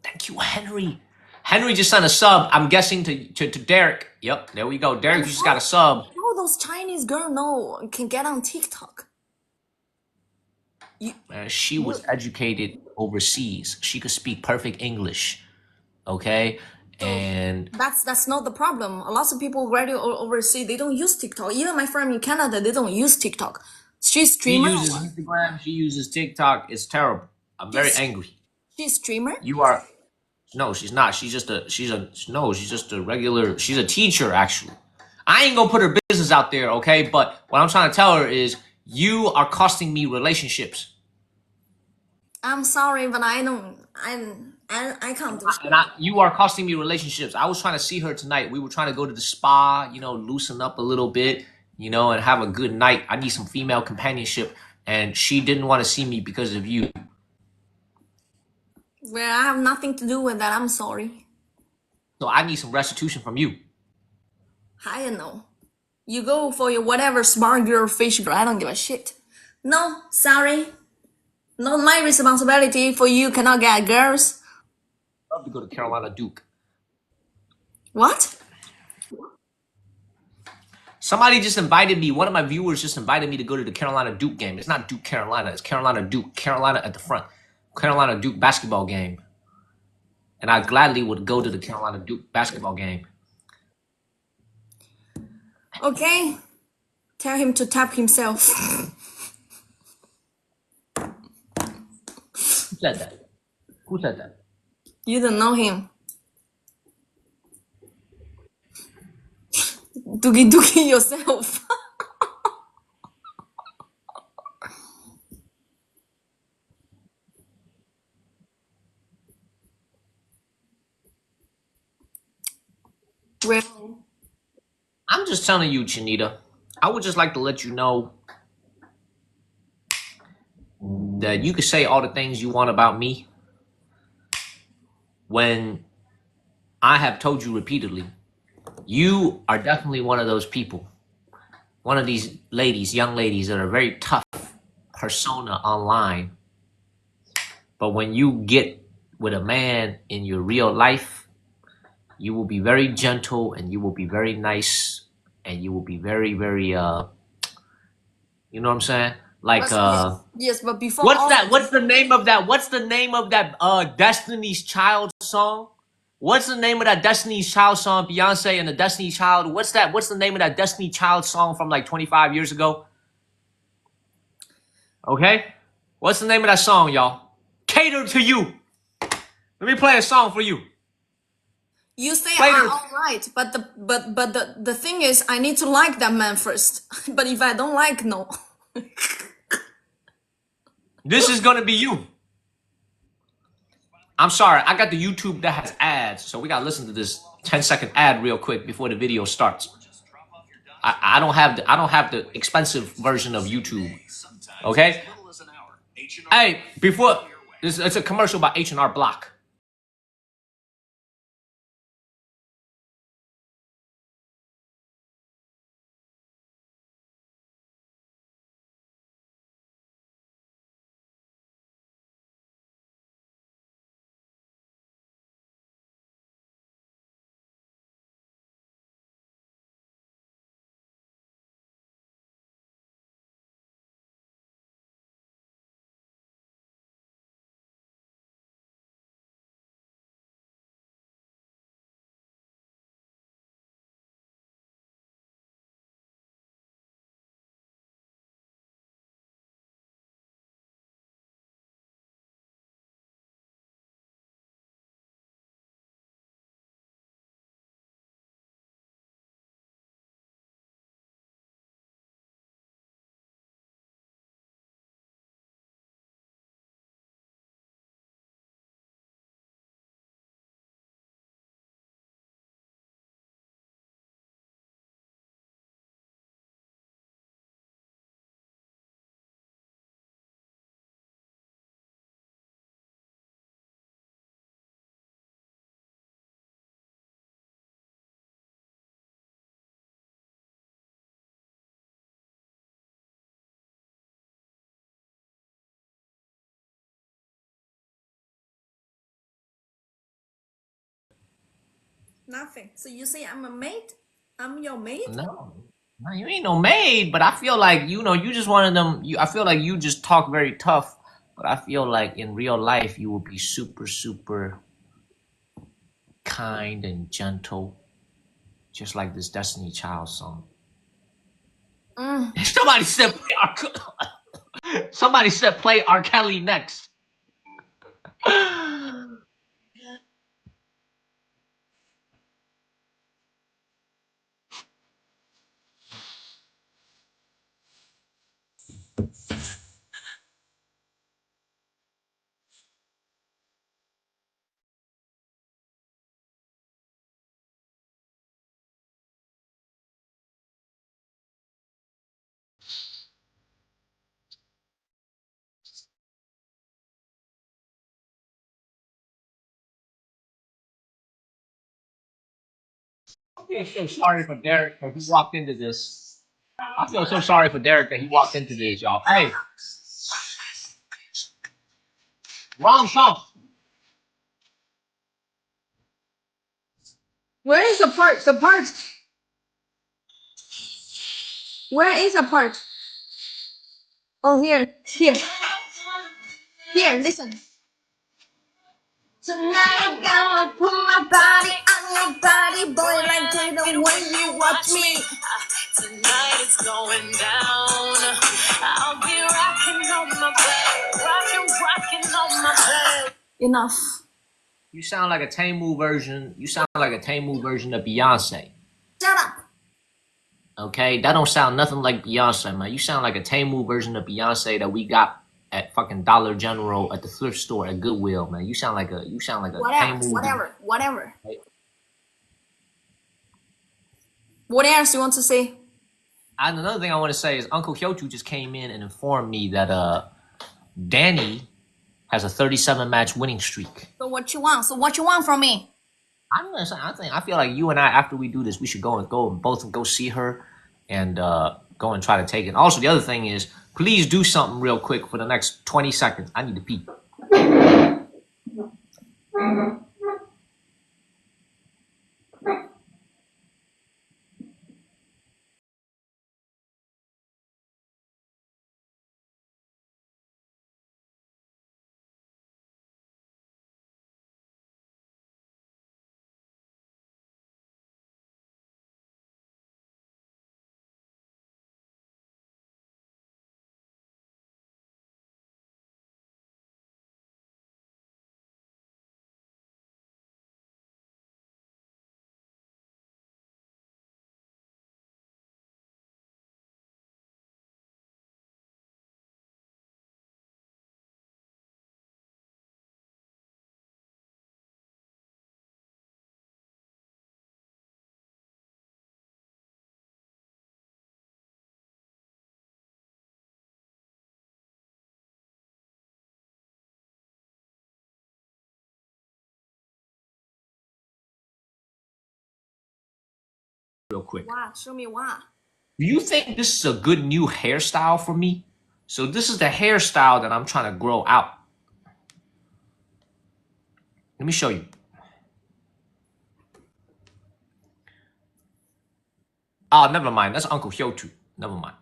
Thank you, Henry. Henry just sent a sub. I'm guessing to Derek. Yep, there we go. Derek, you just got a sub. How those Chinese girls know can get on TikTok? She was educated overseas. She could speak perfect English. Okay, and that's not the problem. A lot of people graduate overseas, they don't use TikTok. Even my friend in Canada, they don't use TikTok. She's streamer. She uses Instagram. She uses TikTok. It's terrible. I'm very angry. She's streamer. You are. No, she's not. She's just a regular. She's a teacher actually. I ain't gonna put her business out there, okay? But what I'm trying to tell her is you are costing me relationships. I'm sorry, but I can't do it. You are costing me relationships. I was trying to see her tonight. We were trying to go to the spa, loosen up a little bit, and have a good night. I need some female companionship, and she didn't want to see me because of you. Well, I have nothing to do with that. I'm sorry. So I need some restitution from you. I don't know. You go for your whatever smart girl, fish girl. I don't give a shit. No, sorry. Not my responsibility for you cannot get girls. I'd love to go to Carolina Duke. What? Somebody just invited me. One of my viewers just invited me to go to the Carolina Duke game. It's not Duke Carolina. It's Carolina Duke. Carolina at the front. Carolina Duke basketball game. And I gladly would go to the Carolina Duke basketball game. Okay. Tell him to tap himself. Who said that? Who said that? You don't know him. Doogie yourself. Well, I'm just telling you, Chinita. I would just like to let you know that you can say all the things you want about me when I have told you repeatedly, you are definitely one of those people. One of these ladies, young ladies that are very tough persona online. But when you get with a man in your real life, you will be very gentle and you will be very nice and you will be very, very, you know what I'm saying? Like, yes, but before what's the name of that Destiny's Child song? What's the name of that Destiny's Child song? Beyonce and the Destiny's Child. What's the name of that Destiny Child song from like 25 years ago? Okay? What's the name of that song, y'all? Cater to You. Let me play a song for you. you say I'm all right, but the thing is, I need to like that man first. But if I don't like, no. This is gonna be you. I'm sorry. I got the YouTube that has ads, so we gotta listen to this 10-second ad real quick before the video starts. I don't have the expensive version of YouTube. Okay. Hey, before this, it's a commercial by H&R Block. Nothing. So you say I'm a maid? I'm your maid? No, you ain't no maid, but I feel like you just one of them. I feel like you just talk very tough, but I feel like in real life you will be super, super kind and gentle, just like this Destiny Child song. Somebody said play Somebody said play R. Kelly next. I feel so sorry for Derek that he walked into this. I feel so sorry for Derek that he walked into this, y'all. Hey, wrong song. Where is the part? The part. Where is the part? Oh, here. Here. Here, listen. Tonight I'm gonna put my body on your body, boy, like Taylor when you watch me. Tonight it's going down. I'll be rocking on my bed, rocking on my bed. Enough. You sound like a Tamu version. You sound like a Tamu version of Beyonce. Shut up. Okay, that don't sound nothing like Beyonce, man. You sound like a Tamu version of Beyonce that we got at fucking Dollar General at the thrift store at Goodwill, man. You sound like a Tamu. Whatever. What else you want to say? And another thing I want to say is Uncle Hyochu just came in and informed me that Danny has a 37-match winning streak. So what you want? So what you want from me? I feel like you and I, after we do this, we should both go see her and go and try to take it. Also, the other thing is, please do something real quick for the next 20 seconds. I need to pee. real quick. Wow, show me what. Do you think this is a good new hairstyle for me? So this is the hairstyle that I'm trying to grow out. Let me show you. Oh, never mind. That's Uncle Hyotu. Never mind.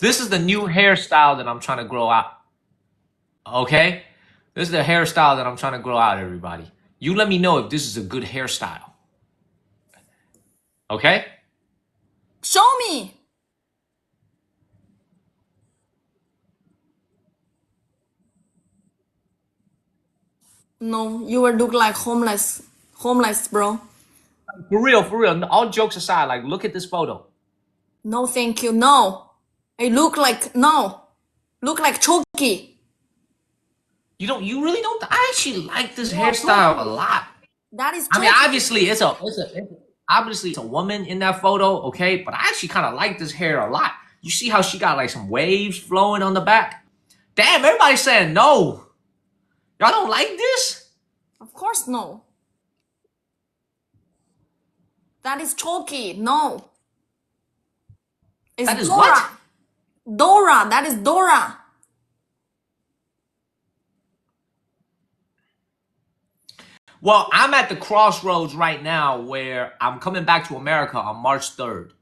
This is the new hairstyle that I'm trying to grow out. Okay? This is the hairstyle that I'm trying to grow out, everybody. You let me know if this is a good hairstyle. Okay? Show me. No, you will look like homeless, bro. For real. All jokes aside, like, look at this photo. No, thank you. No, it look like Choki. You really don't. I actually like this hairstyle a lot. That is. I mean, Choki. obviously it's a woman in that photo, okay? But I actually kind of like this hair a lot. You see how she got like some waves flowing on the back? Damn, everybody's saying no. Y'all don't like this? Of course, no. That is Choki. No. It's That is Dora. what? Dora. That is Dora. Well, I'm at the crossroads right now where I'm coming back to America on March 3rd.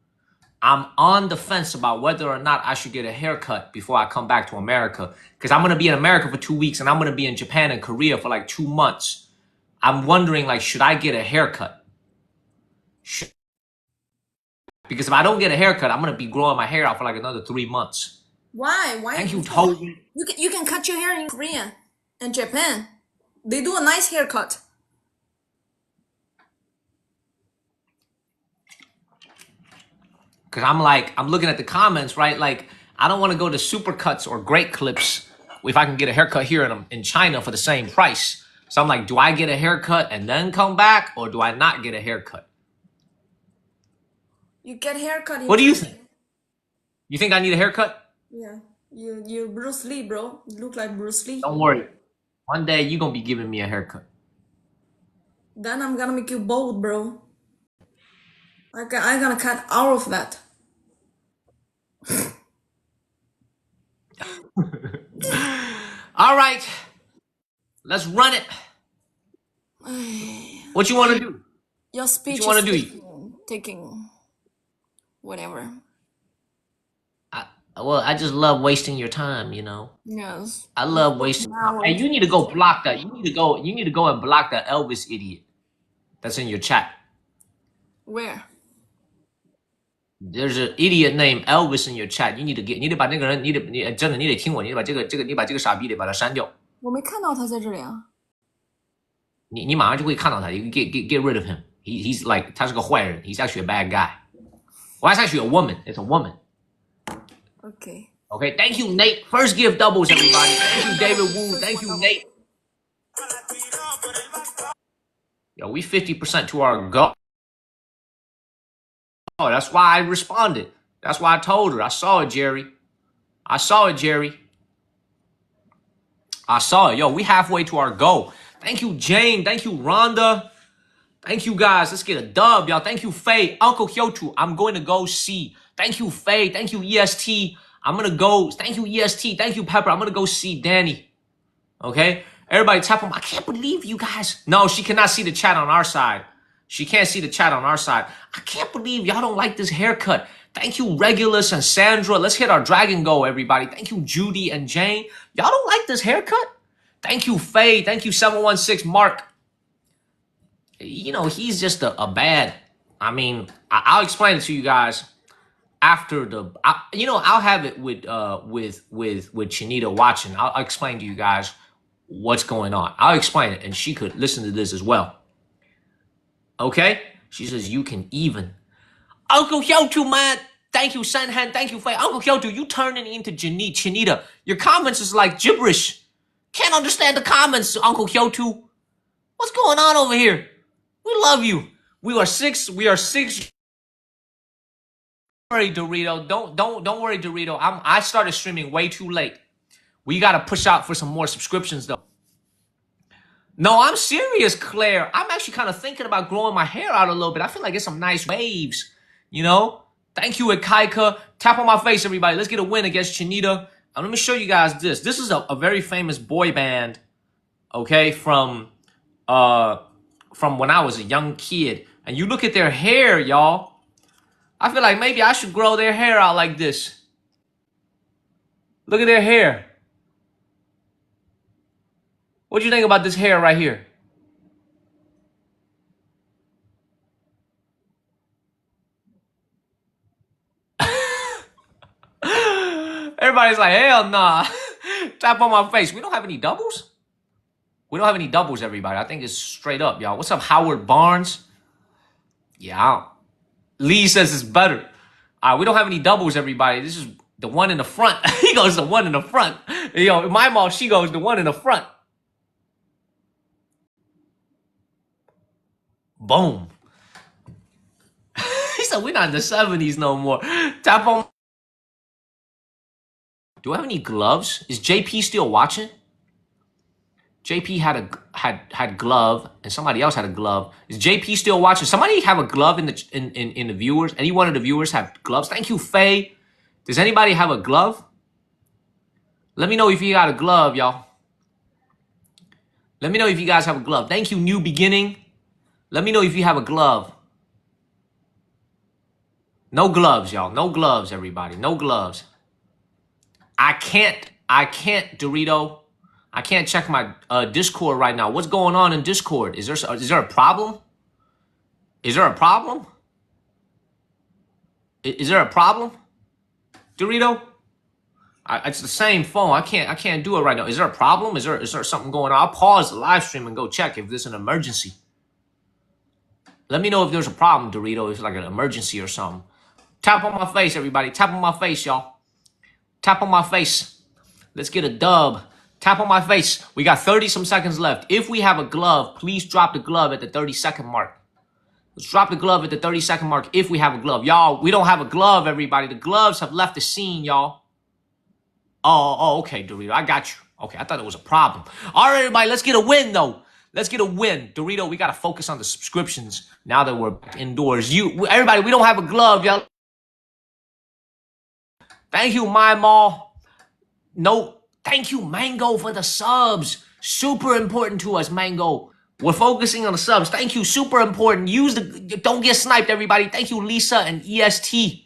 I'm on the fence about whether or not I should get a haircut before I come back to America. Because I'm going to be in America for 2 weeks and I'm going to be in Japan and Korea for like 2 months. I'm wondering, like, should I get a haircut? Because if I don't get a haircut, I'm going to be growing my hair out for like another 3 months. Why? Thank you, Toby. You can cut your hair in Korea and Japan. They do a nice haircut. Because I'm looking at the comments, right? Like, I don't want to go to Supercuts or Great Clips if I can get a haircut here in China for the same price. So I'm like, do I get a haircut and then come back, or do I not get a haircut? You get haircut. What do you think? You think I need a haircut? Yeah, you're Bruce Lee, bro. You look like Bruce Lee. Don't worry. One day you're going to be giving me a haircut. Then I'm gonna make you bald, bro. I'm gonna cut all of that. All right. Let's run it. What you want to do? Your speech What you is wanna taking whatever. Well, I just love wasting your time, you know. Yes. I love wasting time. Hey, you need to go block that. You need to go and block that Elvis idiot that's in your chat. Where? There's an idiot named Elvis in your chat. You need to get，你得把那个人，你真的你得听我，你把这个傻逼得把他删掉。我没看到他在这里啊。你马上就会看到他。You get rid of him. He's like 他是个坏人。He's actually a bad guy. Well, that's actually a woman. It's a woman. Okay. Okay. Thank you, Nate. First gift doubles, everybody. Thank you, David Wu. Thank you, Nate. Yo, we 50% to our goal. Oh, that's why I responded. That's why I told her. I saw it, Jerry. I saw it. Yo, we halfway to our goal. Thank you, Jane. Thank you, Rhonda. Thank you, guys. Let's get a dub, y'all. Thank you, Faye. Uncle Hyotu, I'm going to go see. Thank you, Faye. Thank you, EST. I'm going to go. Thank you, EST. Thank you, Pepper. I'm going to go see Danny. Okay? Everybody tap on. I can't believe you guys. No, she cannot see the chat on our side. She can't see the chat on our side. I can't believe y'all don't like this haircut. Thank you, Regulus and Sandra. Let's hit our dragon goal, everybody. Thank you, Judy and Jane. Y'all don't like this haircut? Thank you, Faye. Thank you, 716 Mark. You know, he's just a bad... I mean, I'll explain it to you guys after the... I'll have it with Chinita watching. I'll explain to you guys what's going on. I'll explain it, and she could listen to this as well. Okay? She says, you can even. Uncle Hyotu, man. Thank you, Sanhan. Thank you, Faye. Uncle Hyotu, you turning into Chinita. Your comments is like gibberish. Can't understand the comments, Uncle Hyotu. What's going on over here? We love you. We are six. Don't worry, Dorito. Don't worry, Dorito. I started streaming way too late. We gotta push out for some more subscriptions though. No, I'm serious, Claire. I'm actually kind of thinking about growing my hair out a little bit. I feel like it's some nice waves, you know? Thank you, Akaika. Tap on my face, everybody. Let's get a win against Chinita. Let me show you guys this. This is a very famous boy band, okay, from when I was a young kid. And you look at their hair, y'all. I feel like maybe I should grow their hair out like this. Look at their hair. What do you think about this hair right here? Everybody's like, hell nah. Tap on my face. We don't have any doubles? We don't have any doubles, everybody. I think it's straight up, y'all. What's up, Howard Barnes? Yeah. Lee says it's better. We don't have any doubles, everybody. This is the one in the front. He goes, the one in the front. Yo, my mom, she goes, the one in the front. Boom. He said, we're not in the 70s no more. Tap on. Do I have any gloves? Is JP still watching? JP had glove, and somebody else had a glove. Is JP still watching? Somebody have a glove in the viewers? Any one of the viewers have gloves? Thank you, Faye. Does anybody have a glove? Let me know if you got a glove, y'all. Let me know if you guys have a glove. Thank you, New Beginning. Let me know if you have a glove. No gloves, y'all. No gloves, everybody. No gloves. I can't, Dorito. I can't check my Discord right now. What's going on in Discord? Is there a problem? Is there a problem? Is there a problem? Dorito? It's the same phone. I can't do it right now. Is there a problem? Is there something going on? I'll pause the live stream and go check if there's an emergency. Let me know if there's a problem, Dorito. If it's like an emergency or something. Tap on my face, everybody. Tap on my face, y'all. Tap on my face. Let's get a dub. Tap on my face. We got 30-some seconds left. If we have a glove, please drop the glove at the 30-second mark. Let's drop the glove at the 30-second mark if we have a glove. Y'all, we don't have a glove, everybody. The gloves have left the scene, y'all. Oh, okay, Dorito. I got you. Okay, I thought it was a problem. All right, everybody, let's get a win, though. Let's get a win. Dorito, we got to focus on the subscriptions now that we're back indoors. Everybody, we don't have a glove, y'all. Thank you, my mall. No, thank you, Mango, for the subs. Super important to us, Mango. We're focusing on the subs. Thank you, super important. Don't get sniped, everybody. Thank you, Lisa and EST.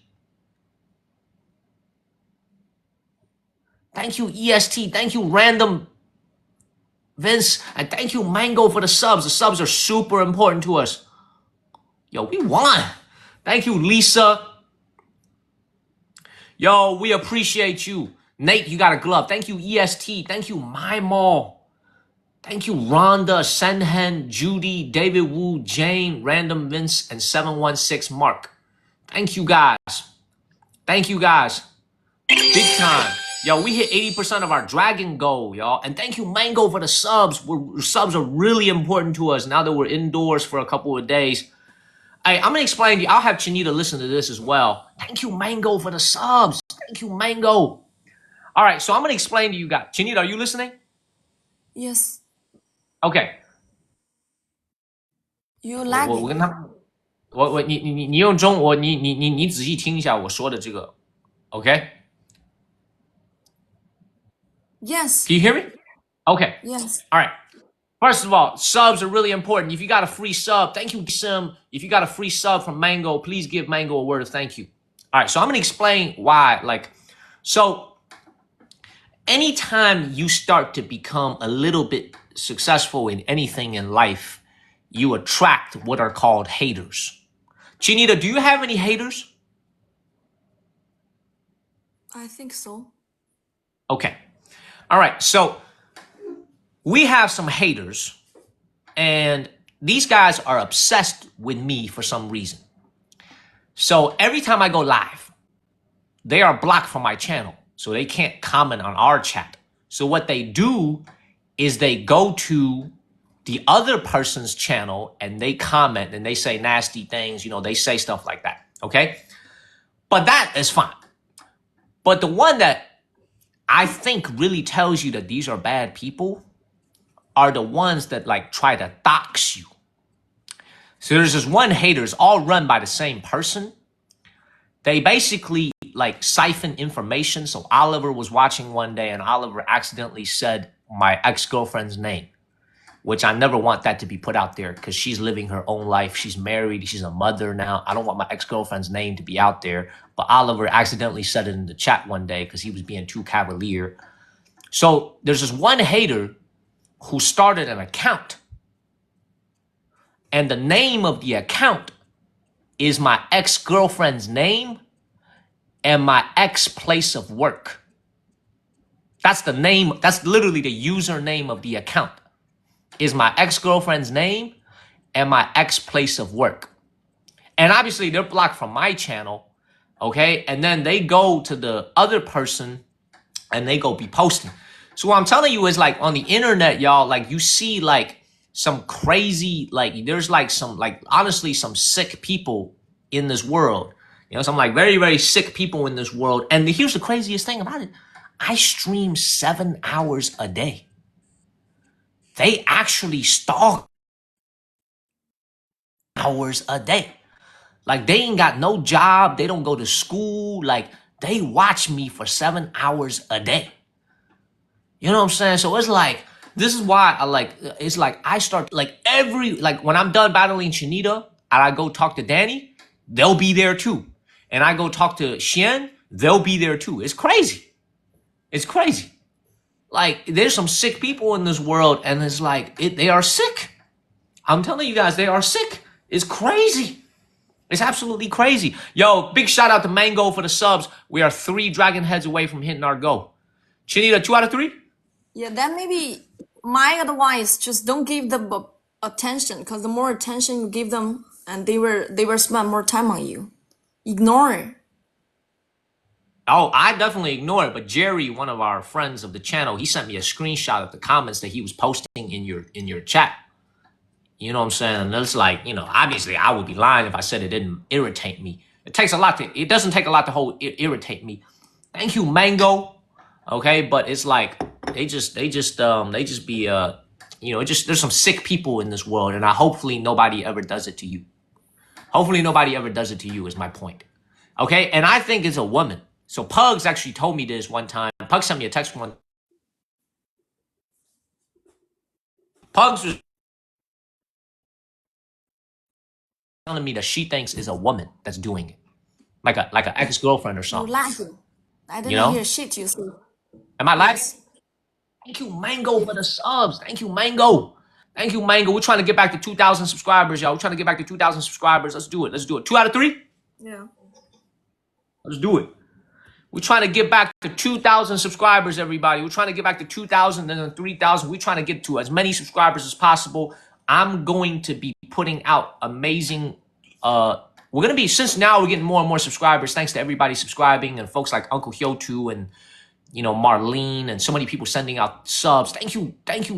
Thank you, EST. Thank you, Random Vince. And thank you, Mango, for the subs. The subs are super important to us. Yo, we won. Thank you, Lisa. Yo, we appreciate you. Nate, you got a glove. Thank you, EST. Thank you, My Mall. Thank you, Rhonda, Senhen, Judy, David Wu, Jane, Random Vince, and 716 Mark. Thank you, guys. Thank you, guys. Big time. Yo, we hit 80% of our dragon goal, y'all. And thank you, Mango, for the subs. Subs are really important to us now that we're indoors for a couple of days. Hey, I'm going to explain to you. I'll have Chinita listen to this as well. Thank you, Mango, for the subs. Thank you, Mango. All right, so I'm going to explain to you guys. Chinita, are you listening? Yes. Okay. You lagging. 我跟他，你用中文，你仔细听一下我说的这个 ，OK？ Yes. Can you hear me? Okay. Yes. All right. First of all, subs are really important. If you got a free sub, thank you, Sim. If you got a free sub from Mango, please give Mango a word of thank you. All right, so I'm going to explain why. So anytime you start to become a little bit successful in anything in life, you attract what are called haters. Chinita, do you have any haters? I think so. Okay. All right, so we have some haters, and these guys are obsessed with me for some reason. So every time I go live, they are blocked from my channel, so they can't comment on our chat. So what they do is they go to the other person's channel and they comment and they say nasty things, they say stuff like that, okay? But that is fine. But the one that I think really tells you that these are bad people are the ones that like try to dox you. So there's this one hater, it's all run by the same person. They basically like siphon information. So Oliver was watching one day and Oliver accidentally said my ex-girlfriend's name, which I never want that to be put out there because she's living her own life. She's married. She's a mother now. I don't want my ex-girlfriend's name to be out there. But Oliver accidentally said it in the chat one day because he was being too cavalier. So there's this one hater who started an account. And the name of the account is my ex-girlfriend's name and my ex place of work. That's the name. That's literally the username of the account. Is my ex-girlfriend's name and my ex place of work. And obviously they're blocked from my channel, okay? And then they go to the other person and they go be posting. So what I'm telling you is like on the internet, y'all, like you see like some crazy, like there's like some, like honestly, some sick people in this world. You know, some like very, very sick people in this world. And here's the craziest thing about it. I stream 7 hours a day. They actually stalk hours a day. Like they ain't got no job. They don't go to school. Like they watch me for 7 hours a day. You know what I'm saying? So it's like, this is why I like, it's like I start like like when I'm done battling Chinita and I go talk to Danny, they'll be there too. And I go talk to Xian, they'll be there too. It's crazy. It's crazy. Like there's some sick people in this world and it's like, they are sick. I'm telling you guys, they are sick. It's crazy. It's absolutely crazy. Yo, big shout out to Mango for the subs. We are 3 dragon heads away from hitting our goal. Chinita, 2 out of 3? Yeah, then maybe my advice, just don't give them attention, because the more attention you give them, and they will spend more time on you. Ignore it. Oh, I definitely ignore it. But Jerry, one of our friends of the channel, he sent me a screenshot of the comments that he was posting in your chat. You know what I'm saying? And it's like, you know, obviously I would be lying if I said it didn't irritate me. It doesn't take a lot to irritate me. Thank you, Mango. Okay, but it's like they just be you know, there's some sick people in this world, and hopefully nobody ever does it to you. Hopefully nobody ever does it to you is my point. Okay, and I think it's a woman. So Pugs actually told me this one time. Pugs sent me a text one. Pugs was telling me that she thinks is a woman that's doing it, like an ex-girlfriend or You're something. laughing. I didn't You know? hear shit you said. Am I laughing? Thank you, Mango, for the subs. Thank you, Mango. Thank you, Mango. We're trying to get back to 2,000 subscribers, y'all. We're trying to get back to 2,000 subscribers. Let's do it. Let's do it. 2 out of 3? Yeah. Let's do it. We're trying to get back to 2,000 subscribers, everybody. We're trying to get back to 2,000 and then 3,000. We're trying to get to as many subscribers as possible. I'm going to be putting out amazing, we're going to be, since now we're getting more and more subscribers, thanks to everybody subscribing and folks like Uncle Hyotu and, you know, Marlene and so many people sending out subs. Thank you,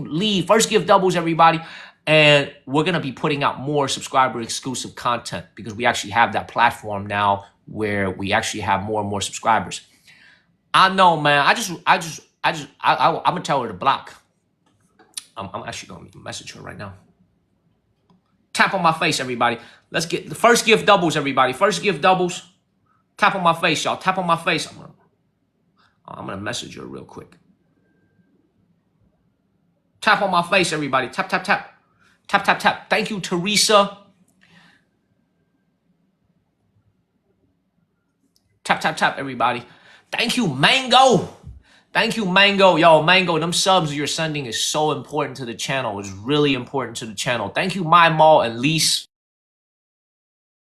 Lee. First gift doubles, everybody. And we're going to be putting out more subscriber exclusive content because we actually have that platform now where we actually have more and more subscribers. I know, man. I'm going to tell her to block. I'm actually going to message her right now. Tap on my face, everybody. Let's get the first gift doubles, everybody. First gift doubles. Tap on my face, y'all. Tap on my face. I'm going to message her real quick. Tap on my face, everybody. Tap, tap, tap. Tap, tap, tap. Thank you, Teresa. Tap, tap, tap, everybody. Thank you, Mango. Thank you, Mango. Yo, Mango, them subs you're sending is so important to the channel. It's really important to the channel. Thank you, My Mall and Lise.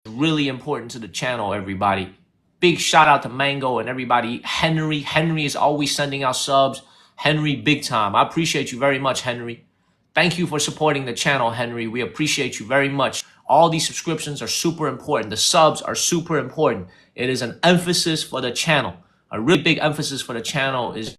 Really important to the channel, everybody. Big shout out to Mango and everybody. Henry. Henry is always sending out subs. Henry, big time. I appreciate you very much, Henry. Thank you for supporting the channel, Henry. We appreciate you very much. All these subscriptions are super important. The subs are super important. It is an emphasis for the channel. A really big emphasis for the channel is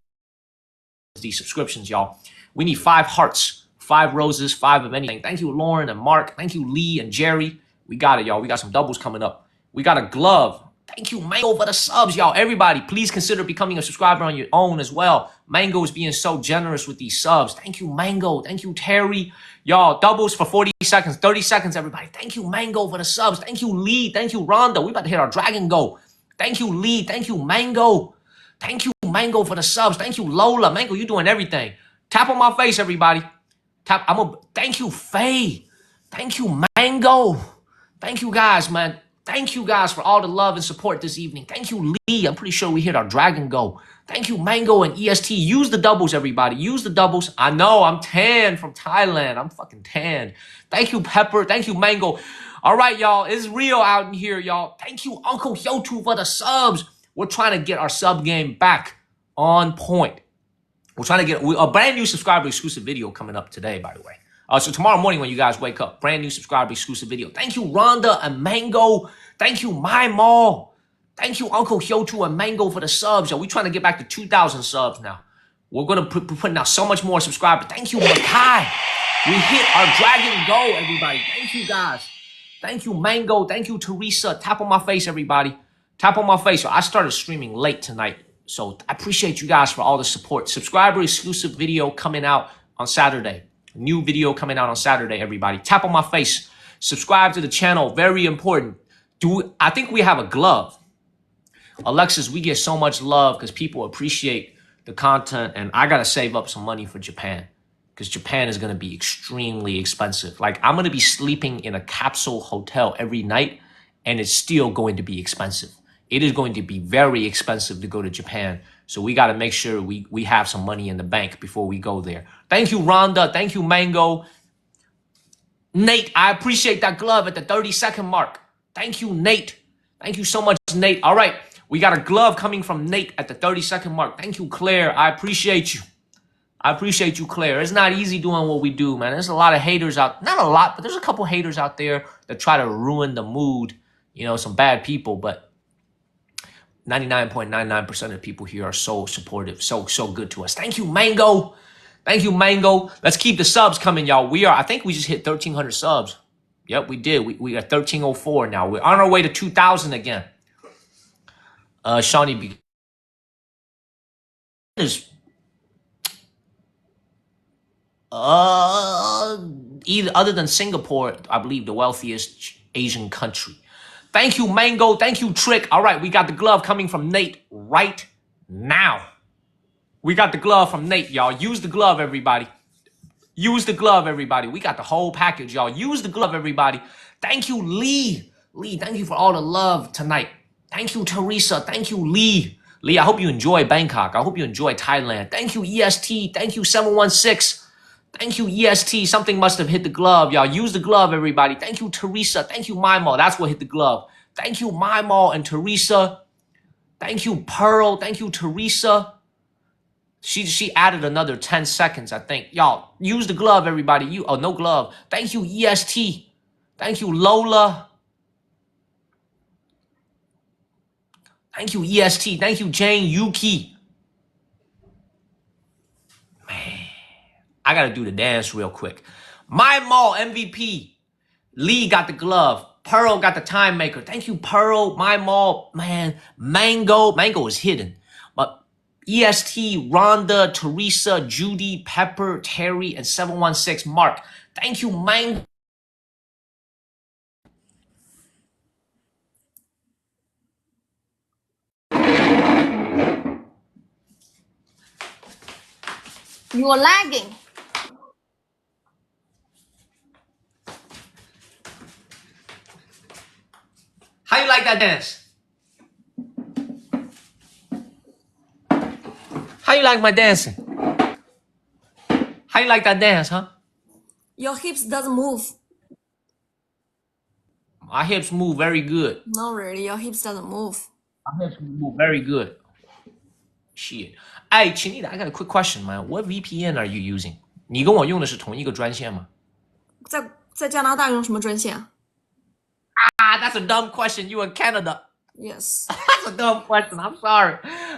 these subscriptions, y'all. We need 5 hearts, 5 roses, 5 of anything. Thank you, Lauren and Mark. Thank you, Lee and Jerry. We got it, y'all. We got some doubles coming up. We got a glove. Thank you, Mango, for the subs, y'all. Everybody, please consider becoming a subscriber on your own as well. Mango is being so generous with these subs. Thank you, Mango. Thank you, Terry. Y'all, doubles for 40 seconds, 30 seconds, everybody. Thank you, Mango, for the subs. Thank you, Lee. Thank you, Rhonda. We about to hit our dragon goal. Thank you, Lee. Thank you, Mango. Thank you, Mango, for the subs. Thank you, Lola. Mango, you doing everything. Tap on my face, everybody. Tap. Thank you, Faye. Thank you, Mango. Thank you, guys, man. Thank you, guys, for all the love and support this evening. Thank you, Lee. I'm pretty sure we hit our dragon goal. Thank you, Mango and EST. Use the doubles, everybody. Use the doubles. I know, I'm tan from Thailand. I'm fucking tan. Thank you, Pepper. Thank you, Mango. All right, y'all. It's real out in here, y'all. Thank you, Uncle Hyotu, for the subs. We're trying to get our sub game back on point. We're trying to get a brand new subscriber exclusive video coming up today, by the way. So tomorrow morning when you guys wake up, brand new subscriber exclusive video. Thank you, Rhonda and Mango. Thank you, My Mall. Thank you, Uncle Hyotu and Mango, for the subs. Yo, we trying to get back to 2,000 subs now. We're going to be putting out so much more subscribers. Thank you, Makai. We hit our dragon goal, everybody. Thank you, guys. Thank you, Mango. Thank you, Teresa. Tap on my face, everybody. Tap on my face. So I started streaming late tonight. So I appreciate you guys for all the support. Subscriber exclusive video coming out on Saturday. New video coming out on Saturday, everybody. Tap on my face. Subscribe to the channel. Very important. I think we have a glove. Alexis, we get so much love because people appreciate the content. And I got to save up some money for Japan. Because Japan is going to be extremely expensive. Like, I'm going to be sleeping in a capsule hotel every night. And it's still going to be expensive. It is going to be very expensive to go to Japan. So we got to make sure we have some money in the bank before we go there. Thank you, Rhonda. Thank you, Mango. Nate, I appreciate that glove at the 30-second mark. Thank you, Nate. Thank you so much, Nate. All right, we got a glove coming from Nate at the 30-second mark. Thank you, Claire. I appreciate you. I appreciate you, Claire. It's not easy doing what we do, man. There's a lot of haters out. Not a lot, but there's a couple haters out there that try to ruin the mood. You know, some bad people, but 99.99% of people here are so supportive, so good to us. Thank you, Mango. Thank you, Mango. Let's keep the subs coming, y'all. I think we just hit 1,300 subs. Yep, we did. We are 1,304 now. We're on our way to 2,000 again. Shawnee is either other than Singapore, I believe the wealthiest Asian country. Thank you, Mango. Thank you, Trick. All right, we got the glove coming from Nate right now. We got the glove from Nate, y'all. Use the glove, everybody. Use the glove, everybody. We got the whole package, y'all. Use the glove, everybody. Thank you, Lee. Lee, thank you for all the love tonight. Thank you, Teresa. Thank you, Lee. Lee, I hope you enjoy Bangkok. I hope you enjoy Thailand. Thank you, EST. Thank you, 716. Thank you, EST. Something must have hit the glove, y'all. Use the glove, everybody. Thank you, Teresa. Thank you, Mimo. That's what hit the glove. Thank you, Mimo and Teresa. Thank you, Pearl. Thank you, Teresa. She added another 10 seconds, I think. Y'all, use the glove, everybody. No glove. Thank you, EST. Thank you, Lola. Thank you, EST. Thank you, Jane Yuki. Man, I got to do the dance real quick. My Mall MVP. Lee got the glove. Pearl got the time maker. Thank you, Pearl. My Mall. Man, Mango. Mango is hidden. But EST, Rhonda, Teresa, Judy, Pepper, Terry, and 716 Mark. Thank you, Mango. You are lagging. How you like that dance? How you like my dancing? How you like that dance, huh? Your hips doesn't move. My hips move very good. No, really, your hips doesn't move. My hips move very good. Shit. Hey, Chinita, I got a quick question, man. What VPN are you using? 你跟我用的是同一个专线吗？在加拿大用什么专线？ That's a dumb question. You in Canada. Yes. That's a dumb question. I'm sorry.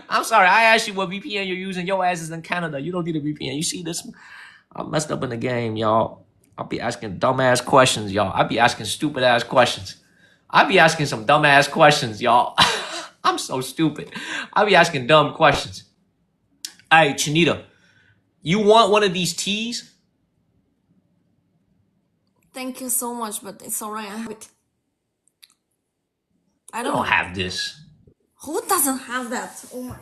I asked you what VPN you're using. Your ass is in Canada. You don't need a VPN. You see this? I'm messed up in the game, y'all. I'll be asking dumbass questions, y'all. I'll be asking stupid ass questions. I'll be asking some dumbass questions, y'all. I'm so stupid. I'll be asking dumb questions. Hey, Chinita, you want one of these teas? Thank you so much, but it's alright. I have it. I I don't don't have. have this. Who doesn't have that? Oh my.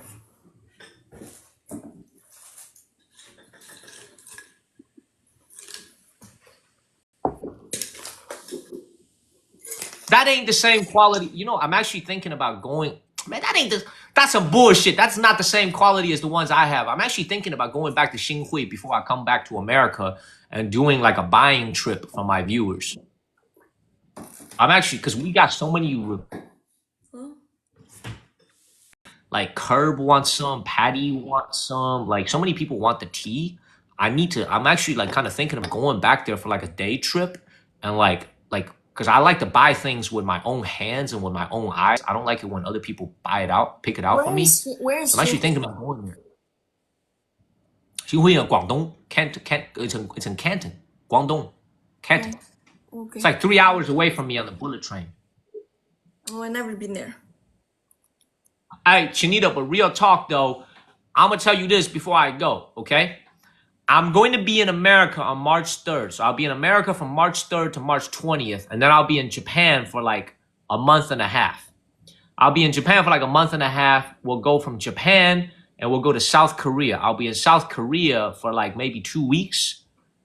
That ain't the same quality. You know, I'm actually thinking about going. Man, that's some bullshit. That's not the same quality as the ones I have. I'm actually thinking about going back to Xinhui before I come back to America and doing like a buying trip for my viewers. I'm actually, because we got so many, like Curb wants some, Patty wants some, like so many people want the tea. I'm actually like kind of thinking of going back there for like a day trip and because I like to buy things with my own hands and with my own eyes. I don't like it when other people pick it out for me. Where So I'm actually is thinking about going there. 新会 in Guangdong, it's in Canton, Guangdong, Canton. Okay. It's like 3 hours away from me on the bullet train. Oh, I've never been there. Hey, Chinita, but real talk though, I'm gonna tell you this before I go, okay? I'm going to be in America on March 3rd. So I'll be in America from March 3rd to March 20th, and then I'll be in Japan for like a month and a half. I'll be in Japan for like a month and a half. We'll go from Japan and we'll go to South Korea. I'll be in South Korea for like maybe 2 weeks.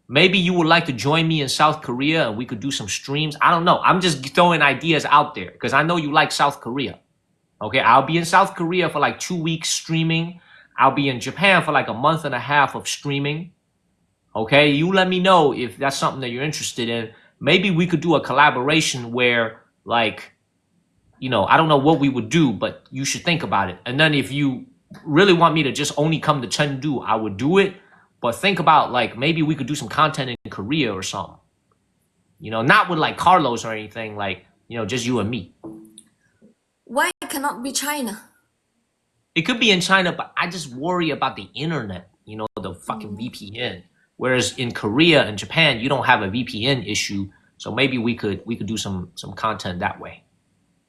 Maybe you would like to join me in South Korea and we could do some streams. I don't know. I'm just throwing ideas out there because I know you like South Korea. Okay, I'll be in South Korea for like 2 weeks streaming. I'll be in Japan for like a month and a half of streaming. Okay, you let me know if that's something that you're interested in. Maybe we could do a collaboration where like, you know, I don't know what we would do, but you should think about it. And then if you really want me to just only come to Chengdu, I would do it. But think about like maybe we could do some content in Korea or something. You know, not with like Carlos or anything, like, you know, just you and me. Why cannot be China? It could be in China, but I just worry about the internet, you know, the fucking VPN. Whereas in Korea and Japan, you don't have a VPN issue. So maybe we could do some content that way.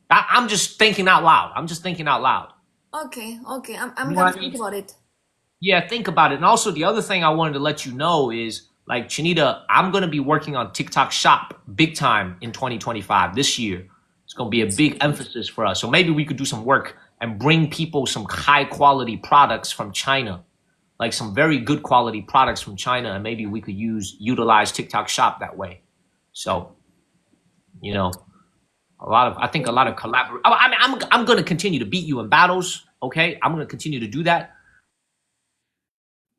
I'm just thinking out loud. Okay. I'm You know gonna what I mean? think about it. Yeah, think about it. And also the other thing I wanted to let you know is like Chinita, I'm going to be working on TikTok Shop big time in 2025 this year. It's going to be a big emphasis for us. So maybe we could do some work and bring people some high quality products from China, like some very good quality products from China. And maybe we could utilize TikTok Shop that way. So, you know, I think a lot of collaboration. I mean, I'm going to continue to beat you in battles. Okay. I'm going to continue to do that.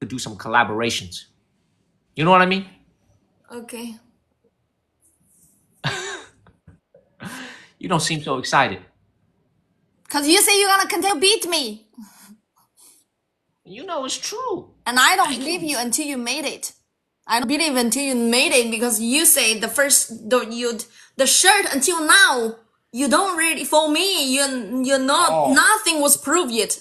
To do some collaborations. You know what I mean? Okay. You don't seem so excited. Cause you say you're gonna continue beat me, You know it's true. and I don't believe you until you made it. I don't believe until you made it because you say the shirt until now you don't really for me you're not nothing was proved yet.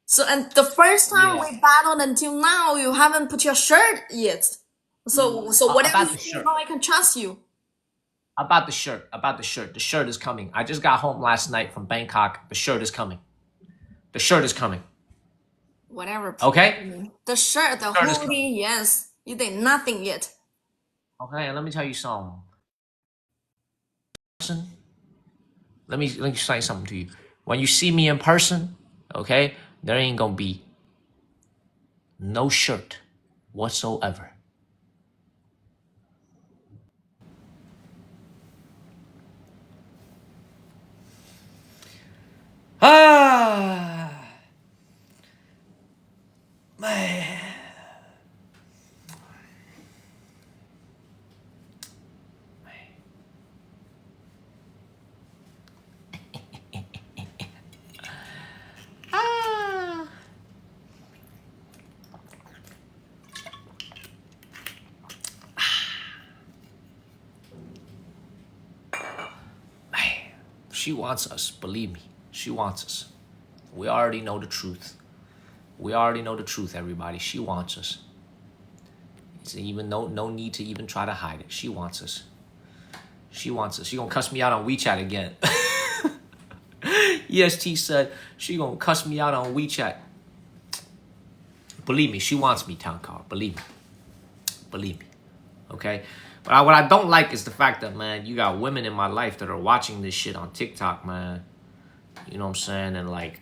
So and the first time we battled until now you haven't put your shirt yet. So whatever About you the say, shirt. how I can trust you. About the shirt. The shirt is coming. I just got home last night from Bangkok. The shirt is coming. Whatever. Okay? The shirt, the Shirt is hoodie, yes. You did nothing yet. Okay, and let me tell you something. Let me say something to you. When you see me in person, okay, there ain't gonna be no shirt whatsoever. Man. She wants us, believe me. She wants us. We already know the truth. Everybody. She wants us. It's even no need to even try to hide it. She wants us. She gonna cuss me out on WeChat again. EST said she gonna cuss me out on WeChat. Believe me, she wants me, Town Car. Believe me. Believe me. Okay? But what I don't like is the fact that, man, you got women in my life that are watching this shit on TikTok, man. You know what I'm saying? And, like,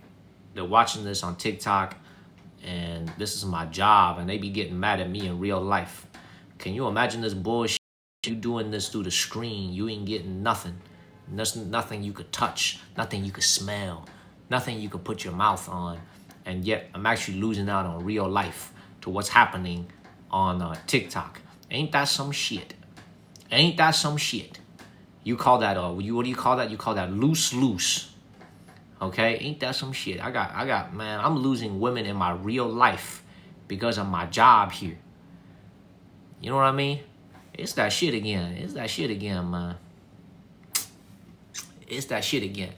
they're watching this on TikTok, and this is my job, and they be getting mad at me in real life. Can you imagine this bullshit? You doing this through the screen. You ain't getting nothing. There's nothing you could touch, nothing you could smell, nothing you could put your mouth on. And yet, I'm actually losing out on real life to what's happening on TikTok. Ain't that some shit? Ain't that some shit? You call that, what do you call that? You call that loose. Okay? Ain't that some shit? I got, man, I'm losing women in my real life because of my job here. You know what I mean? It's that shit again. It's that shit again, man. It's that shit again.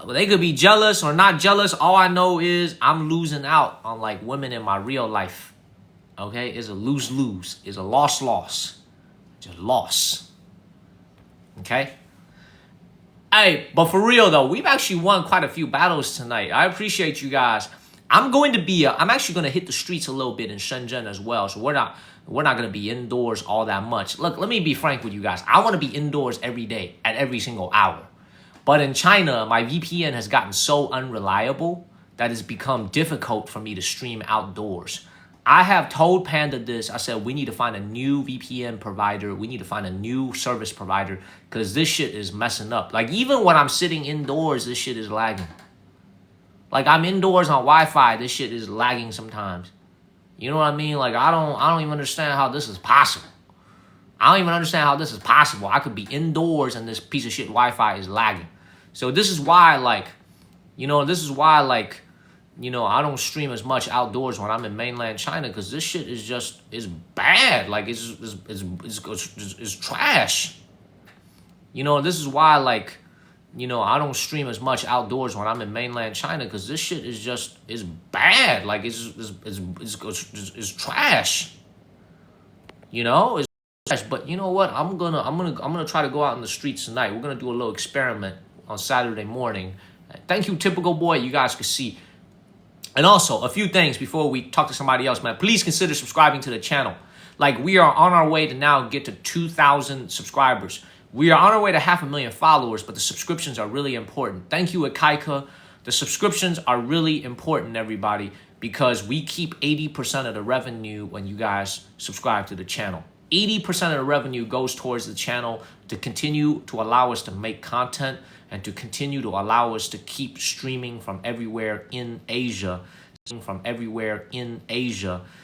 They could be jealous or not jealous. All I know is I'm losing out on, like, women in my real life. Okay? It's a lose-lose. It's a loss-loss. Just loss. Okay? Hey, but for real, though, we've actually won quite a few battles tonight. I appreciate you guys. I'm actually going to hit the streets a little bit in Shenzhen as well. So we're not going to be indoors all that much. Look, let me be frank with you guys. I want to be indoors every day at every single hour. But in China, my VPN has gotten so unreliable that it's become difficult for me to stream outdoors. I have told Panda this. I said, we need to find a new VPN provider. We need to find a new service provider because this shit is messing up. Like, even when I'm sitting indoors, this shit is lagging. Like, I'm indoors on Wi-Fi, this shit is lagging sometimes. You know what I mean? Like, I don't even understand how this is possible. I don't even understand how this is possible. I could be indoors and this piece of shit Wi-Fi is lagging. So this is why, like, I don't stream as much outdoors when I'm in mainland China because this shit is bad. Like, it's trash. This is why, like, I don't stream as much outdoors when I'm in mainland China because this shit is bad. Like, it's trash. It's trash. But you know what? I'm gonna try to go out in the streets tonight. We're gonna do a little experiment on Saturday morning. Thank you, Typical Boy. You guys can see. And also, a few things before we talk to somebody else, man. Please consider subscribing to the channel. Like, we are on our way to now get to 2,000 subscribers. We are on our way to 500,000 followers, but the subscriptions are really important. Thank you, Akaika. The subscriptions are really important, everybody, because we keep 80% of the revenue when you guys subscribe to the channel. 80% of the revenue goes towards the channel to continue to allow us to make content and to continue to allow us to keep streaming from everywhere in Asia.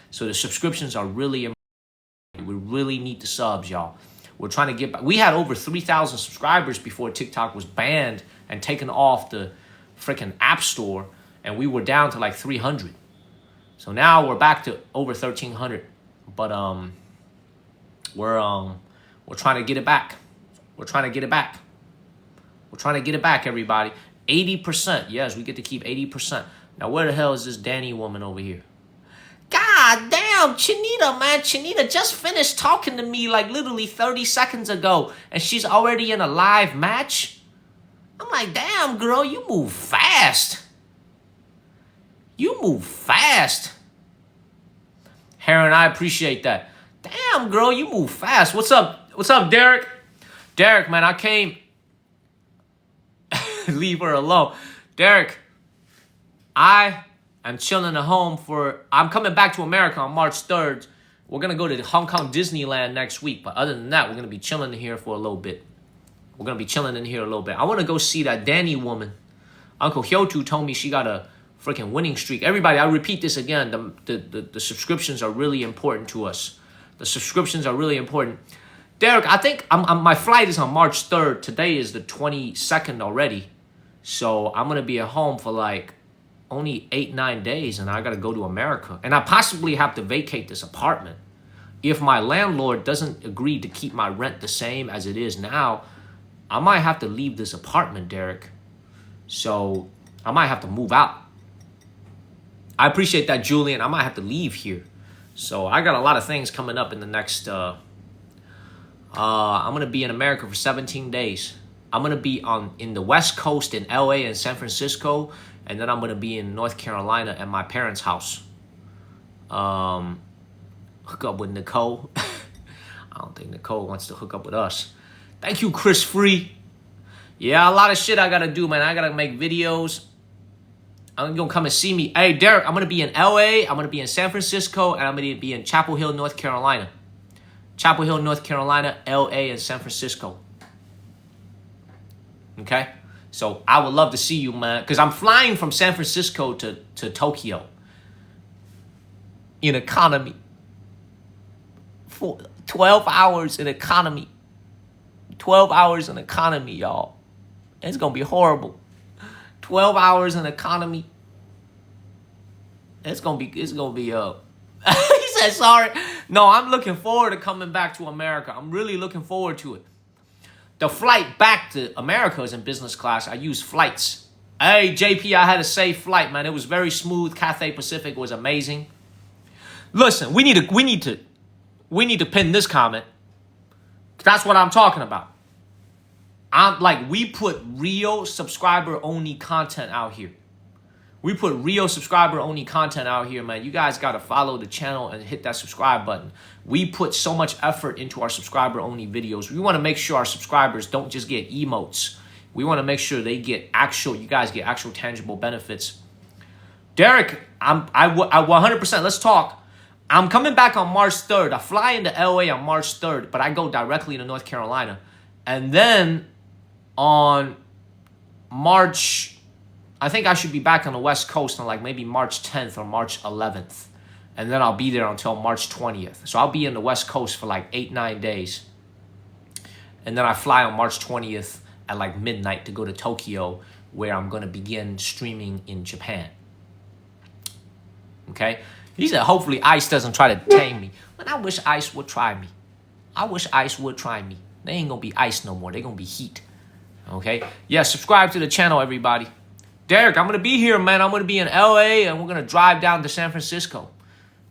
So the subscriptions are really important. We really need the subs, y'all. We're trying to get back. We had over 3,000 subscribers before TikTok was banned and taken off the freaking App Store, and we were down to like 300. So now we're back to over 1,300. But we're trying to get it back. We're trying to get it back. We're trying to get it back, everybody. 80%. Yes, we get to keep 80%. Now, where the hell is this Danny woman over here? God damn, Chinita, man. Chinita just finished talking to me like literally 30 seconds ago, and she's already in a live match? I'm like, damn, girl, you move fast. You move fast. Heron, I appreciate that. Damn, girl, you move fast. What's up? What's up, Derek? Derek, man, I came... Leave her alone. Derek, I am chilling at home I'm coming back to America on March 3rd. We're going to go to Hong Kong Disneyland next week. But other than that, we're going to be chilling in here for a little bit. I want to go see that Danny woman. Uncle Hyotu told me she got a freaking winning streak. Everybody, I repeat this again. The subscriptions are really important to us. The subscriptions are really important. Derek, I think my flight is on March 3rd. Today is the 22nd already. So I'm going to be at home for like only 8-9 days, and I got to go to America. And I possibly have to vacate this apartment. If my landlord doesn't agree to keep my rent the same as it is now, I might have to leave this apartment, Derek. So I might have to move out. I appreciate that, Julian. I might have to leave here. So I got a lot of things coming up in the next... I'm going to be in America for 17 days. I'm gonna be in the West Coast in LA and San Francisco, and then I'm gonna be in North Carolina at my parents' house. Hook up with Nicole. I don't think Nicole wants to hook up with us. Thank you, Chris Free. Yeah, a lot of shit I gotta do, man. I gotta make videos. I'm gonna come and see me. Hey, Derek, I'm gonna be in LA, I'm gonna be in San Francisco, and I'm gonna be in Chapel Hill, North Carolina. Chapel Hill, North Carolina, LA, and San Francisco. Okay? So I would love to see you, man. Because I'm flying from San Francisco to Tokyo. In economy. For 12 hours in economy. 12 hours in economy, y'all. It's gonna be horrible. 12 hours in economy. It's gonna be he said sorry. No, I'm looking forward to coming back to America. I'm really looking forward to it. The flight back to America is in business class. I use flights. Hey, JP, I had a safe flight, man. It was very smooth. Cathay Pacific was amazing. Listen, we need to pin this comment. That's what I'm talking about. We put real subscriber-only content out here. We put real subscriber-only content out here, man. You guys got to follow the channel and hit that subscribe button. We put so much effort into our subscriber-only videos. We want to make sure our subscribers don't just get emotes. We want to make sure they get you guys get actual tangible benefits. Derek, I 100%, let's talk. I'm coming back on March 3rd. I fly into LA on March 3rd, but I go directly to North Carolina. And then on March, I think I should be back on the West Coast on maybe March 10th or March 11th. And then I'll be there until March 20th. So I'll be in the West Coast for 8-9 days. And then I fly on March 20th at midnight to go to Tokyo, where I'm going to begin streaming in Japan. Okay? He said, hopefully Ice doesn't try to tame me. But I wish Ice would try me. I wish Ice would try me. They ain't going to be Ice no more. They're going to be Heat. Okay? Yeah, subscribe to the channel, everybody. Derek, I'm going to be here, man. I'm going to be in LA, and we're going to drive down to San Francisco.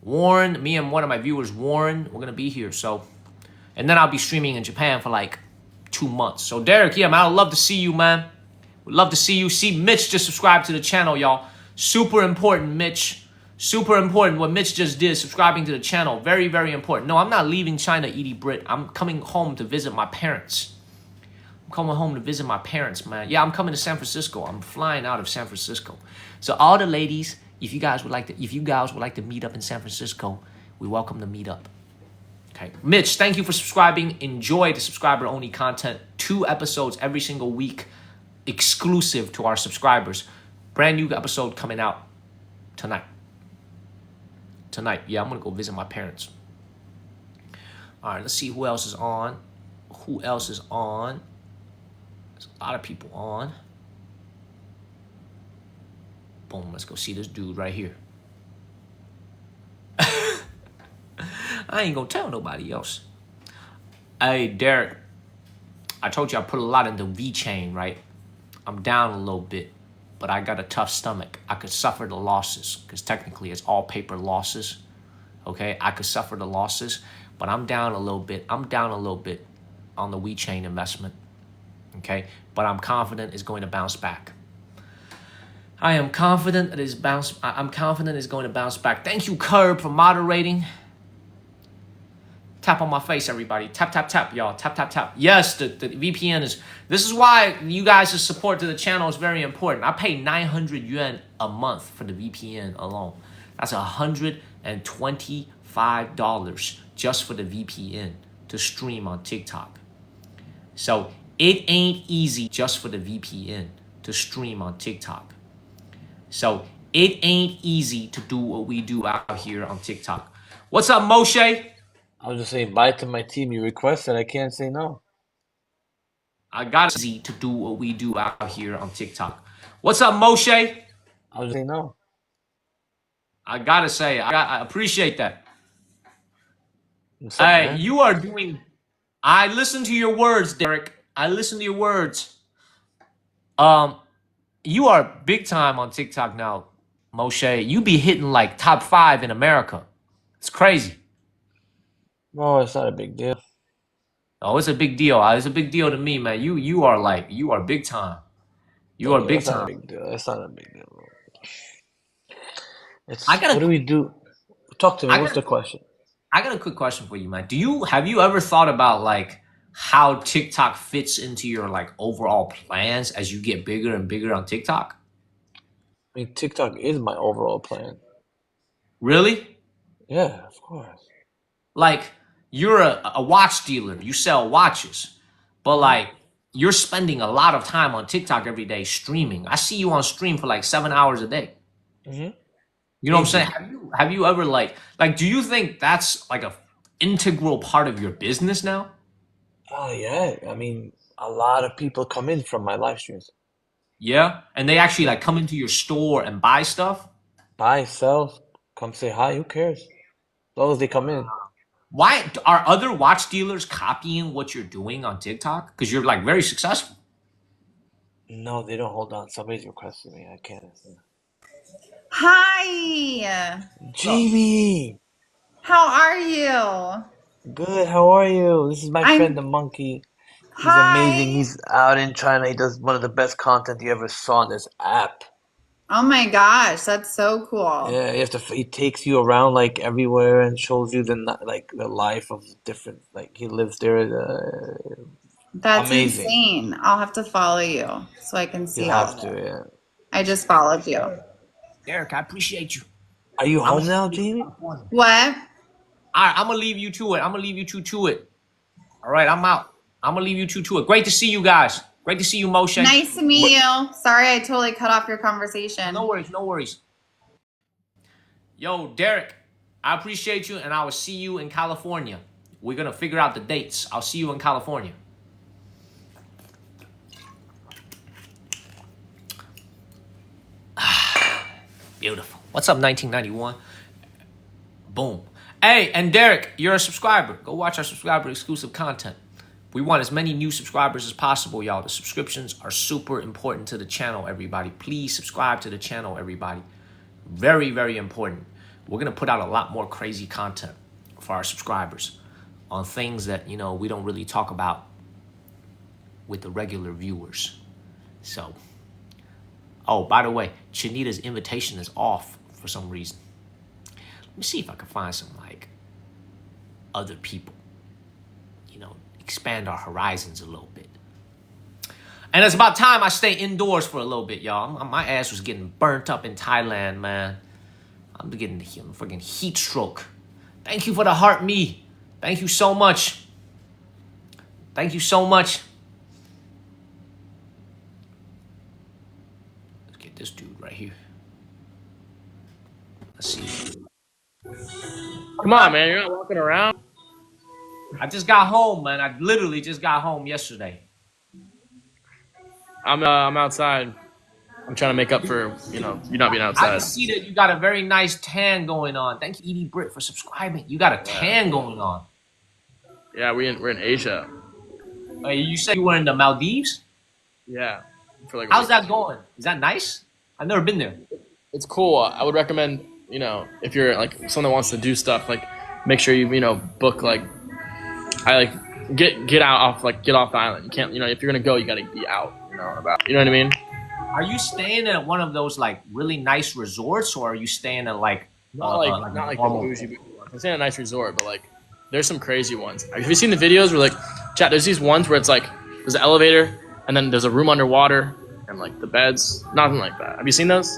Warren, me and one of my viewers, Warren, we're going to be here. And then I'll be streaming in Japan for 2 months. So, Derek, yeah, man, I'd love to see you, man. Would love to see you. See, Mitch just subscribed to the channel, y'all. Super important, Mitch. Super important what Mitch just did, subscribing to the channel. Very, very important. No, I'm not leaving China, Edie Britt. I'm coming home to visit my parents. I'm coming home to visit my parents, man. Yeah, I'm coming to San Francisco. I'm flying out of San Francisco. So all the ladies, if you guys would like to meet up in San Francisco, we welcome to meet up. Okay. Mitch, thank you for subscribing. Enjoy the subscriber-only content. 2 episodes every single week, exclusive to our subscribers. Brand new episode coming out tonight. Yeah, I'm going to go visit my parents. All right, let's see who else is on. There's a lot of people on. Boom, let's go see this dude right here. I ain't going to tell nobody else. Hey, Derek, I told you I put a lot into V-Chain, right? I'm down a little bit. But I got a tough stomach. I could suffer the losses because technically it's all paper losses. Okay, I could suffer the losses, but I'm down a little bit. I'm down a little bit on the WeChain investment. Okay, but I'm confident it's going to bounce back. I am confident I'm confident it's going to bounce back. Thank you, Curb, for moderating. Tap on my face, everybody. Tap, tap, tap, y'all. Tap, tap, tap. Yes, the VPN is... This is why you guys' support to the channel is very important. I pay 900 yuan a month for the VPN alone. That's $125 just for the VPN to stream on TikTok. So it ain't easy just for the VPN to stream on TikTok. So it ain't easy to do what we do out here on TikTok. What's up, Moshe? I was just saying bye to my team. You requested, I can't say no. I got easy to do what we do out here on TikTok. What's up, Moshe? I was just saying no. I gotta say, I appreciate that. What's up, man? You are doing... I listen to your words, Derek. I listen to your words. You are big time on TikTok now, Moshe. You be hitting top 5 in America. It's crazy. No, it's not a big deal. Oh, it's a big deal. It's a big deal to me, man. You are big time. You are big That's not a time. big deal. That's not a big deal. I It's got what do a we do? Talk to me. I What's got the a question? I got a quick question for you, man. Have you ever thought about like how TikTok fits into your like overall plans as you get bigger and bigger on TikTok? I mean, TikTok is my overall plan. Really? Yeah, of course. Like you're a watch dealer, you sell watches, but Hmm. like you're spending a lot of time on TikTok every day streaming. I see you on stream for like 7 hours a day. Hmm. You know what I'm saying? Easy. Have you ever like do you think that's like a integral part of your business now? Oh yeah. I mean, a lot of people come in from my live streams. Yeah? And they actually Yeah. like come into your store and buy stuff? Buy, sell, come say hi. Who cares? As long as they come in. Why are other watch dealers copying what you're doing on TikTok? Because you're like very successful. No, they don't. Hold on. Somebody's requesting me. I can't. Hi. So, Jamie, How are you? good. How are you? This is my friend, I'm the monkey. He's amazing. hi. He's out in China. He does one of the best content you ever saw on this app. Oh my gosh, that's so cool. Yeah, you have to. He takes you around like everywhere and shows you like the life of different. Like he lives there. That's Amazing. insane. I'll have to follow you so I can You see all have of to. it. Yeah. I just followed you. Derek, I appreciate you. Are you I'm home now, Jamie? All What? right, I'm gonna leave you to it. I'm gonna leave you two to it. All right, I'm out. I'm gonna leave you two to it. Great to see you guys. Great to see you, Moshe. Nice to meet you. Sorry I totally cut off your conversation. No worries, no worries. Yo, Derek, I appreciate you, and I will see you in California. We're gonna figure out the dates. I'll see you in California. Beautiful. What's up, 1991? Boom. Hey, and Derek, you're a subscriber. Go watch our subscriber exclusive content. We want as many new subscribers as possible, y'all. The subscriptions are super important to the channel, everybody. Please subscribe to the channel, everybody. Very, very important. We're going to put out a lot more crazy content for our subscribers on things that, you know, we don't really talk about with the regular viewers. So, oh, by the way, Chinita's invitation is off for some reason. Let me see if I can find some, like, other people. You know, expand our horizons a little bit. And it's about time I stay indoors for a little bit, y'all. My ass was getting burnt up in Thailand, man. I'm getting the freaking heat stroke. Thank you for the heart, me. Thank you so much. Thank you so much. Let's get this dude right here. Let's see. Come on, man. You're not walking around. I just got home, man. I literally just got home yesterday. I'm outside. I'm trying to make up for, you not being I can outside. see that you got a very nice tan going on. Thank you, Edie Britt, for subscribing. You got a tan going on. Yeah, we're in Asia. You said you were in the Maldives? Yeah. For like a How's week. that going? Is that nice? I've never been there. It's cool. I would recommend, if you're like someone that wants to do stuff, like make sure you, book like I like get off the island. You can't, if you're gonna go, you gotta be out, about. You know what I mean? Are you staying at one of those like really nice resorts, or are you staying at like Not like a the normal? bougie ones. I'm saying a nice resort, but like there's some crazy ones. Have you seen the videos where like chat? There's these ones where it's like there's an elevator and then there's a room underwater and like the beds, nothing like that. Have you seen those?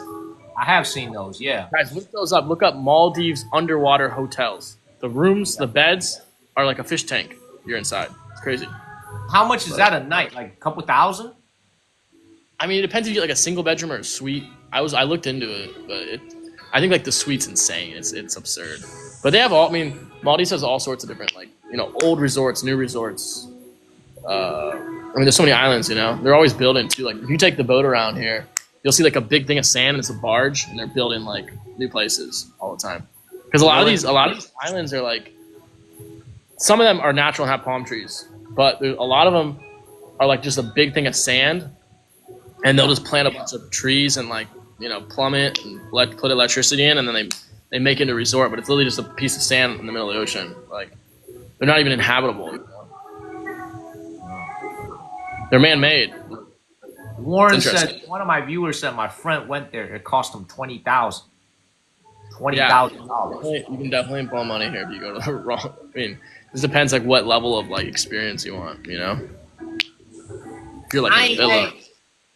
I have seen those. Yeah. Guys, look those up. Look up Maldives underwater hotels. The rooms, the beds are like a fish tank. You're inside. It's crazy. How much is that a night? Like a couple thousand? I mean, it depends if you get like a single bedroom or a suite. I looked into it, but I think like the suite's insane. It's absurd. But they have Maldives has all sorts of different like old resorts, new resorts. There's so many islands. They're always building too. Like if you take the boat around here, you'll see like a big thing of sand and it's a barge, and they're building like new places all the time. Because a lot of these islands are like, some of them are natural and have palm trees, but a lot of them are like just a big thing of sand, and they'll just plant a bunch of trees and like plumb it and put electricity in, and then they make it into a resort, but it's literally just a piece of sand in the middle of the ocean. Like they're not even inhabitable. They're man-made. Warren It's said, interesting. one of my viewers said my friend went there. It cost him $20,000. Yeah, $20,000. you can definitely blow money here if you go to the wrong. I mean, this depends like what level of like experience you want. You know, if you're like in a villa.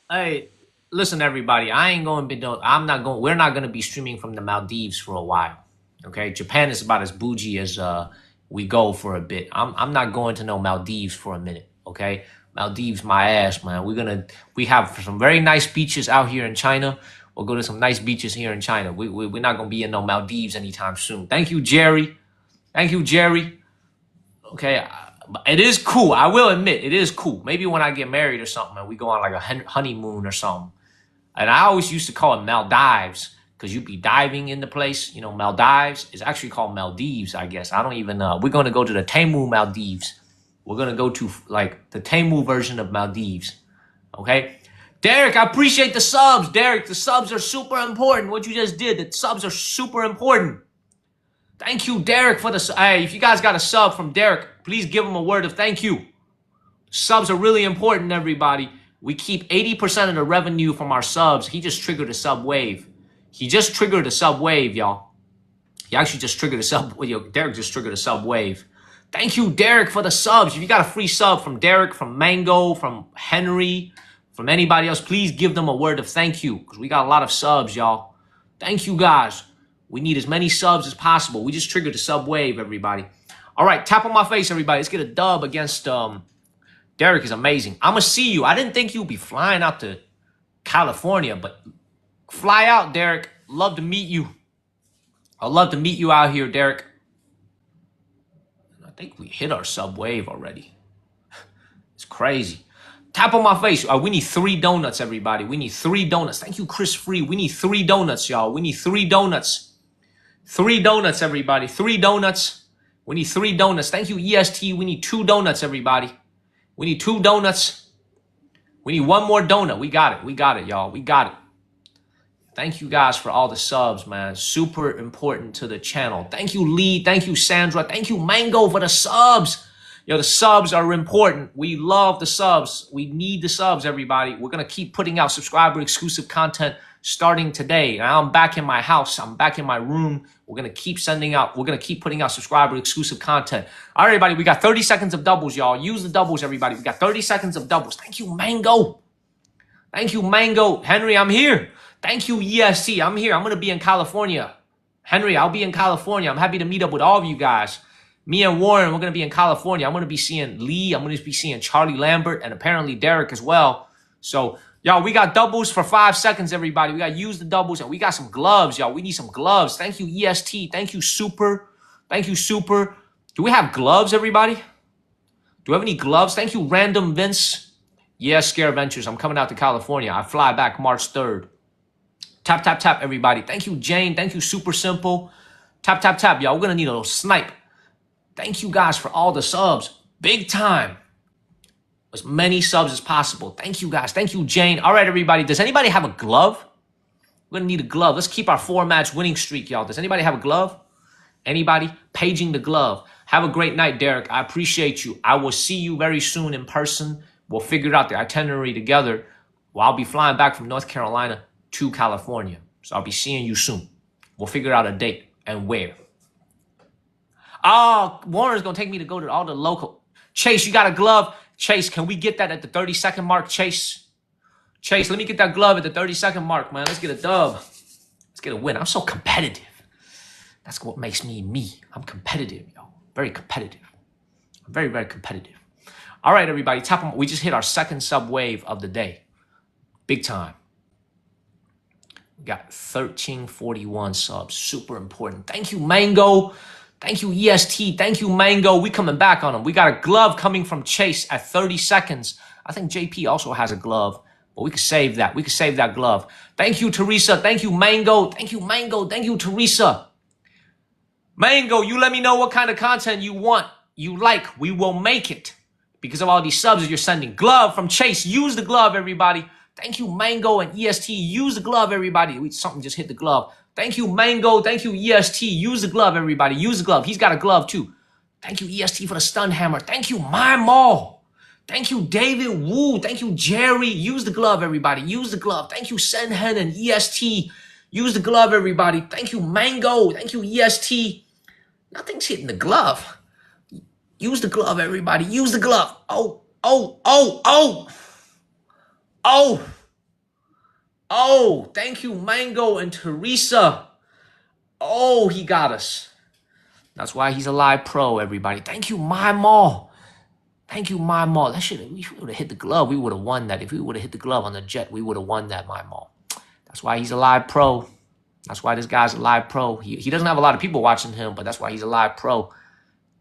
Hey, listen, everybody. I ain't going to be. I'm not going. We're not going to be streaming from the Maldives for a while. Okay, Japan is about as bougie as we go for a bit. I'm not going to no Maldives for a minute. Okay, Maldives, my ass, man. We have some very nice beaches out here in China. We'll go to some nice beaches here in China. We're not gonna be in no Maldives anytime soon. Thank you, Jerry. Thank you, Jerry. Okay, it is cool. I will admit, it is cool. Maybe when I get married or something, and we go on like a honeymoon or something. And I always used to call it Maldives because you'd be diving in the place. You know, Maldives is actually called Maldives, I guess. I don't even know. We're going to go to the Tamu Maldives. We're going to go to like the Tamu version of Maldives. Okay? Derek, I appreciate the subs. Derek, the subs are super important. What you just did, the subs are super important. Thank you, Derek, for the... Hey, if you guys got a sub from Derek, please give him a word of thank you. Subs are really important, everybody. We keep 80% of the revenue from our subs. He just triggered a sub wave. He just triggered a sub wave, y'all. He actually just triggered a sub. Derek just triggered a sub wave. Thank you, Derek, for the subs. If you got a free sub from Derek, from Mango, from Henry, from anybody else, please give them a word of thank you because we got a lot of subs, y'all. Thank you, guys. We need as many subs as possible. We just triggered a sub wave, everybody. All right, tap on my face, everybody. Let's get a dub against... Derek is amazing. I'm going to see you. I didn't think you'd be flying out to California, but fly out, Derek. Love to meet you. I'd love to meet you out here, Derek. I think we hit our sub wave already. It's crazy. Tap on my face. We need 3 donuts, everybody. We need 3 donuts. Thank you, Chris Free. We need 3 donuts, y'all. We need 3 donuts. 3 donuts, everybody. 3 donuts. We need 3 donuts. Thank you, EST. We need 2 donuts, everybody. We need 2 donuts. We need 1 more donut. We got it. We got it, y'all. We got it. Thank you guys for all the subs, man. Super important to the channel. Thank you, Lee. Thank you, Sandra. Thank you, Mango, for the subs. Yo, the subs are important. We love the subs. We need the subs, everybody. We're going to keep putting out subscriber exclusive content starting today. Now I'm back in my house. I'm back in my room. We're going to keep putting out subscriber exclusive content. All right, everybody. We got 30 seconds of doubles, y'all. Use the doubles, everybody. We got 30 seconds of doubles. Thank you, Mango. Thank you, Mango. Henry, I'm here. Thank you, ESC. I'm here. I'm going to be in California. Henry, I'll be in California. I'm happy to meet up with all of you guys. Me and Warren, we're going to be in California. I'm going to be seeing Lee. I'm going to be seeing Charlie Lambert and apparently Derek as well. So, y'all, we got doubles for 5 seconds, everybody. We got to use the doubles, and we got some gloves, y'all. We need some gloves. Thank you, EST. Thank you, Super. Thank you, Super. Do we have gloves, everybody? Do we have any gloves? Thank you, Random Vince. Yes, Scare Ventures. I'm coming out to California. I fly back March 3rd. Tap, tap, tap, everybody. Thank you, Jane. Thank you, Super Simple. Tap, tap, tap, y'all. We're going to need a little snipe. Thank you guys for all the subs. Big time. As many subs as possible. Thank you guys. Thank you, Jane. All right, everybody. Does anybody have a glove? We're going to need a glove. Let's keep our 4-match winning streak, y'all. Does anybody have a glove? Anybody? Paging the glove. Have a great night, Derek. I appreciate you. I will see you very soon in person. We'll figure out the itinerary together. Well, I'll be flying back from North Carolina to California. So I'll be seeing you soon. We'll figure out a date and where. Oh, Warren's going to take me to go to all the local. Chase, you got a glove? Chase, can we get that at the 30-second mark, Chase? Chase, let me get that glove at the 30-second mark, man. Let's get a dub. Let's get a win. I'm so competitive. That's what makes me me. I'm competitive, yo. Very competitive. I'm very, very competitive. All right, everybody. Tap on. We just hit our 2nd sub wave of the day. Big time. We got 1341 subs. Super important. Thank you, Mango. Thank you, EST. Thank you, Mango. We coming back on them. We got a glove coming from Chase at 30 seconds. I think JP also has a glove, but we could save that. We could save that glove. Thank you, Teresa. Thank you, Mango. Thank you, Mango. Thank you, Teresa. Mango, you let me know what kind of content you want, you like. We will make it because of all these subs that you're sending. Glove from Chase. Use the glove, everybody. Thank you, Mango and EST. Use the glove, everybody. Something just hit the glove. Thank you, Mango. Thank you, EST. Use the glove, everybody. Use the glove. He's got a glove, too. Thank you, EST, for the stun hammer. Thank you, My Mall. Thank you, David Wu. Thank you, Jerry. Use the glove, everybody. Use the glove. Thank you, Senhen and EST. Use the glove, everybody. Thank you, Mango. Thank you, EST. Nothing's hitting the glove. Use the glove, everybody. Use the glove. Oh, oh, oh, oh. Oh. Oh, thank you, Mango and Teresa. Oh, he got us. That's why he's a live pro, everybody. Thank you, My Mall. Thank you, My Mall. That shit, we would have hit the glove. We would have won that. If we would have hit the glove on the jet, we would have won that, My Mall. That's why he's a live pro. That's why this guy's a live pro. He doesn't have a lot of people watching him, but that's why he's a live pro.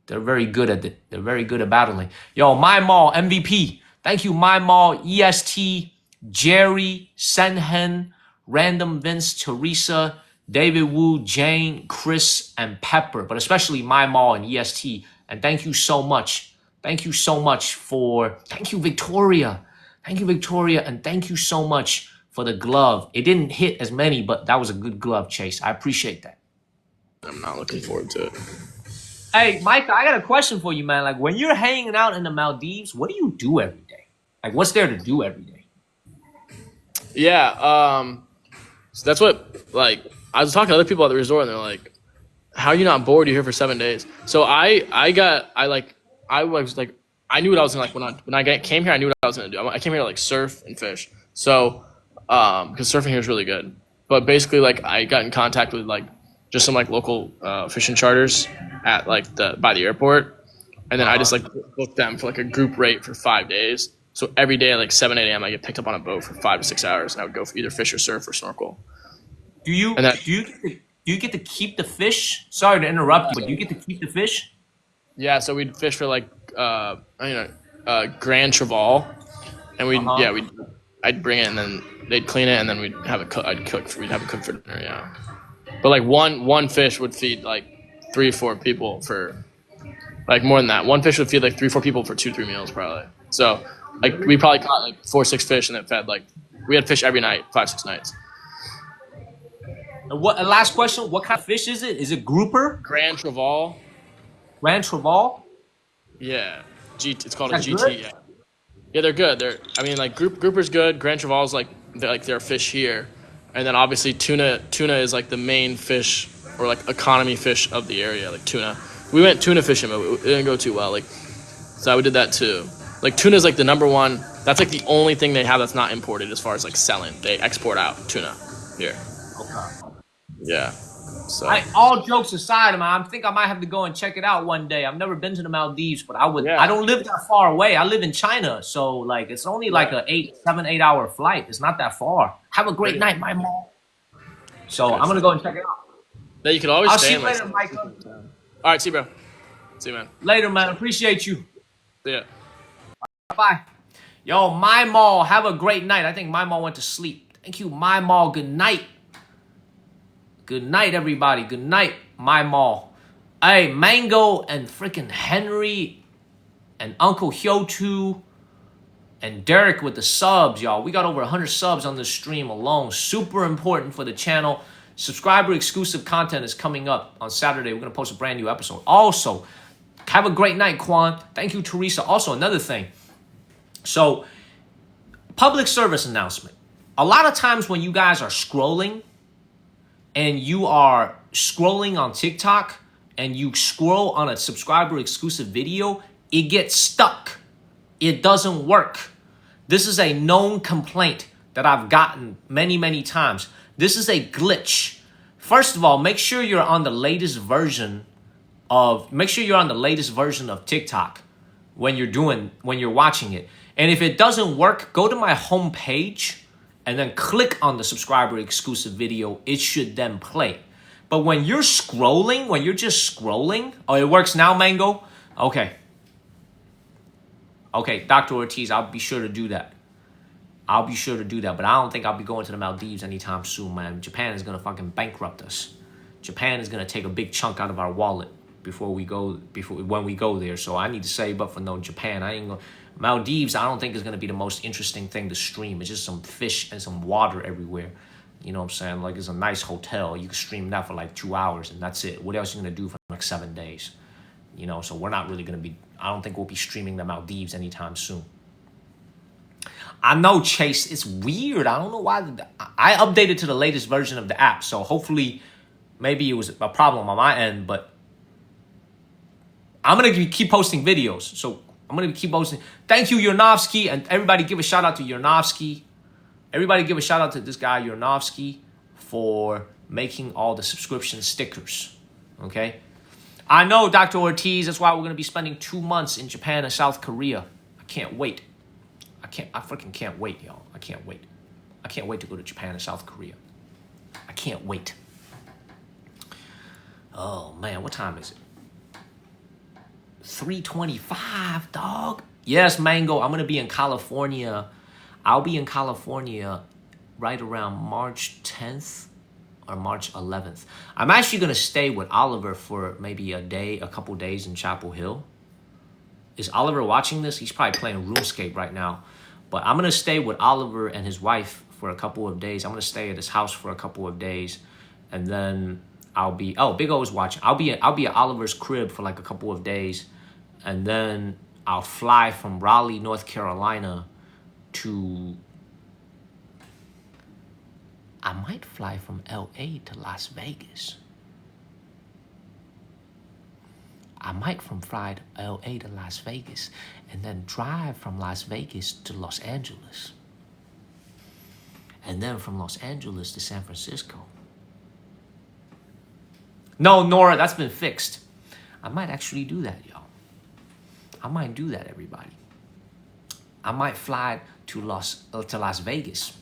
They're very good at it. They're very good at battling. Yo, My Mall, MVP. Thank you, My Mall, EST, Jerry, Senhen, Random Vince, Teresa, David Wu, Jane, Chris, and Pepper, but especially My Mall and EST. And thank you so much. Thank you so much thank you, Victoria. Thank you, Victoria. And thank you so much for the glove. It didn't hit as many, but that was a good glove, Chase. I appreciate that. I'm not looking forward to it. Hey, Micah, I got a question for you, man. Like, when you're hanging out in the Maldives, what do you do every day? Like, what's there to do every day? Yeah, so that's what, like, I was talking to other people at the resort, and they're like, how are you not bored? You're here for 7 days. So I was like, I knew what I was gonna, like, when I came here, I knew what I was gonna do. I came here to, like, surf and fish. So, because surfing here is really good. But basically, like, I got in contact with, like, just some, like, local fishing charters at, like, by the airport. And then I just, like, booked them for, like, a group rate for 5 days. So every day at, like, 7, 8 a.m., I get picked up on a boat for 5 to 6 hours, and I would go for either fish or surf or snorkel. Do you get to keep the fish? Sorry to interrupt you, but do you get to keep the fish? Yeah, so we'd fish for, like, Grand Cheval, and I'd bring it, and then they'd clean it, and then we'd have it we'd have it cooked for dinner. Yeah, but like one fish would feed like 3 or 4 people for, like, more than that. One fish would feed like 3 or 4 people for 2-3 meals probably. So like we probably caught like 4 or 6 fish, and it fed, like, we had fish every night, 5-6 nights. And last question, what kind of fish is it? Is it grouper? Grand Cheval. Grand Cheval? Yeah, it's called Is a that GT. good? Yeah, they're good. Grouper's good. Grand Cheval's like their fish here, and then obviously tuna is like the main fish, or like economy fish of the area, like tuna. We went tuna fishing, but it didn't go too well. Like, so we did that too. Like, tuna is like the number one. That's like the only thing they have that's not imported as far as like selling. They export out tuna here. Okay. Yeah. So all jokes aside, man, I think I might have to go and check it out one day. I've never been to the Maldives, but I would. Yeah. I don't live that far away. I live in China, so like it's only like a 7-8 hour flight. It's not that far. Have a great night, my mom. So I'm gonna go and check it out. Yeah, you can always I'll stay see in, you later, like, Michael. all right, see you, bro. See you, man. Later, man. Appreciate you. See ya. Bye. Yo, my mall. Have a great night. I think my mall went to sleep. Thank you, my mall. Good night. Good night, everybody. Good night, my mall. Hey, Mango and freaking Henry and Uncle Hyotu and Derek with the subs, y'all. We got over 100 subs on this stream alone. Super important for the channel. Subscriber exclusive content is coming up on Saturday. We're going to post a brand new episode. Also, have a great night, Quan. Thank you, Teresa. Also, another thing. So, public service announcement. A lot of times when you guys are scrolling, and you are scrolling on TikTok and you scroll on a subscriber exclusive video, it gets stuck. It doesn't work. This is a known complaint that I've gotten many, many times. This is a glitch. First of all, make sure you're on the latest version of TikTok when you're watching it. And if it doesn't work, go to my homepage and then click on the subscriber exclusive video. It should then play. But when you're just scrolling, oh, it works now, Mango? Okay, Dr. Ortiz, I'll be sure to do that. But I don't think I'll be going to the Maldives anytime soon, man. Japan is gonna fucking bankrupt us. Japan is gonna take a big chunk out of our wallet when we go there. So I need to save up for Japan. Maldives, I don't think is going to be the most interesting thing to stream. It's just some fish and some water everywhere. You know what I'm saying? Like, it's a nice hotel. You can stream that for like 2 hours and that's it. What else are you going to do for like 7 days? You know, so we're not really going to be, I don't think we'll be streaming the Maldives anytime soon. I know, Chase. It's weird. I don't know why. I updated to the latest version of the app, so hopefully, maybe it was a problem on my end. But I'm gonna keep posting videos, so I'm gonna keep posting. Thank you, Yernovsky, and everybody give a shout out to Yernovsky. Everybody give a shout out to this guy Yernovsky for making all the subscription stickers. Okay, I know, Dr. Ortiz. That's why we're gonna be spending 2 months in Japan and South Korea. I can't wait. I freaking can't wait, y'all. I can't wait. I can't wait to go to Japan and South Korea. I can't wait. Oh man, what time is it? 3:25, dog. Yes, Mango. I'm gonna be in California. I'll be in California right around March 10th or March 11th. I'm actually gonna stay with Oliver for maybe a couple days in Chapel Hill. Is Oliver watching this? He's probably playing RuneScape right now. But I'm gonna stay with Oliver and his wife for a couple of days. I'm gonna stay at his house for a couple of days, and then I'll be. Oh, Big O is watching. I'll be at Oliver's crib for like a couple of days, and then I'll fly from Raleigh, North Carolina, to. I might fly from LA to Las Vegas. I might fly to LA to Las Vegas and then drive from Las Vegas to Los Angeles. And then from Los Angeles to San Francisco. No, Nora, that's been fixed. I might actually do that, y'all. I might do that, everybody. I might fly to Las Vegas.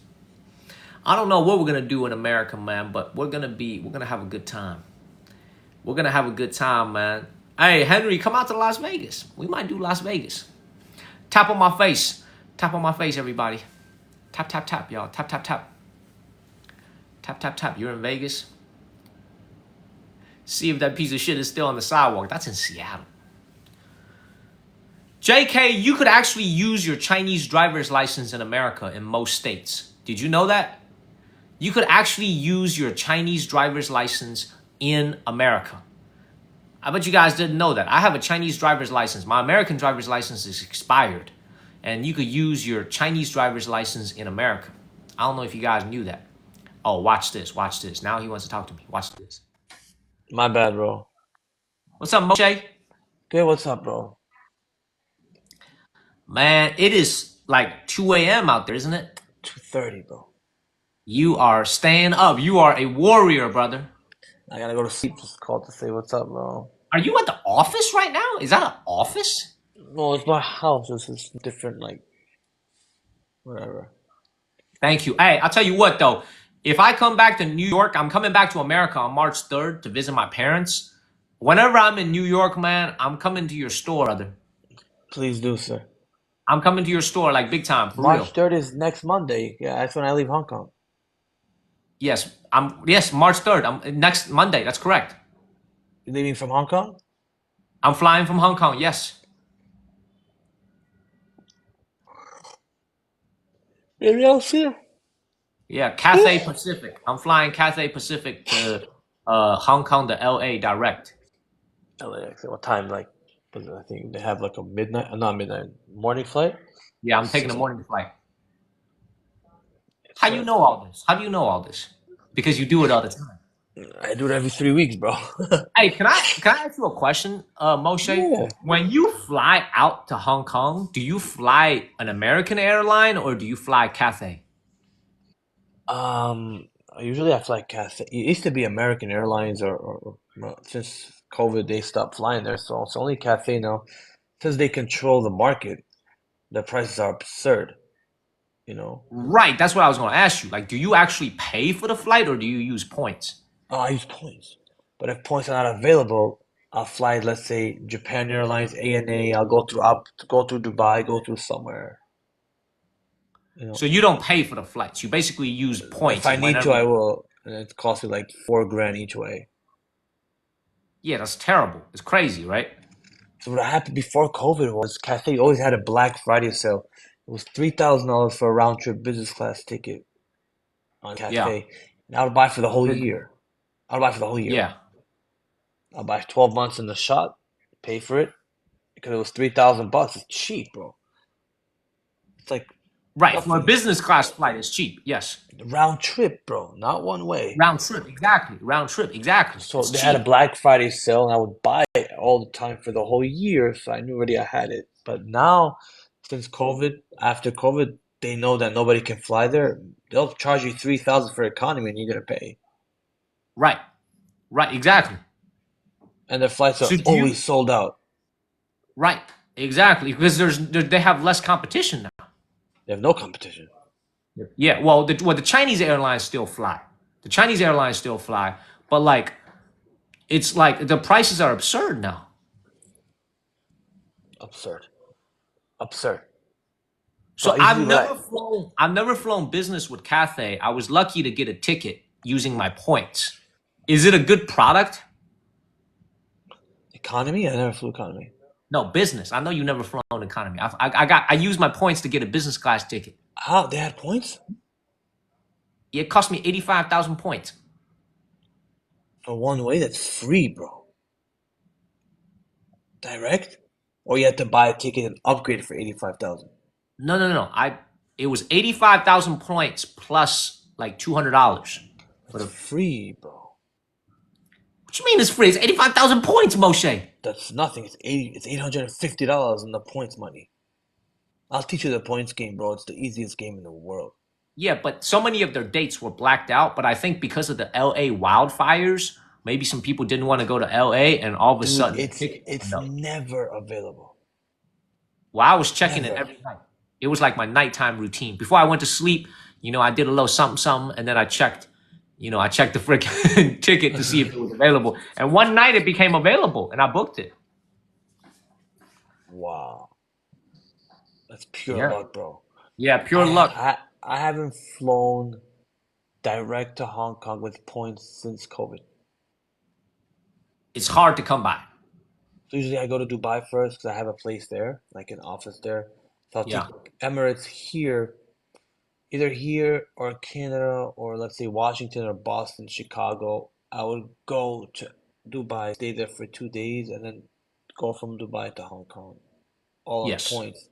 I don't know what we're gonna do in America, man, but we're gonna have a good time. We're gonna have a good time, man. Hey, Henry, come out to Las Vegas. We might do Las Vegas. Tap on my face. Tap on my face, everybody. Tap, tap, tap, y'all. Tap, tap, tap. Tap, tap, tap. You're in Vegas? See if that piece of shit is still on the sidewalk. That's in Seattle. JK, you could actually use your Chinese driver's license in America in most states. Did you know that? You could actually use your Chinese driver's license in America. I bet you guys didn't know that. I have a Chinese driver's license. My American driver's license is expired. And you could use your Chinese driver's license in America. I don't know if you guys knew that. Oh, watch this. Watch this. Now he wants to talk to me. Watch this. My bad, bro. What's up, Moshe? Good, what's up, bro? Man, it is like 2 a.m. out there, isn't it? 2:30, bro. You are staying up. You are a warrior, brother. I gotta go to sleep. Just called to say what's up, bro. Are you at the office right now? Is that an office? No, it's my house. This is different, like, whatever. Thank you. Hey, I'll tell you what, though. If I come back to New York, I'm coming back to America on March 3rd to visit my parents. Whenever I'm in New York, man, I'm coming to your store, brother. Please do, sir. I'm coming to your store, like, big time, for March real. 3rd is next Monday. Yeah, that's when I leave Hong Kong. Yes, March 3rd. Next Monday, that's correct. You're leaving from Hong Kong? I'm flying from Hong Kong, yes. Maybe I'll see you. Yeah, Cathay Pacific. I'm flying Cathay Pacific to Hong Kong to LA direct. LAX. What time? Like, I think they have like a not midnight, morning flight. Yeah, I'm taking a morning flight. How do you know all this? How do you know all this? Because you do it all the time. I do it every 3 weeks, bro. Hey, can I ask you a question, Moshe? Yeah. When you fly out to Hong Kong, do you fly an American airline or do you fly Cathay? Usually I fly Cathay. It used to be American Airlines, or since COVID they stopped flying there, so it's only Cathay now. Since they control the market, the prices are absurd. You know. Right, that's what I was going to ask you. Like, do you actually pay for the flight or do you use points? I use points, but if points are not available, I'll fly, let's say, Japan Airlines, ANA. I'll go through Dubai, go through somewhere. You know. So you don't pay for the flights. You basically use points. If I need to, I will. And it costs me like $4,000 each way. Yeah, that's terrible. It's crazy, right? So what happened before COVID was Cathay always had a Black Friday sale. It was $3,000 for a round trip business class ticket on Cathay. Yeah. And I would buy for the whole year. Yeah. I'll buy 12 months in the shot, pay for it, because it was $3,000. It's cheap, bro. It's like Right. For a business class flight, it's cheap. Yes. Round trip, bro, not one way. Round trip, exactly. Round trip, exactly. So it's they cheap. had a Black Friday sale, and I would buy it all the time for the whole year, so I knew already I had it. But now, since COVID, after COVID, they know that nobody can fly there. They'll charge you 3,000 for economy, and you're gonna pay. Right. Right. Exactly. And their flights are So do always you? sold out. Right. Exactly. Because they have less competition now. They have no competition. Yeah. Well, the Chinese airlines still fly. The Chinese airlines still fly, but like, it's like the prices are absurd now. Absurd. Absurd. So Bro, usually what I- I've never flown business with Cathay. I was lucky to get a ticket using my points. Is it a good product? Economy? I never flew economy. No, business. I know you never flown economy. I used my points to get a business class ticket. How? They had points? It cost me 85,000 points. For one way, that's free, bro. Direct? Or you had to buy a ticket and upgrade it for 85,000. No. It was 85,000 points plus like $200 for That's the. free, bro. What you mean it's free? It's 85,000 points, Moshe. That's nothing. It's $850 in the points money. I'll teach you the points game, bro. It's the easiest game in the world. Yeah, but so many of their dates were blacked out. But I think because of the LA wildfires, maybe some people didn't want to go to LA, and all of a Dude, sudden, it's never available. Well, I was checking it Never. every night. It was like my nighttime routine. Before I went to sleep, I did a little something, and then I checked the freaking ticket to see if it was available. And one night it became available, and I booked it. Wow. That's pure Yeah. luck, bro. Yeah, pure luck. I haven't flown direct to Hong Kong with points since COVID. It's hard to come by. So usually I go to Dubai first because I have a place there, like an office there. So I'll Yeah. take Emirates here, either here or Canada, or let's say Washington or Boston, Chicago. I would go to Dubai, stay there for 2 days, and then go from Dubai to Hong Kong, all on Yes. points.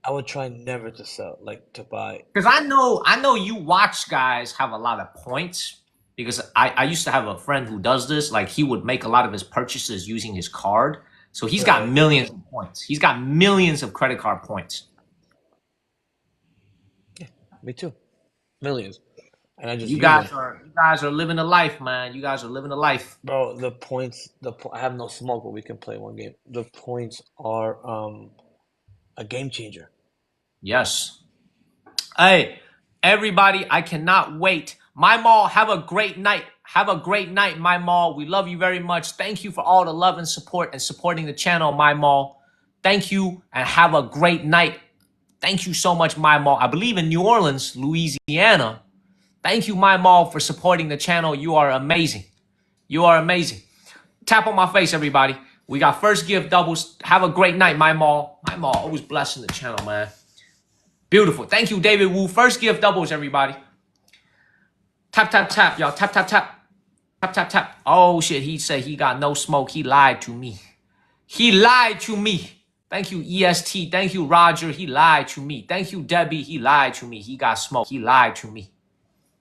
I would try never to sell, like to buy. Because I know you watch guys have a lot of points. Because I used to have a friend who does this. Like, he would make a lot of his purchases using his card. So he's got Right. millions of points. He's got millions of credit card points. Me too, millions, and I just You use guys them. are living the life, man. You guys are living the life. Bro, the points, I have no smoke, but we can play one game. The points are a game changer. Yes. Hey, everybody, I cannot wait. My mall, have a great night. Have a great night, my mall. We love you very much. Thank you for all the love and support and supporting the channel, my mall. Thank you and have a great night. Thank you so much, my mall. I believe in New Orleans, Louisiana. Thank you, my mall, for supporting the channel. You are amazing. You are amazing. Tap on my face, everybody. We got first gift doubles. Have a great night, my mall. My mall always blessing the channel, man. Beautiful. Thank you, David Wu. First gift doubles, everybody. Tap, tap, tap, y'all. Tap, tap, tap. Tap, tap, tap. Oh, shit. He said he got no smoke. He lied to me. He lied to me. Thank you, EST. Thank you, Roger. He lied to me. Thank you, Debbie. He lied to me. He got smoke. He lied to me.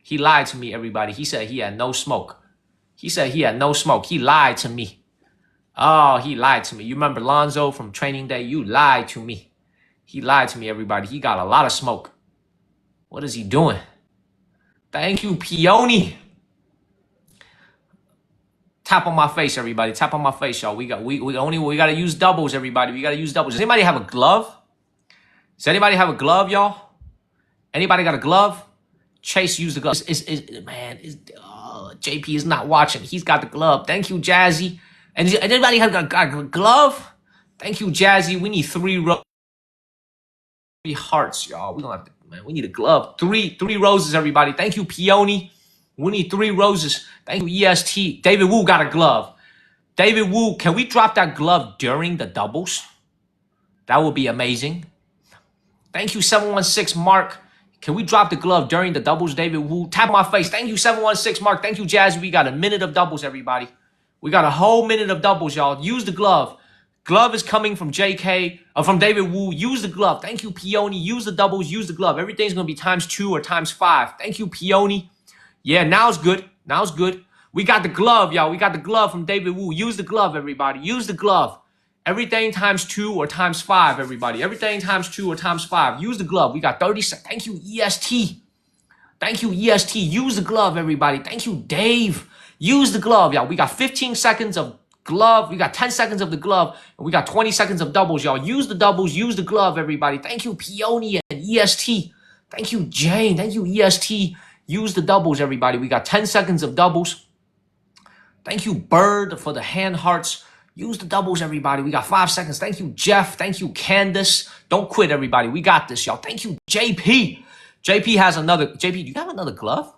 He lied to me, everybody. He said he had no smoke. He said he had no smoke. He lied to me. Oh, he lied to me. You remember Lonzo from Training Day? You lied to me. He lied to me, everybody. He got a lot of smoke. What is he doing? Thank you, Peony. Tap on my face, everybody. Tap on my face, y'all. We gotta use doubles, everybody. We gotta use doubles. Does anybody have a glove? Does anybody have a glove, y'all? Anybody got a glove? Chase used the glove. JP is not watching. He's got the glove. Thank you, Jazzy. And anybody have a glove? Thank you, Jazzy. We need 3 hearts, y'all. We don't have to, man. We need a glove. Three roses, everybody. Thank you, Peony. We need 3 roses. Thank you, EST. David Wu got a glove. David Wu, can we drop that glove during the doubles? That would be amazing. Thank you, 716 Mark. Can we drop the glove during the doubles, David Wu? Tap my face. Thank you, 716 Mark. Thank you, Jazzy. We got a minute of doubles, everybody. We got a whole minute of doubles, y'all. Use the glove. Glove is coming from JK, from David Wu. Use the glove. Thank you, Peony. Use the doubles. Use the glove. Everything's going to be ×2 or ×5. Thank you, Peony. Yeah, now it's good. Now it's good. We got the glove, y'all. We got the glove from David Wu. Use the glove, everybody. Use the glove. Everything ×2 or ×5, everybody. Everything ×2 or ×5. Use the glove. We got 30 seconds. Thank you, EST. Thank you, EST. Use the glove, everybody. Thank you, Dave. Use the glove, y'all. We got 15 seconds of glove. We got 10 seconds of the glove. And we got 20 seconds of doubles, y'all. Use the doubles. Use the glove, everybody. Thank you, Peony and EST. Thank you, Jane. Thank you, EST. Use the doubles, everybody. We got 10 seconds of doubles. Thank you, Bird, for the hand hearts. Use the doubles, everybody. We got 5 seconds. Thank you, Jeff. Thank you, Candace. Don't quit, everybody. We got this, y'all. Thank you, JP. JP has another. JP, do you have another glove?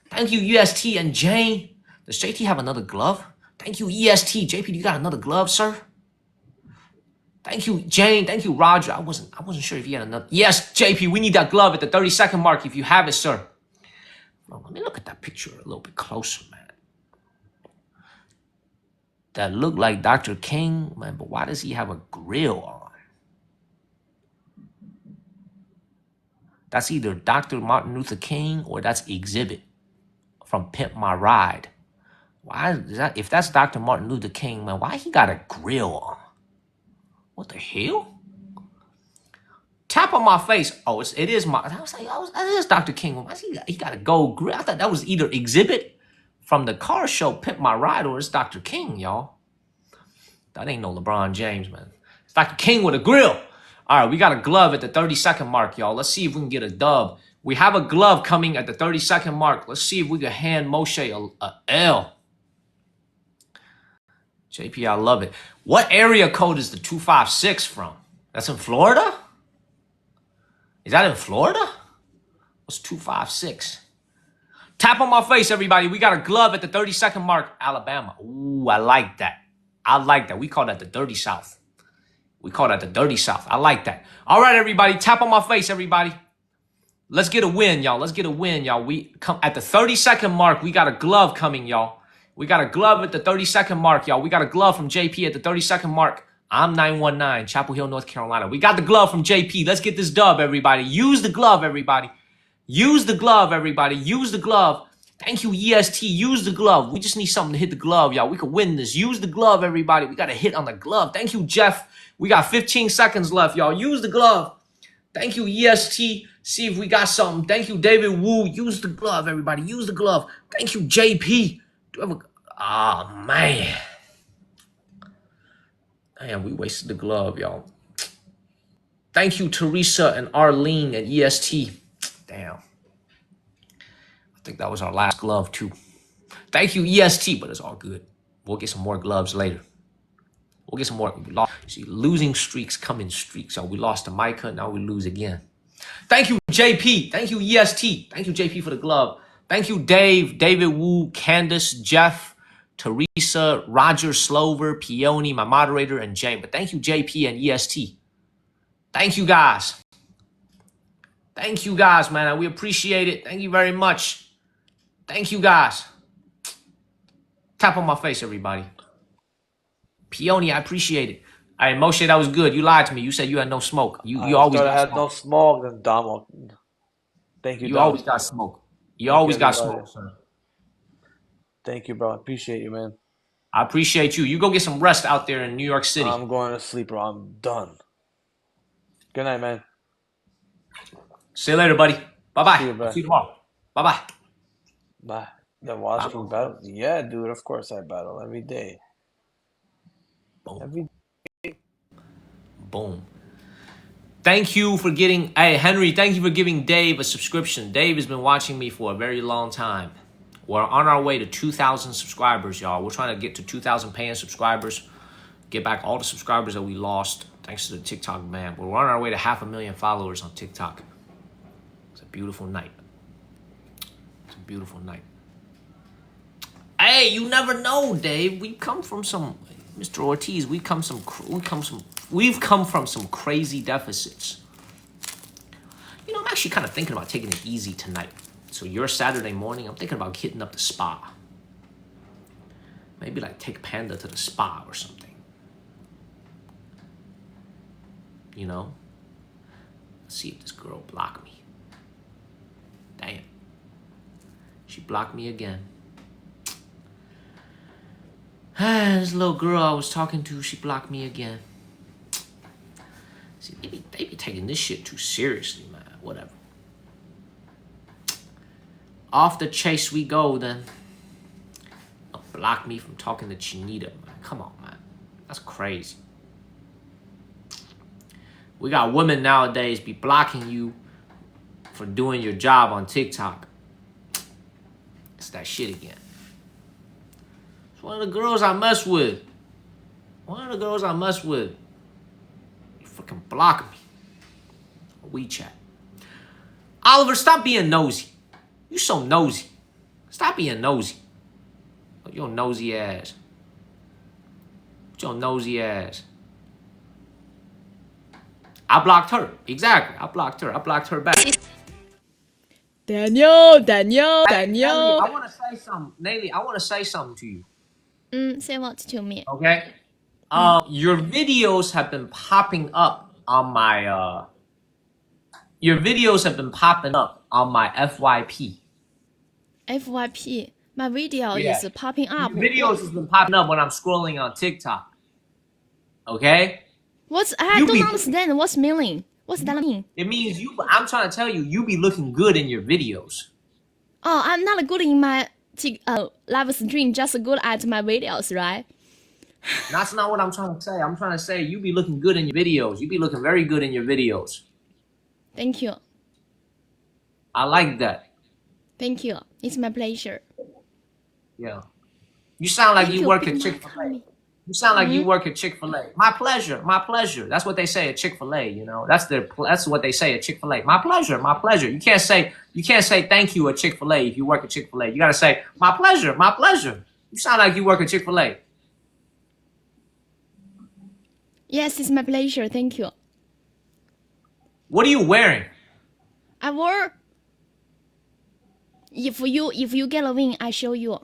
Thank you, EST and Jane. Does JT have another glove? Thank you, EST. JP, do you got another glove, sir? Thank you, Jane. Thank you, Roger. I wasn't sure if you had another. Yes, JP, we need that glove at the 30-second mark if you have it, sir. Well, let me look at that picture a little bit closer, man. That looked like Dr. King, man, but why does he have a grill on? That's either Dr. Martin Luther King or that's Exhibit from Pimp My Ride. Why is that? If that's Dr. Martin Luther King, man, why he got a grill on? What the hell? Tap on my face. Oh, it is my. I was like, that is Dr. King. Why he got a gold grill? I thought that was either Exhibit from the car show Pimp My Ride or it's Dr. King, y'all. That ain't no LeBron James, man. It's Dr. King with a grill. All right, we got a glove at the 30-second mark, y'all. Let's see if we can get a dub. We have a glove coming at the 30-second mark. Let's see if we can hand Moshe a L. JP, I love it. What area code is the 256 from? That's in Florida? Is that in Florida? What's 256? Tap on my face, everybody. We got a glove at the 30-second mark. Alabama. Ooh, I like that. I like that. We call that the Dirty South. We call that the Dirty South. I like that. All right, everybody. Tap on my face, everybody. Let's get a win, y'all. Let's get a win, y'all. We come at the 30-second mark. We got a glove coming, y'all. We got a glove at the 30-second mark, y'all. We got a glove from JP at the 30-second mark. I'm 919, Chapel Hill, North Carolina. We got the glove from JP. Let's get this dub, everybody. Use the glove, everybody. Use the glove, everybody. Use the glove. Thank you, EST. Use the glove. We just need something to hit the glove, y'all. We can win this. Use the glove, everybody. We got a hit on the glove. Thank you, Jeff. We got 15 seconds left, y'all. Use the glove. Thank you, EST. See if we got something. Thank you, David Wu. Use the glove, everybody. Use the glove. Thank you, JP. Do I have a... Oh, man. Man, we wasted the glove, y'all. Thank you, Teresa and Arlene and EST. Damn. I think that was our last glove, too. Thank you, EST, but it's all good. We'll get some more gloves later. We'll get some more. See, losing streaks come in streaks. So we lost to Micah. Now we lose again. Thank you, JP. Thank you, EST. Thank you, JP, for the glove. Thank you, Dave, David Wu, Candace, Jeff, Teresa, Roger, Slover, Peony, my moderator, and Jane. But thank you, JP and EST. Thank you, guys. Thank you, guys, man. We appreciate it. Thank you very much. Thank you, guys. Tap on my face, everybody. Peony, I appreciate it. All right, Moshe, that was good. You lied to me. You said you had no smoke. You always got had smoke. no smoke, and Damo. Thank you, You Damo. always got smoke. You always got smoke, sir. Thank you, bro. I appreciate you, man. I appreciate you. You go get some rest out there in New York City. I'm going to sleep, bro. I'm done. Good night, man. See you later, buddy. Bye-bye. See you, bro. See you tomorrow. Bye-bye. Bye. The Washington battle? Yeah, dude. Of course I battle every day. Boom. Every Boom. Thank you for getting... Hey, Henry, thank you for giving Dave a subscription. Dave has been watching me for a very long time. We're on our way to 2,000 subscribers, y'all. We're trying to get to 2,000 paying subscribers. Get back all the subscribers that we lost thanks to the TikTok ban. We're on our way to 500,000 followers on TikTok. It's a beautiful night. It's a beautiful night. Hey, you never know, Dave. We come from some... Mr. Ortiz, we've come from some crazy deficits. You know, I'm actually kind of thinking about taking it easy tonight. So your Saturday morning, I'm thinking about hitting up the spa. Maybe like take Panda to the spa or something. you know. Let's see if this girl blocked me. Damn. She blocked me again. This little girl I was talking to, she blocked me again. See, they be taking this shit too seriously, man. Whatever. Off the chase we go, then. Don't block me from talking to Chinita, man. Come on, man. That's crazy. We got women nowadays be blocking you for doing your job on TikTok. It's that shit again. It's one of the girls I mess with. One of the girls I mess with. You freaking block me. WeChat. Oliver, stop being nosy. You so nosy. Stop being nosy. Your nosy ass. Your nosy ass. I blocked her. Exactly. I blocked her. I blocked her back. Daniel. Nelly, I want to say something. Nelly, I want to say something to you. Say what to me? Okay? Your videos have been popping up on my your videos have been popping up on my FYP. FYP. My video is popping up. Your videos have been popping up when I'm scrolling on TikTok. Okay? I don't understand what's meaning. What's that mean? It means I'm trying to tell you, you be looking good in your videos. Oh, I'm not good in my live stream, just good at my videos, right? That's not what I'm trying to say. I'm trying to say you be looking good in your videos. You be looking very good in your videos. Thank you. I like that. Thank you. It's my pleasure. Yeah. You sound like you work at Chick-fil-A. You sound like you work at Chick-fil-A. My pleasure. My pleasure. That's what they say at Chick-fil-A, you know. That's what they say at Chick-fil-A. My pleasure. My pleasure. You can't say thank you at Chick-fil-A if you work at Chick-fil-A. You got to say my pleasure. My pleasure. You sound like you work at Chick-fil-A. Yes, it's my pleasure. Thank you. What are you wearing? I wore. If you get a win, I show you.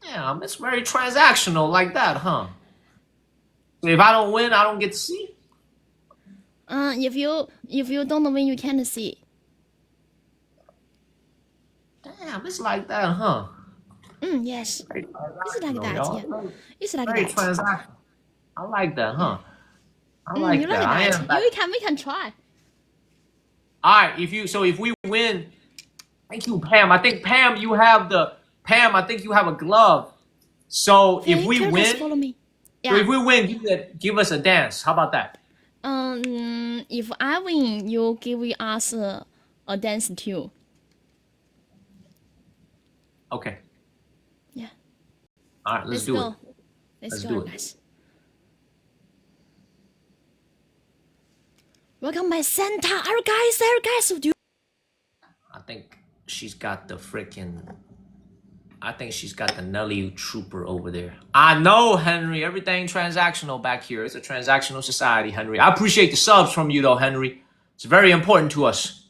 Damn, it's very transactional like that, huh? So if I don't win, I don't get to see? If you don't win, you can't see. Damn, it's like that, huh? Yes. It's like that, yeah. It's like very that. Transactional. I like that, huh? I like you that. Like that. We can try. All right, if we win, thank you, Pam. I think Pam, I think you have a glove. So if we win, follow me. Yeah. So if we win, you give us a dance. How about that? If I win, you give us a dance too. Okay. Yeah. All right, let's do it. Let's do it, guys. Welcome my Santa. Are you guys there, guys? I think she's got the Nelly Trooper over there. I know, Henry. Everything transactional back here. It's a transactional society, Henry. I appreciate the subs from you, though, Henry. It's very important to us.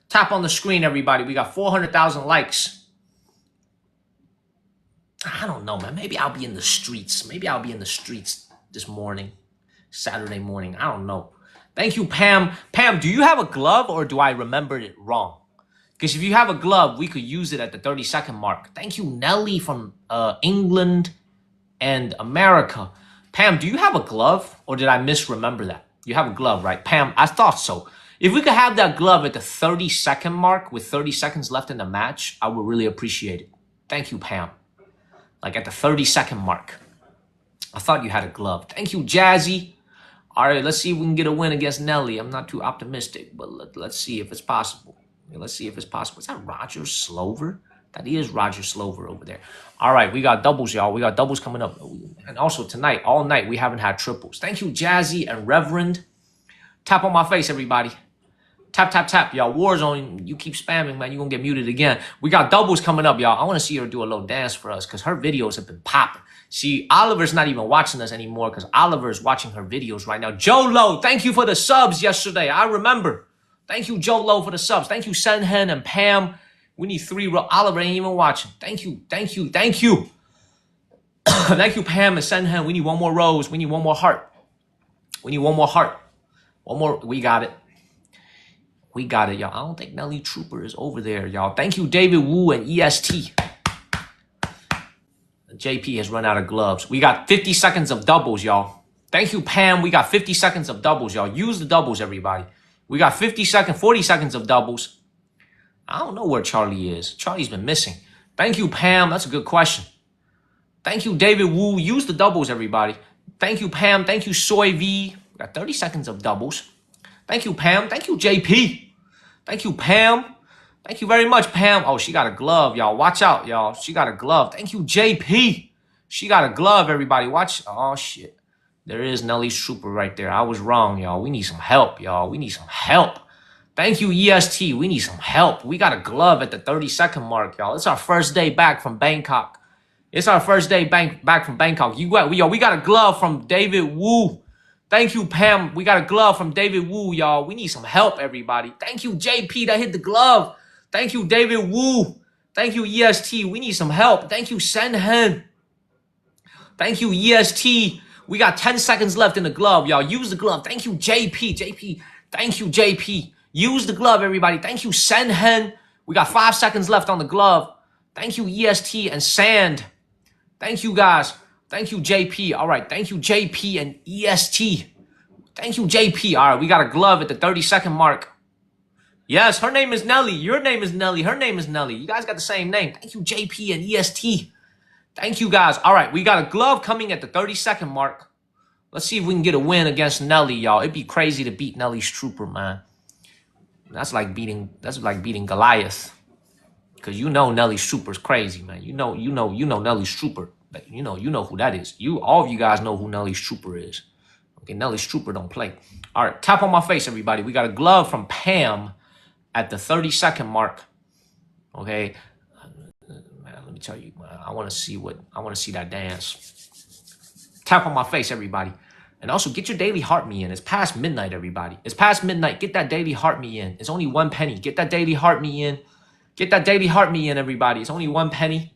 Tap on the screen, everybody. We got 400,000 likes. I don't know, man. Maybe I'll be in the streets. Maybe I'll be in the streets this morning. Saturday morning. I don't know. Thank you, Pam. Pam, do you have a glove or do I remember it wrong? Because if you have a glove, we could use it at the 30-second mark. Thank you, Nelly from England and America. Pam, do you have a glove or did I misremember that? You have a glove, right? Pam, I thought so. If we could have that glove at the 30-second mark with 30 seconds left in the match, I would really appreciate it. Thank you, Pam. Like at the 30-second mark. I thought you had a glove. Thank you, Jazzy. All right, let's see if we can get a win against Nelly. I'm not too optimistic, but let's see if it's possible. Let's see if it's possible. Is that Roger Slover? That is Roger Slover over there. All right, we got doubles, y'all. We got doubles coming up. And also tonight, all night, we haven't had triples. Thank you, Jazzy and Reverend. Tap on my face, everybody. Tap, tap, tap, y'all. Warzone, you keep spamming, man. You're going to get muted again. We got doubles coming up, y'all. I want to see her do a little dance for us because her videos have been popping. See, Oliver's not even watching us anymore because Oliver's watching her videos right now. Joe Low, thank you for the subs yesterday. I remember. Thank you, Joe Low, for the subs. Thank you, Senhen and Pam. We need 3. Oliver ain't even watching. Thank you, thank you, thank you. Thank you, Pam and Senhen. We need one more rose. We need one more heart. We need one more heart. One more. We got it. We got it, y'all. I don't think Nelly Trooper is over there, y'all. Thank you, David Wu and EST. JP has run out of gloves. We got 50 seconds of doubles, y'all. Thank you, Pam. We got 50 seconds of doubles, y'all. Use the doubles, everybody. We got 40 seconds of doubles. I don't know where Charlie is. Charlie's been missing. Thank you, Pam. That's a good question. Thank you, David Wu. Use the doubles, everybody. Thank you, Pam. Thank you, Soy V. We got 30 seconds of doubles. Thank you, Pam. Thank you, JP. Thank you, Pam. Thank you very much, Pam. Oh, she got a glove, y'all. Watch out, y'all. She got a glove. Thank you, JP. She got a glove, everybody. Watch. Oh, shit. There is Nelly's Trooper right there. I was wrong, y'all. We need some help, y'all. We need some help. Thank you, EST. We need some help. We got a glove at the 30-second mark, y'all. It's our first day back from Bangkok. It's our first day back from Bangkok. We got a glove from David Wu. Thank you, Pam. We got a glove from David Wu, y'all. We need some help, everybody. Thank you, JP, that hit the glove. Thank you, David Wu. Thank you, EST. We need some help. Thank you, Senhen. Thank you, EST. We got 10 seconds left in the glove, y'all. Use the glove. Thank you, JP. JP. Thank you, JP. Use the glove, everybody. Thank you, Senhen. We got 5 seconds left on the glove. Thank you, EST and Sand. Thank you, guys. Thank you, JP. All right. Thank you, JP and EST. Thank you, JP. All right. We got a glove at the 30-second mark. Yes, her name is Nelly. Your name is Nelly. Her name is Nelly. You guys got the same name. Thank you, JP and EST. Thank you, guys. All right. We got a glove coming at the 30-second mark. Let's see if we can get a win against Nelly, y'all. It'd be crazy to beat Nelly's Trooper, man. That's like beating Goliath. Cause you know Nelly's Trooper's crazy, man. You know Nelly's Trooper. You know who that is. All of you guys know who Nelly's Trooper is. Okay, Nelly's Trooper don't play. All right, tap on my face, everybody. We got a glove from Pam at the 30-second mark. Okay, man, let me tell you, man, I want to see that dance. Tap on my face, everybody. And also get your daily heart me in. It's past midnight, everybody. It's past midnight. Get that daily heart me in. It's only 1 penny. Get that daily heart me in. Get that daily heart me in, everybody. It's only 1 penny.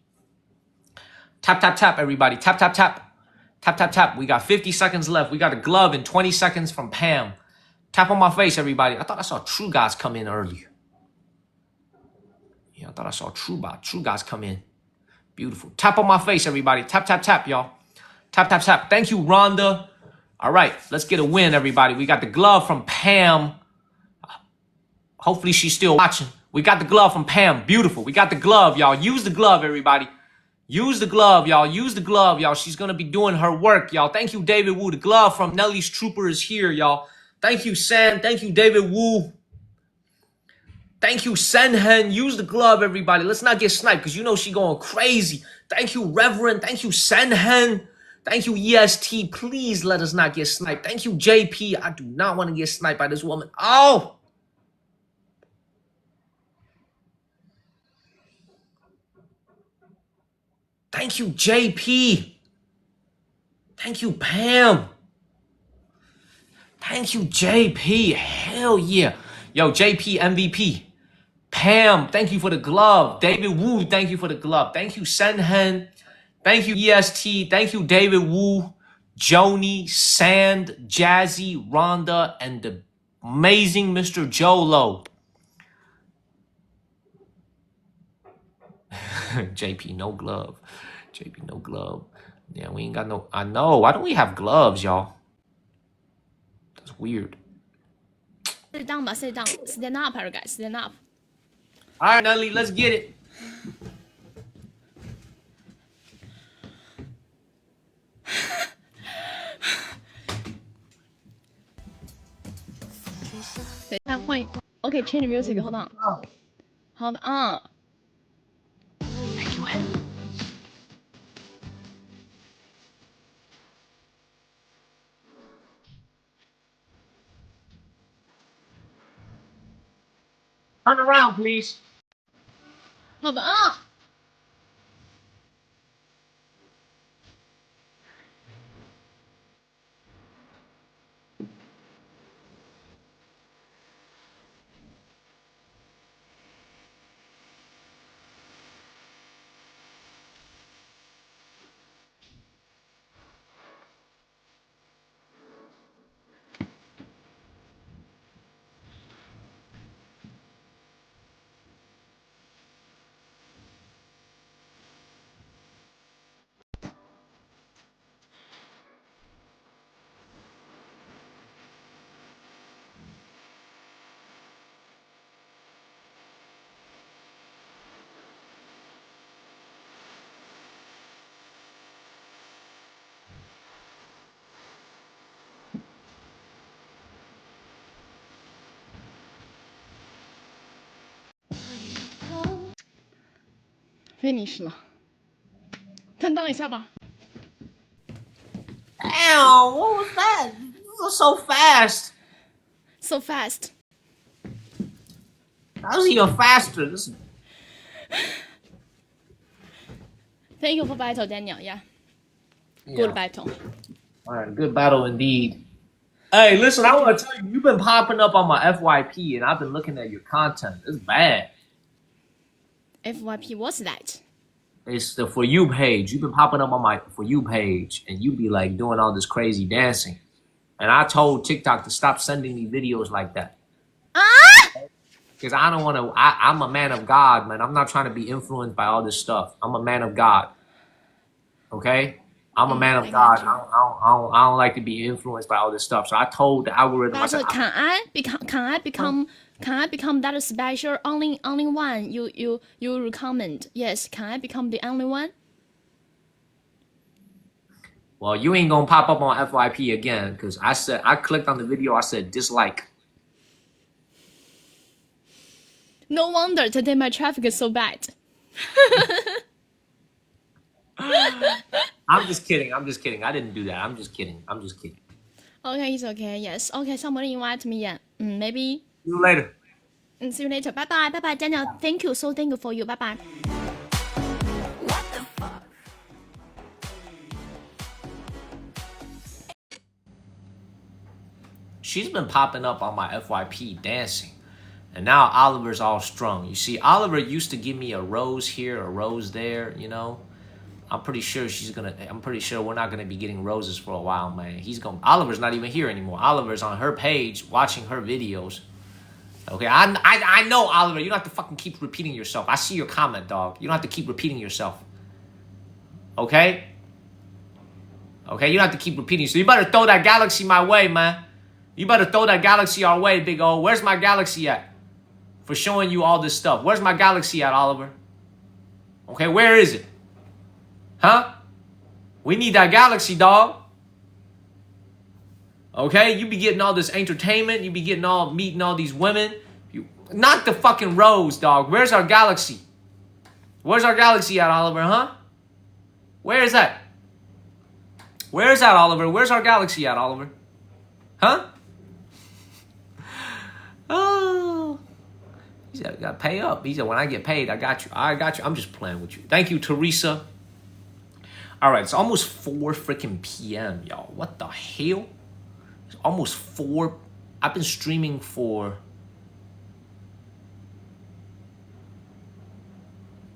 Tap, tap, tap, everybody. Tap, tap, tap. Tap, tap, tap. We got 50 seconds left. We got a glove in 20 seconds from Pam. Tap on my face, everybody. I thought I saw True Guys come in earlier. Yeah, I thought I saw True Guys come in. Beautiful. Tap on my face, everybody. Tap, tap, tap, y'all. Tap, tap, tap. Thank you, Rhonda. All right, let's get a win, everybody. We got the glove from Pam. Hopefully she's still watching. We got the glove from Pam. Beautiful. We got the glove, y'all. Use the glove, everybody. Use the glove, y'all. Use the glove, y'all. She's going to be doing her work, y'all. Thank you, David Wu. The glove from Nelly's Trooper is here, y'all. Thank you, Sam. Thank you, David Wu. Thank you, Senhen. Use the glove, everybody. Let's not get sniped because you know she going crazy. Thank you, Reverend. Thank you, Senhen. Thank you, EST. Please let us not get sniped. Thank you, JP. I do not want to get sniped by this woman. Oh! Thank you, JP. Thank you, Pam. Thank you, JP. Hell yeah. Yo, JP MVP. Pam, thank you for the glove. David Wu, thank you for the glove. Thank you, Senhen. Thank you, EST. Thank you, David Wu, Joni, Sand, Jazzy, Rhonda, and the amazing Mr. Jolo. JP, no glove. JP, no glove. Yeah, we ain't got no... I know. Why don't we have gloves, y'all? That's weird. Sit down 吧 ，sit down. Stand up 还是改 stand up？ All right, Nelly, let's get it. Okay, change music. Hold on. Hold on. Turn around, please. Hold on. finish 了。等等一下吧。Damn, what was that? This was so fast. So fast. That was even faster. This. Thank you for battle, Daniel. Yeah. Good battle. All right, good battle indeed. Hey, listen, I want to tell you, you've been popping up on my FYP, and I've been looking at your content. It's bad. FYP, what's that? It's the For You page. You've been popping up on my For You page, and you be like doing all this crazy dancing. And I told TikTok to stop sending me videos like that. Because I don't want to, I'm a man of God, man. I'm not trying to be influenced by all this stuff. I'm a man of God. Okay? I'm a man of God. I don't like to be influenced by all this stuff. So I told the algorithm. But can I become that special only one you recommend? Yes, can I become the only one? Well, you ain't gonna pop up on FYP again because I clicked on the video. I said dislike. No wonder today my traffic is so bad. I'm just kidding. I didn't do that. I'm just kidding. Okay, it's okay. Yes. Okay, somebody invite me. Yeah. Maybe. See you later. See you later. Bye bye. Bye bye, Daniel. Thank you. So thank you for you. Bye bye. She's been popping up on my FYP dancing. And now Oliver's all strung. You see, Oliver used to give me a rose here, a rose there, you know. I'm pretty sure we're not gonna be getting roses for a while, man. Oliver's not even here anymore. Oliver's on her page watching her videos. Okay, I know, Oliver, you don't have to fucking keep repeating yourself. I see your comment, dog. You don't have to keep repeating yourself. Okay? Okay, you don't have to keep repeating. So you better throw that galaxy my way, man. You better throw that galaxy our way, big O. Where's my galaxy at? For showing you all this stuff. Where's my galaxy at, Oliver? Okay, where is it? Huh? We need that galaxy, dog. Okay, you be getting all this entertainment. You be meeting all these women. Not the fucking rose, dog. Where's our galaxy? Where's our galaxy at, Oliver, huh? Where is that? Where is that, Oliver? Where's our galaxy at, Oliver? Huh? Oh. He said, I gotta pay up. He said, when I get paid, I got you. I got you. I'm just playing with you. Thank you, Teresa. All right, it's almost 4 freaking p.m., y'all. What the hell? It's almost 4. I've been streaming for...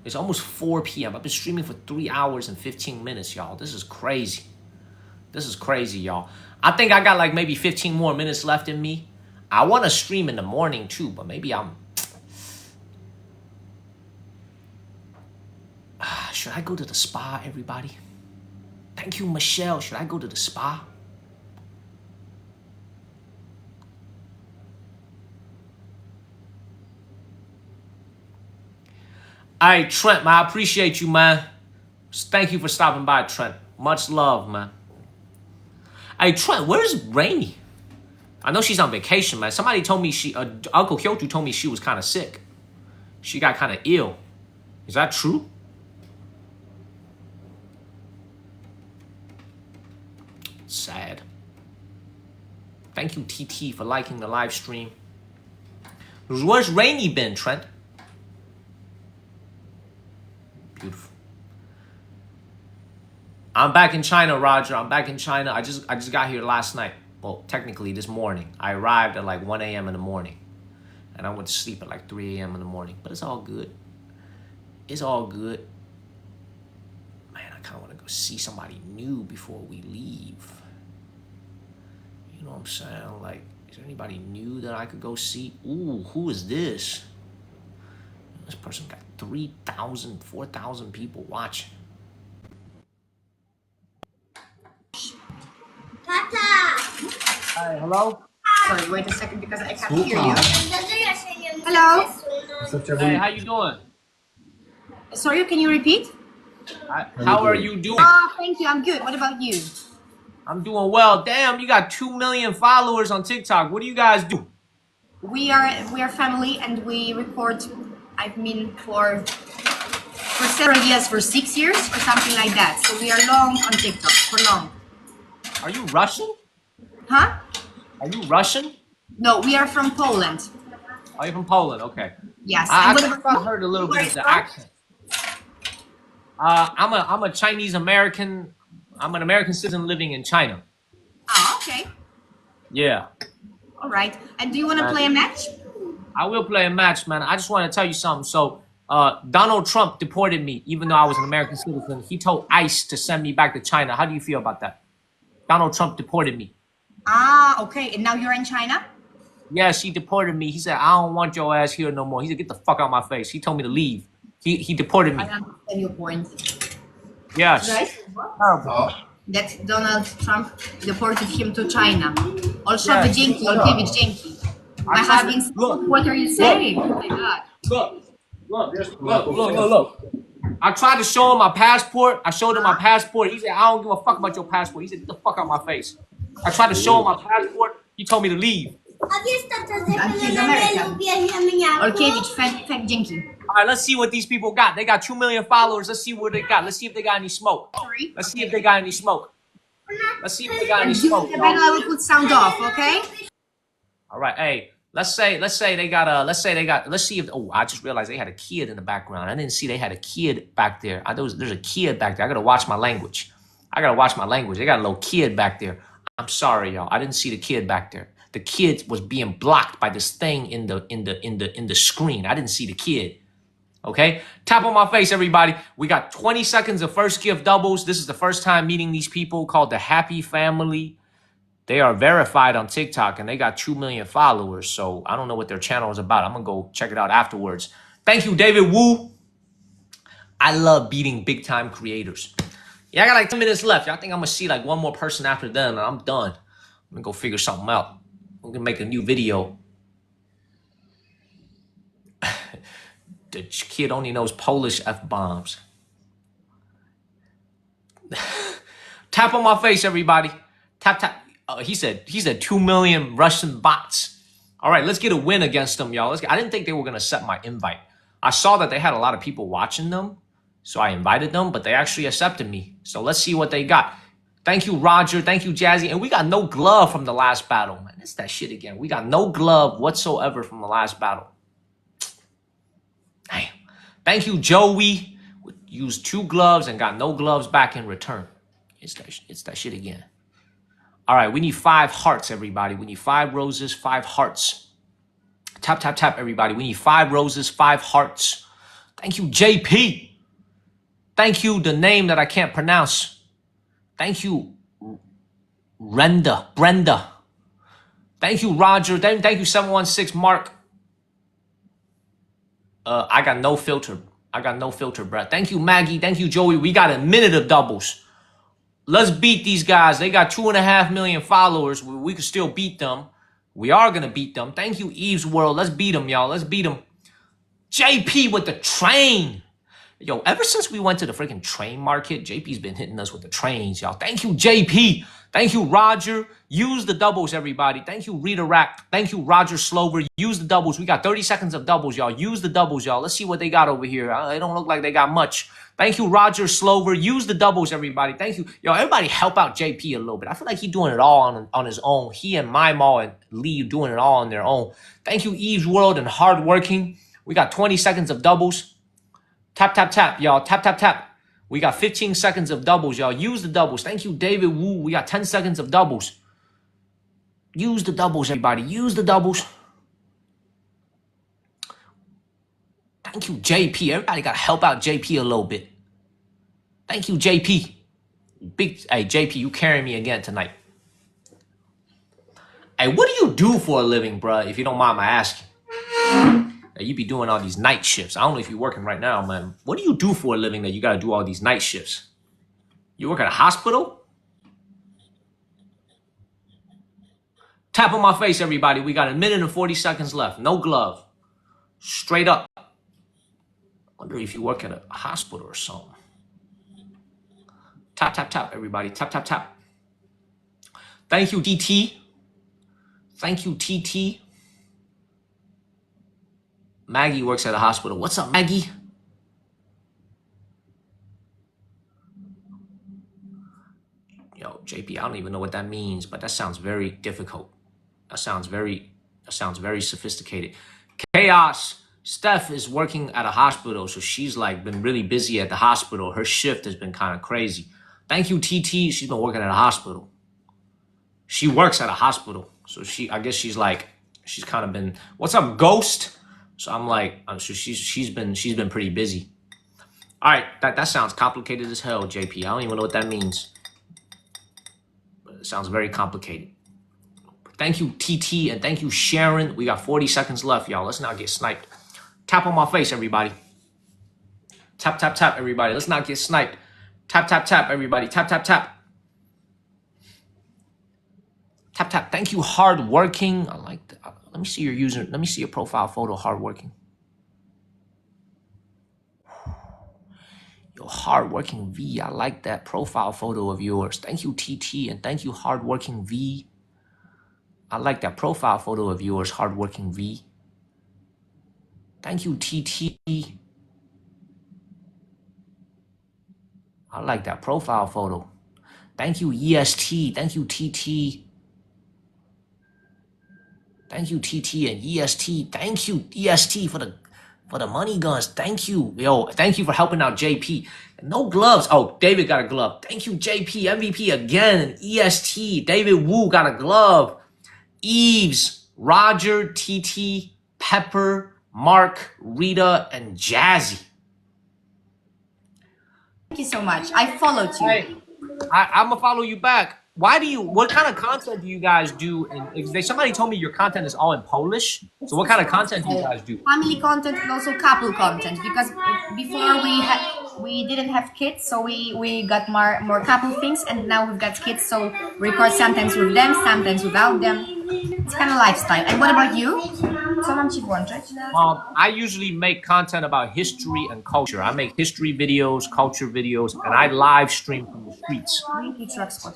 It's almost 4 p.m. I've been streaming for 3 hours and 15 minutes, y'all. This is crazy. This is crazy, y'all. I think I got like maybe 15 more minutes left in me. I want to stream in the morning too, but maybe I'm... Should I go to the spa, everybody? Thank you, Michelle. Should I go to the spa? All right, Trent, man, I appreciate you, man. Thank you for stopping by, Trent. Much love, man. Hey, Trent, where's Rainy? I know she's on vacation, man. Somebody told me Uncle Kyoto told me she was kind of sick. She got kind of ill. Is that true? Sad. Thank you, TT, for liking the live stream. Where's Rainy been, Trent? Beautiful. I'm back in China, Roger. I'm back in China. I just got here last night. Well, technically this morning. I arrived at like 1 a.m. in the morning. And I went to sleep at like 3 a.m. in the morning. But it's all good. It's all good. Man, I kind of want to go see somebody new before we leave. You know what I'm saying? Like, is there anybody new that I could go see? Ooh, who is this? This person got 3,000, 4,000 people watching. Tata! Hi, hello? Sorry, wait a second because I can't hear you. Hello? Hey, how you doing? Sorry, can you repeat? How are you doing? Oh, thank you. I'm good. What about you? I'm doing well. Damn, you got 2 million followers on TikTok. What do you guys do? We are family and we record. I mean, for for several years, for 6 years or something like that. So we are long on TikTok, for long. Are you Russian? Huh? Are you Russian? No, we are from Poland. Are you from Poland? Okay. Yes. I And what about you? heard a little Where bit are of you the from? accent. I'm a Chinese American. I'm an American citizen living in China. Oh, okay. Yeah. All right. And do you want to play a match? I will play a match, man. I just want to tell you something. So, Donald Trump deported me, even though I was an American citizen. He told ICE to send me back to China. How do you feel about that? Donald Trump deported me. Ah, okay. And now you're in China? Yes, he deported me. He said, I don't want your ass here no more. He said, get the fuck out my face. He told me to leave. He deported me. I understand your point. Yes. Right? Terrible. That Donald Trump deported him to China. Also, Yes. dzięki, Olkiewicz, dzięki. My husband said, what are you saying? Oh my God. Look. I tried to show him my passport. I showed him my passport. He said, I don't give a fuck about your passport. He said, get the fuck out my face. I tried to show him my passport. He told me to leave. And he's American. Olkiewicz, fact, dzięki. All right, let's see what these people got. They got 2 million followers. Let's see what they got. Let's see if they got any smoke. Sorry. Let's see if they got any smoke. Let's see if they got any smoke. I will put sound off, okay? All right, hey, let's see if, oh, I just realized they had a kid in the background. I didn't see they had a kid back there. There's a kid back there. I gotta watch my language. They got a little kid back there. I'm sorry, y'all. I didn't see the kid back there. The kid was being blocked by this thing in the screen. I didn't see the kid. Okay, tap on my face, everybody. We got 20 seconds of first gift doubles. This is the first time meeting these people called the Happy Family. They are verified on TikTok and they got 2 million followers. So I don't know what their channel is about. I'm gonna go check it out afterwards. Thank you, David Wu. I love beating big time creators. Yeah, I got like 10 minutes left. Y'all think I'm gonna see like one more person after them and I'm done. I'm gonna go figure something out. I'm gonna make a new video. The kid only knows Polish F-bombs. Tap on my face, everybody. Tap. He said 2 million Russian bots. All right, let's get a win against them, y'all. I didn't think they were going to accept my invite. I saw that they had a lot of people watching them, so I invited them, but they actually accepted me. So let's see what they got. Thank you, Roger. Thank you, Jazzy. And we got no glove from the last battle, man. It's that shit again. We got no glove whatsoever from the last battle. Damn. Thank you, Joey. We used 2 gloves and got no gloves back in return. It's that shit again. All right, we need 5 hearts, everybody. We need 5 roses, 5 hearts. Tap, everybody. We need 5 roses, 5 hearts. Thank you, JP. Thank you, the name that I can't pronounce. Thank you, Brenda. Thank you, Roger. Thank you, 716 Mark. I got no filter, Brett. Thank you, Maggie. Thank you, Joey. We got a minute of doubles. Let's beat these guys. They got 2.5 million followers. We can still beat them. We are going to beat them. Thank you, Eve's World. Let's beat them, y'all. Let's beat them. JP with the train. Yo, ever since we went to the freaking train market, JP's been hitting us with the trains, y'all. Thank you, JP. Thank you, Roger. Use the doubles, everybody. Thank you, Rita Rack. Thank you, Roger Slover. Use the doubles. We got 30 seconds of doubles, y'all. Use the doubles, y'all. Let's see what they got over here. They don't look like they got much. Thank you, Roger Slover. Use the doubles, everybody. Thank you. Yo, everybody help out JP a little bit. I feel like he's doing it all on his own. He and Maimal and Lee doing it all on their own. Thank you, Eve's World and Hardworking. We got 20 seconds of doubles. Tap, y'all. Tap. We got 15 seconds of doubles, y'all. Use the doubles. Thank you, David Wu. We got 10 seconds of doubles. Use the doubles, everybody. Use the doubles. Thank you, JP. Everybody got to help out JP a little bit. Thank you, JP. Hey, JP, you carrying me again tonight. Hey, what do you do for a living, bruh, if you don't mind my asking? You be doing all these night shifts. I don't know if you're working right now, man. What do you do for a living that you got to do all these night shifts? You work at a hospital? Tap on my face, everybody. We got 1 minute and 40 seconds left. No glove. Straight up. I wonder if you work at a hospital or something. Tap, everybody. Tap. Thank you, DT. Thank you, TT. Maggie works at a hospital. What's up, Maggie? JP, I don't even know what that means, but that sounds very difficult. That sounds very sophisticated. Chaos. Steph is working at a hospital, so she's like been really busy at the hospital. Her shift has been kind of crazy. Thank you, TT. She's been working at a hospital. She works at a hospital, so I guess she's kind of been. What's up, Ghost? So I'm like, so she's been pretty busy. All right, that sounds complicated as hell, JP. I don't even know what that means, but it sounds very complicated. Thank you, TT, and thank you, Sharon. We got 40 seconds left, y'all. Let's not get sniped. Tap on my face, everybody. Tap, tap, tap, everybody. Let's not get sniped. Tap, tap, tap, everybody. Tap, tap, tap. Tap, tap. Thank you, hardworking. I like that. Let me see your user. Let me see your profile photo, hardworking. Yo, hardworking V. I like that profile photo of yours. Thank you, TT, and thank you, hardworking V. I like that profile photo of yours, hardworking V. Thank you, TT. I like that profile photo. Thank you, EST. Thank you, TT. Thank you, TT and EST. Thank you, EST, for the money guns. Thank you. Yo, thank you for helping out JP. No gloves. Oh, David got a glove. Thank you, JP. MVP again. EST. David Wu got a glove. Eves, Roger, TT, Pepper, Mark, Rita, and Jazzy. Thank you so much. I followed you. Hey, I'm gonna follow you back. What kind of content do you guys do? And somebody told me your content is all in Polish. So what kind of content do you guys do? Family content and also couple content, because before we didn't have kids, so we got more couple things, and now we've got kids, so record sometimes with them, sometimes without them. It's kind of lifestyle. And what about you? Co mam ci włączyć? I usually make content about history and culture. I make history videos, culture videos, and I live stream from the streets.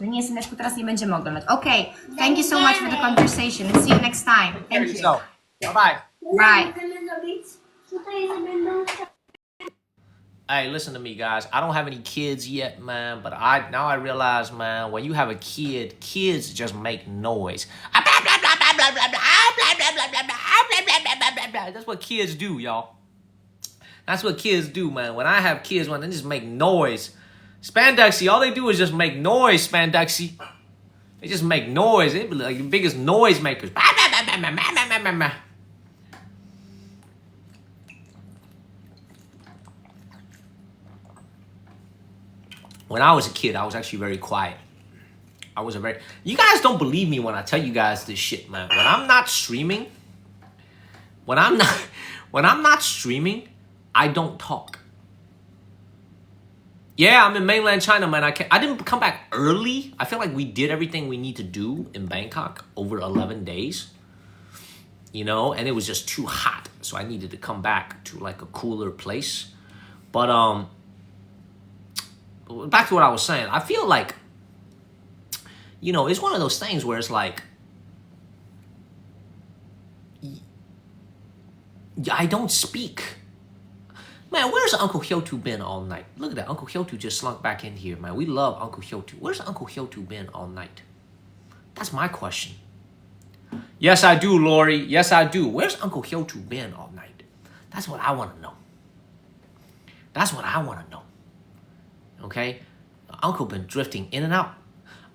Nie, syneczku, teraz nie będziemy oglądać. Okay, thank you so much for the conversation. See you next time. Thank you. So, bye-bye. Bye. Hey, listen to me, guys. I don't have any kids yet, man, but now I realize, man, when you have a kid, kids just make noise. That's what kids do, y'all. That's what kids do, man. When I have kids, when they just make noise. Spandexy, all they do is just make noise, Spandexy. They just make noise. They be like the biggest noise makers. When I was a kid, I was actually very quiet. You guys don't believe me when I tell you guys this shit, man. When I'm not streaming, I don't talk. Yeah, I'm in mainland China, man. I didn't come back early. I feel like we did everything we need to do in Bangkok over 11 days. You know, and it was just too hot. So I needed to come back to like a cooler place. But back to what I was saying. I feel like, you know, it's one of those things where it's like, I don't speak. Man, where's Uncle Hyotu been all night? Look at that. Uncle Hyotu just slunk back in here, man. We love Uncle Hyotu. Where's Uncle Hyotu been all night? That's my question. Yes, I do, Lori. Yes, I do. Where's Uncle Hyotu been all night? That's what I want to know. That's what I want to know. Okay? Uncle been drifting in and out.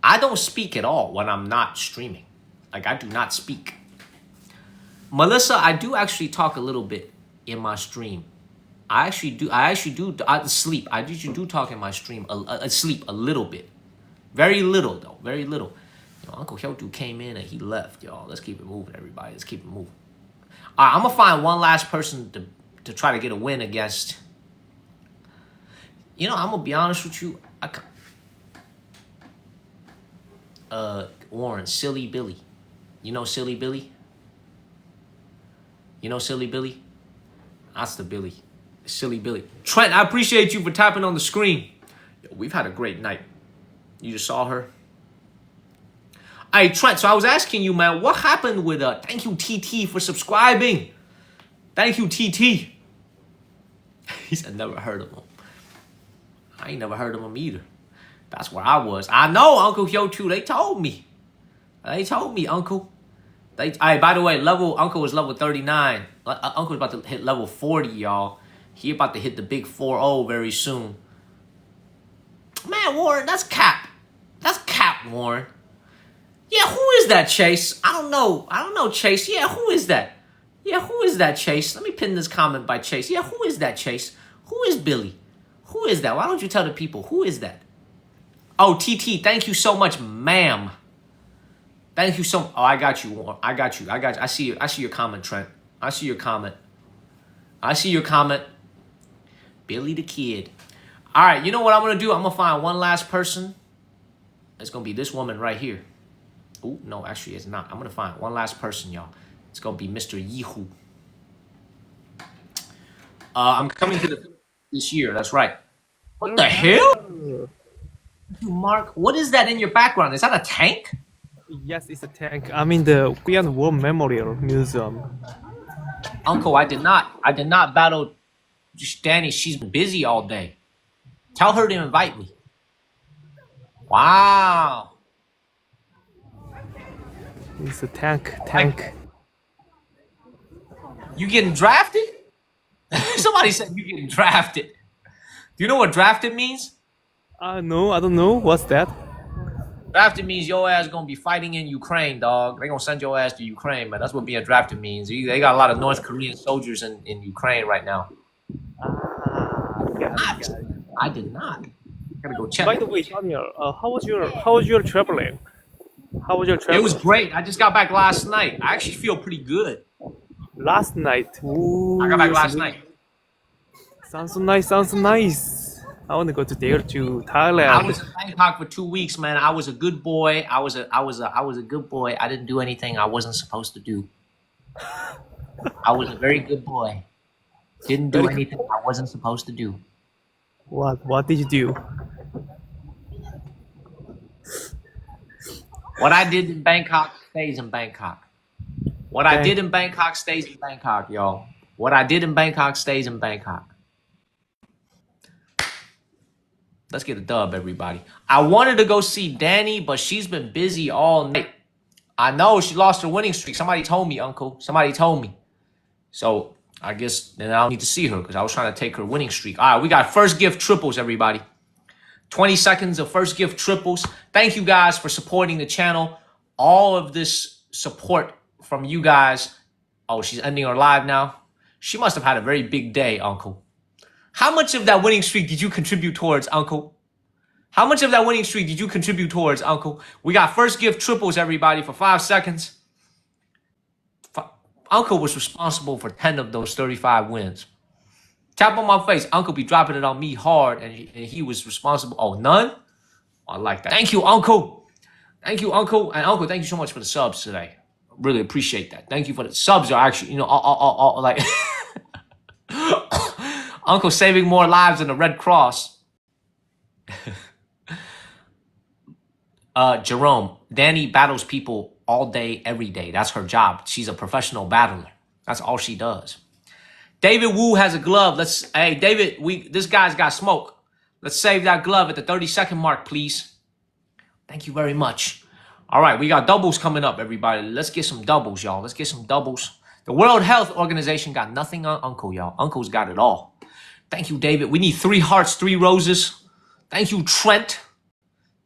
I don't speak at all when I'm not streaming. Like, I do not speak. Melissa, I do actually talk a little bit in my stream. I actually do sleep. I usually do talk in my stream. Sleep a little bit. Very little, though. Very little. You know, Uncle Hyotu came in and he left, y'all. Let's keep it moving, everybody. Let's keep it moving. All right, I'm going to find one last person to try to get a win against. You know, I'm going to be honest with you. Warren, Silly Billy. You know Silly Billy? You know Silly Billy? That's the Billy. Silly Billy. Trent, I appreciate you for tapping on the screen. Yo, we've had a great night. You just saw her? Hey, Trent, so I was asking you, man, what happened with, thank you, TT, for subscribing. Thank you, TT. He said, never heard of him. I ain't never heard of him either. That's where I was. I know, Uncle Hyo too. They told me. They told me, Uncle. By the way, Uncle was level 39. Uncle's about to hit level 40, y'all. He about to hit the big 4-0 very soon. Man, Warren, that's cap. That's cap, Warren. Yeah, who is that, Chase? I don't know, Chase. Yeah, who is that? Yeah, who is that, Chase? Let me pin this comment by Chase. Yeah, who is that, Chase? Who is Billy? Who is that? Why don't you tell the people? Who is that? Oh, TT, thank you so much, ma'am. Thank you so much. Oh, I got you, Warren. I got you. I see you. I see your comment, Trent. I see your comment. I see your comment. Billy the Kid. All right, you know what I'm going to do? I'm going to find one last person. It's going to be this woman right here. Oh, no, actually it's not. I'm going to find one last person, y'all. It's going to be Mr. Yeehoo. I'm coming to this year. That's right. What the hell? Mark, what is that in your background? Is that a tank? Yes, it's a tank. I'm in the Korean War Memorial Museum. Uncle, I did not battle Danny. She's been busy all day. Tell her to invite me. Wow. It's a tank. You getting drafted? Somebody said you getting drafted. Do you know what drafted means? No, I don't know. What's that? Drafted means your ass gonna be fighting in Ukraine, dog. They gonna send your ass to Ukraine, man. That's what being drafted means. They got a lot of North Korean soldiers in Ukraine right now. I did not. Gotta go check. By the way, Daniel, how was your traveling? How was your travel? It was great. I just got back last night. I actually feel pretty good. Last night. Ooh, I got back last night. Sounds nice. I want to go to Thailand. I was in Bangkok for 2 weeks, man. I was a good boy. I was a good boy. I didn't do anything I wasn't supposed to do. I was a very good boy. Didn't do anything I wasn't supposed to do. What did you do? What I did in Bangkok stays in Bangkok. What I did in Bangkok stays in Bangkok, y'all. What I did in Bangkok stays in Bangkok. Let's get a dub, everybody. I wanted to go see Danny, but she's been busy all night. I know she lost her winning streak. Somebody told me, Uncle. Somebody told me. So I guess then I don't need to see her because I was trying to take her winning streak. All right, we got first gift triples, everybody. 20 seconds of first gift triples. Thank you guys for supporting the channel. All of this support from you guys. Oh, she's ending her live now. She must have had a very big day, Uncle. How much of that winning streak did you contribute towards, Uncle? How much of that winning streak did you contribute towards, Uncle? We got first gift triples, everybody, for 5 seconds. Uncle was responsible for 10 of those 35 wins. Tap on my face. Uncle be dropping it on me hard, and he was responsible. Oh, none? I like that. Thank you, Uncle. Thank you, Uncle. And Uncle, thank you so much for the subs today. Really appreciate that. Thank you for the subs. Are actually, like Uncle saving more lives than the Red Cross. Jerome, Danny battles people all day, every day. That's her job. She's a professional battler. That's all she does. David Wu has a glove. Hey, David, this guy's got smoke. Let's save that glove at the 30-second mark, please. Thank you very much. All right, we got doubles coming up, everybody. Let's get some doubles, y'all. Let's get some doubles. The World Health Organization got nothing on Uncle, y'all. Uncle's got it all. Thank you, David. We need 3 hearts, 3 roses. Thank you, Trent.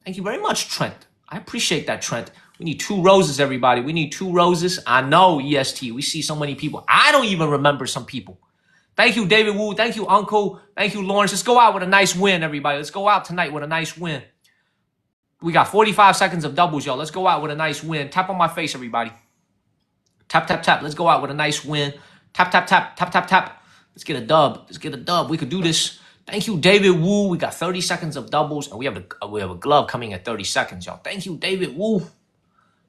Thank you very much, Trent. I appreciate that, Trent. We need 2 roses, everybody. We need 2 roses. I know, EST. We see so many people. I don't even remember some people. Thank you, David Wu. Thank you, Uncle. Thank you, Lawrence. Let's go out with a nice win, everybody. Let's go out tonight with a nice win. We got 45 seconds of doubles, y'all. Let's go out with a nice win. Tap on my face, everybody. Tap, tap, tap. Let's go out with a nice win. Tap, tap, tap. Tap, tap, tap. Let's get a dub. Let's get a dub. We could do this. Thank you, David Wu. We got 30 seconds of doubles, and we have a glove coming at 30 seconds, y'all. Thank you, David Wu.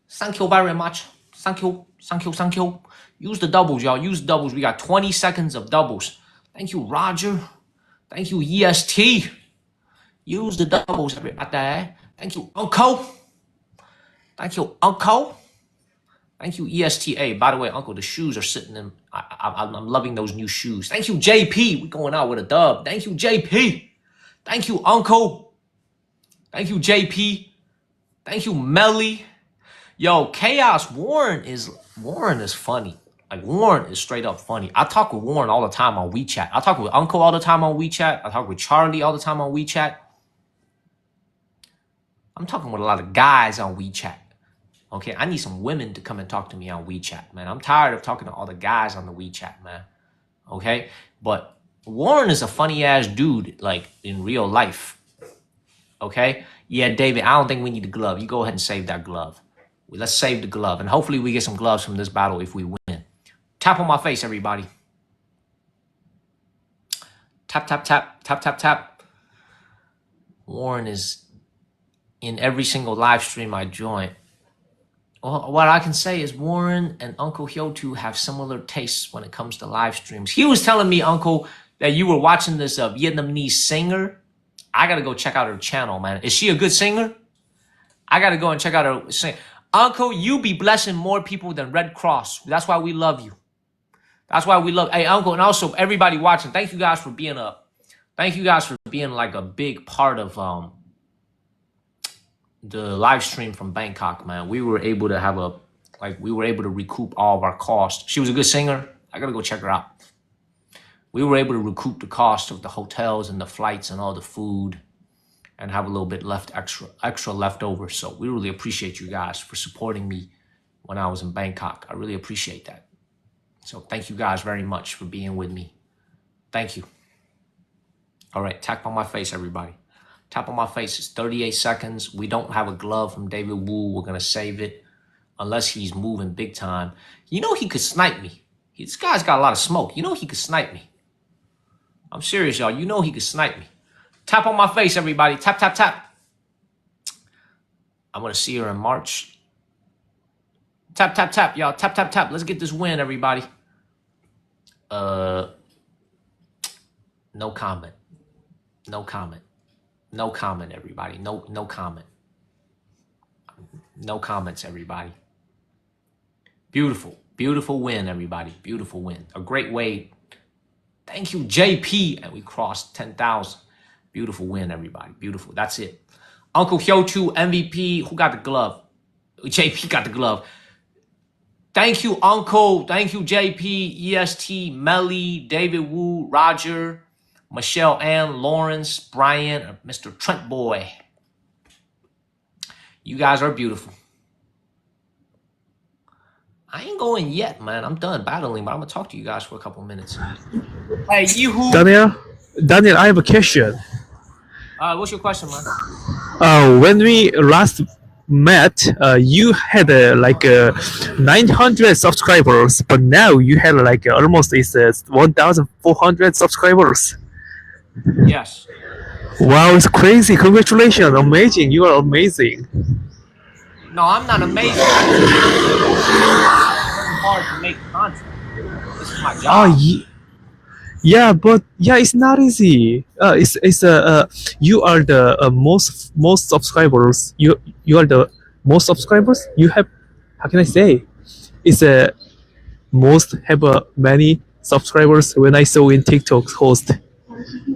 Thank you very much. Thank you. Thank you. Thank you. Use the doubles, y'all. Use doubles. We got 20 seconds of doubles. Thank you, Roger. Thank you, EST. Use the doubles, everybody. Thank you, Uncle. Thank you, Uncle. Thank you, ESTA. By the way, Uncle, the shoes are sitting in. I'm loving those new shoes. Thank you, JP. We're going out with a dub. Thank you, JP. Thank you, Uncle. Thank you, JP. Thank you, Melly. Yo, Chaos Warren is funny. Like, Warren is straight up funny. I talk with Warren all the time on WeChat. I talk with Uncle all the time on WeChat. I talk with Charlie all the time on WeChat. I'm talking with a lot of guys on WeChat. Okay, I need some women to come and talk to me on WeChat, man. I'm tired of talking to all the guys on the WeChat, man. Okay, but Warren is a funny ass dude, like in real life. Okay, yeah, David, I don't think we need the glove. You go ahead and save that glove. Let's save the glove, and hopefully we get some gloves from this battle if we win. Tap on my face, everybody. Tap, tap, tap, tap, tap, tap. Warren is in every single live stream I join. Well, what I can say is Warren and Uncle Hyotu have similar tastes when it comes to live streams. He was telling me, Uncle, that you were watching this Vietnamese singer. I got to go check out her channel, man. Is she a good singer? I got to go and check out her sing. Uncle, you be blessing more people than Red Cross. That's why we love you. That's why we love. Hey, Uncle, and also everybody watching. Thank you guys for being like a big part of the live stream from Bangkok, man. We were able to recoup all of our costs. She was a good singer. I gotta go check her out. We were able to recoup the cost of the hotels and the flights and all the food, and have a little bit extra left over. So we really appreciate you guys for supporting me when I was in Bangkok. I really appreciate that. So thank you guys very much for being with me. Thank you. All right, tap on my face, everybody. Tap on my face. It's 38 seconds. We don't have a glove from David Wu. We're going to save it unless he's moving big time. You know he could snipe me. This guy's got a lot of smoke. You know he could snipe me. I'm serious, y'all. You know he could snipe me. Tap on my face, everybody. Tap, tap, tap. I'm going to see her in March. Tap, tap, tap, y'all. Tap, tap, tap. Let's get this win, everybody. No comment. No comment. No comment, everybody. No comment. No comments, everybody. Beautiful. Beautiful win, everybody. Beautiful win. A great way. Thank you, JP. And we crossed 10,000. Beautiful win, everybody. Beautiful. That's it. Uncle Hyochu, MVP. Who got the glove? JP got the glove. Thank you, Uncle. Thank you, JP, EST, Melly, David Wu, Roger, Michelle Ann, Lawrence, Brian, Mr. Trent Boy. You guys are beautiful. I ain't going yet, man. I'm done battling, but I'm going to talk to you guys for a couple minutes. Hey, Yeehoo. Daniel, I have a question. What's your question, man? When we last met, you had 900 subscribers, but now you have almost 1,400 subscribers. Yes. Wow, it's crazy! Congratulations, amazing! You are amazing. No, I'm not amazing. It's hard to make content. This is my job. Yeah, but it's not easy. You are the most subscribers. You are the most subscribers. You have, how can I say? It's most have many subscribers when I saw in TikTok host.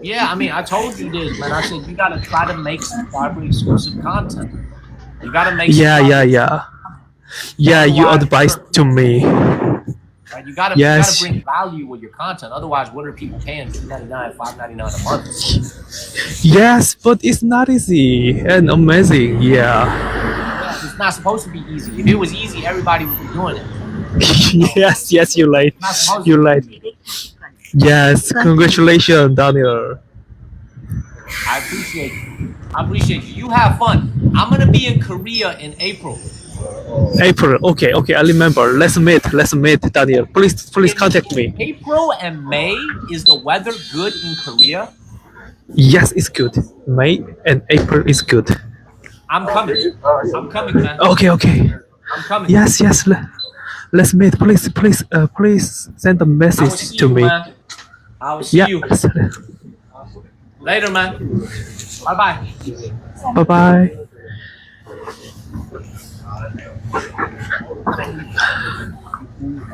Yeah, I mean, I told you this, man. I said you gotta try to make subscriber exclusive content. You gotta make. Yeah. You advised to me. Right? You gotta bring value with your content. Otherwise, what are people paying? $2.99, $5.99 a month. Yes, but it's not easy and amazing. Yeah, it's not supposed to be easy. If it was easy, everybody would be doing it. yes, you're right. You're right. Yes, congratulations, Daniel. I appreciate you. You have fun. I'm gonna be in Korea in April. Okay, I remember. Let's meet, Daniel. Please contact me. April and May, is the weather good in Korea? Yes, it's good. May and April is good. I'm coming, man. Okay. I'm coming. Yes. Let's meet. Please send a message to me. Man. I will see you. Later, man. Bye-bye. Bye-bye.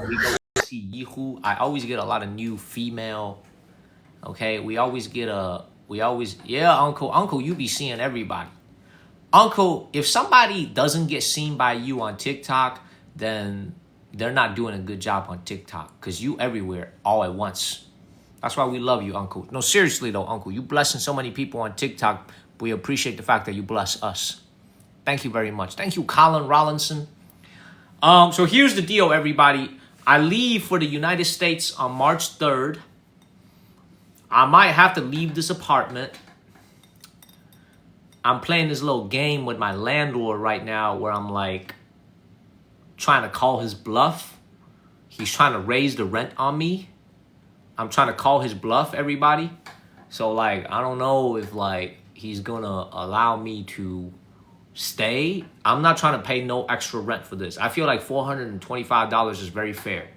We go see Yeehoo. I always get a lot of new female. Okay, yeah, Uncle, you be seeing everybody. Uncle, if somebody doesn't get seen by you on TikTok, then they're not doing a good job on TikTok because you everywhere all at once. That's why we love you, Uncle. No, seriously though, Uncle, you blessing so many people on TikTok. We appreciate the fact that you bless us. Thank you very much. Thank you, Colin Rollinson. So here's the deal, everybody. I leave for the United States on March 3rd. I might have to leave this apartment. I'm playing this little game with my landlord right now where I'm like trying to call his bluff. He's trying to raise the rent on me. I'm trying to call his bluff, everybody. So like, I don't know if like he's gonna allow me to stay. I'm not trying to pay no extra rent for this. I feel like $425 is very fair.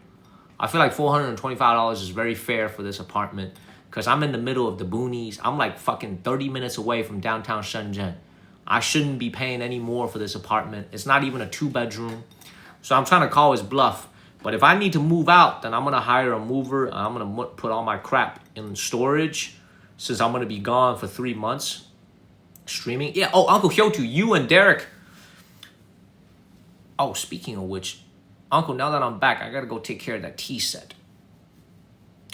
I feel like $425 is very fair for this apartment because I'm in the middle of the boonies. I'm like fucking 30 minutes away from downtown Shenzhen. I shouldn't be paying any more for this apartment. It's not even a 2-bedroom. So I'm trying to call his bluff. But if I need to move out, then I'm going to hire a mover. And I'm going to put all my crap in storage since I'm going to be gone for 3 months. Streaming. Yeah. Oh, Uncle Hyotu, you and Derek. Oh, speaking of which, Uncle, now that I'm back, I got to go take care of that tea set.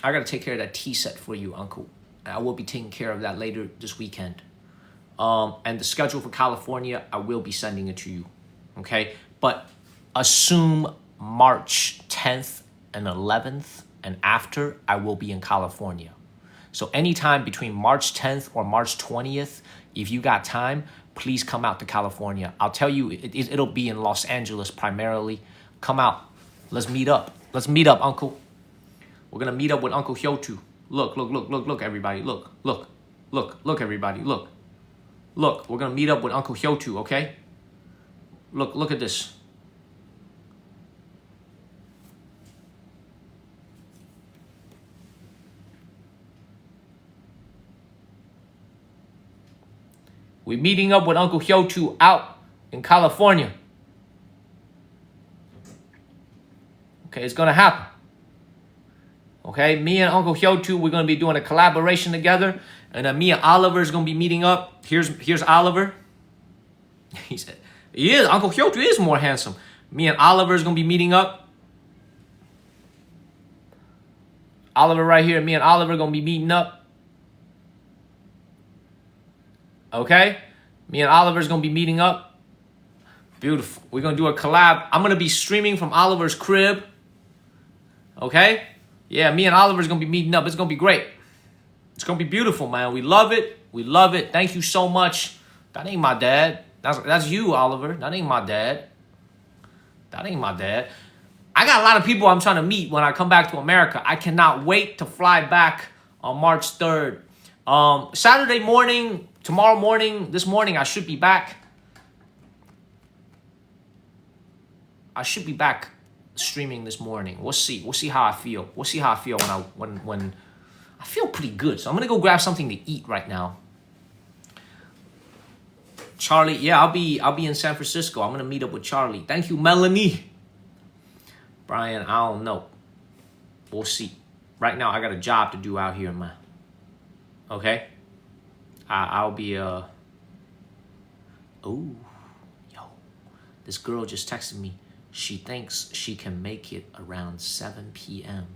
I got to take care of that tea set for you, Uncle. I will be taking care of that later this weekend. And the schedule for California, I will be sending it to you. Okay? But assume March 10th and 11th and after, I will be in California. So anytime between March 10th or March 20th, if you got time, please come out to California. I'll tell you, it'll be in Los Angeles primarily. Come out. Let's meet up. Let's meet up, Uncle. We're going to meet up with Uncle Hyotu. Look, everybody. Look, everybody. Look. We're going to meet up with Uncle Hyotu, okay? Look at this. We're meeting up with Uncle Hyotu out in California. Okay, it's going to happen. Okay, me and Uncle Hyotu, we're going to be doing a collaboration together. And then me and Oliver is going to be meeting up. Here's Oliver. He said, Uncle Hyotu is more handsome. Me and Oliver is going to be meeting up. Oliver right here. Me and Oliver are going to be meeting up. Okay? Me and Oliver's going to be meeting up. Beautiful. We're going to do a collab. I'm going to be streaming from Oliver's crib. Okay? Yeah, me and Oliver's going to be meeting up. It's going to be great. It's going to be beautiful, man. We love it. We love it. Thank you so much. That ain't my dad. That's you, Oliver. That ain't my dad. That ain't my dad. I got a lot of people I'm trying to meet when I come back to America. I cannot wait to fly back on March 3rd. Saturday morning, tomorrow morning, this morning, I should be back. I should be back streaming this morning. We'll see. We'll see how I feel. We'll see how I feel when I feel pretty good. So I'm gonna go grab something to eat right now. Charlie, yeah, I'll be in San Francisco. I'm gonna meet up with Charlie. Thank you, Melanie. Brian, I don't know. We'll see. Right now, I got a job to do out here, man. Okay? I'll be, Oh, yo. This girl just texted me. She thinks she can make it around 7 p.m.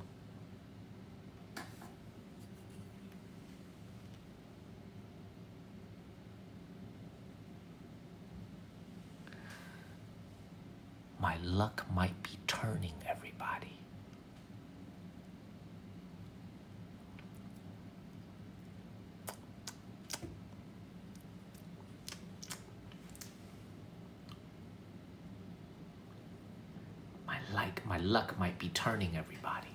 My luck might be turning, everybody. My luck might be turning, everybody.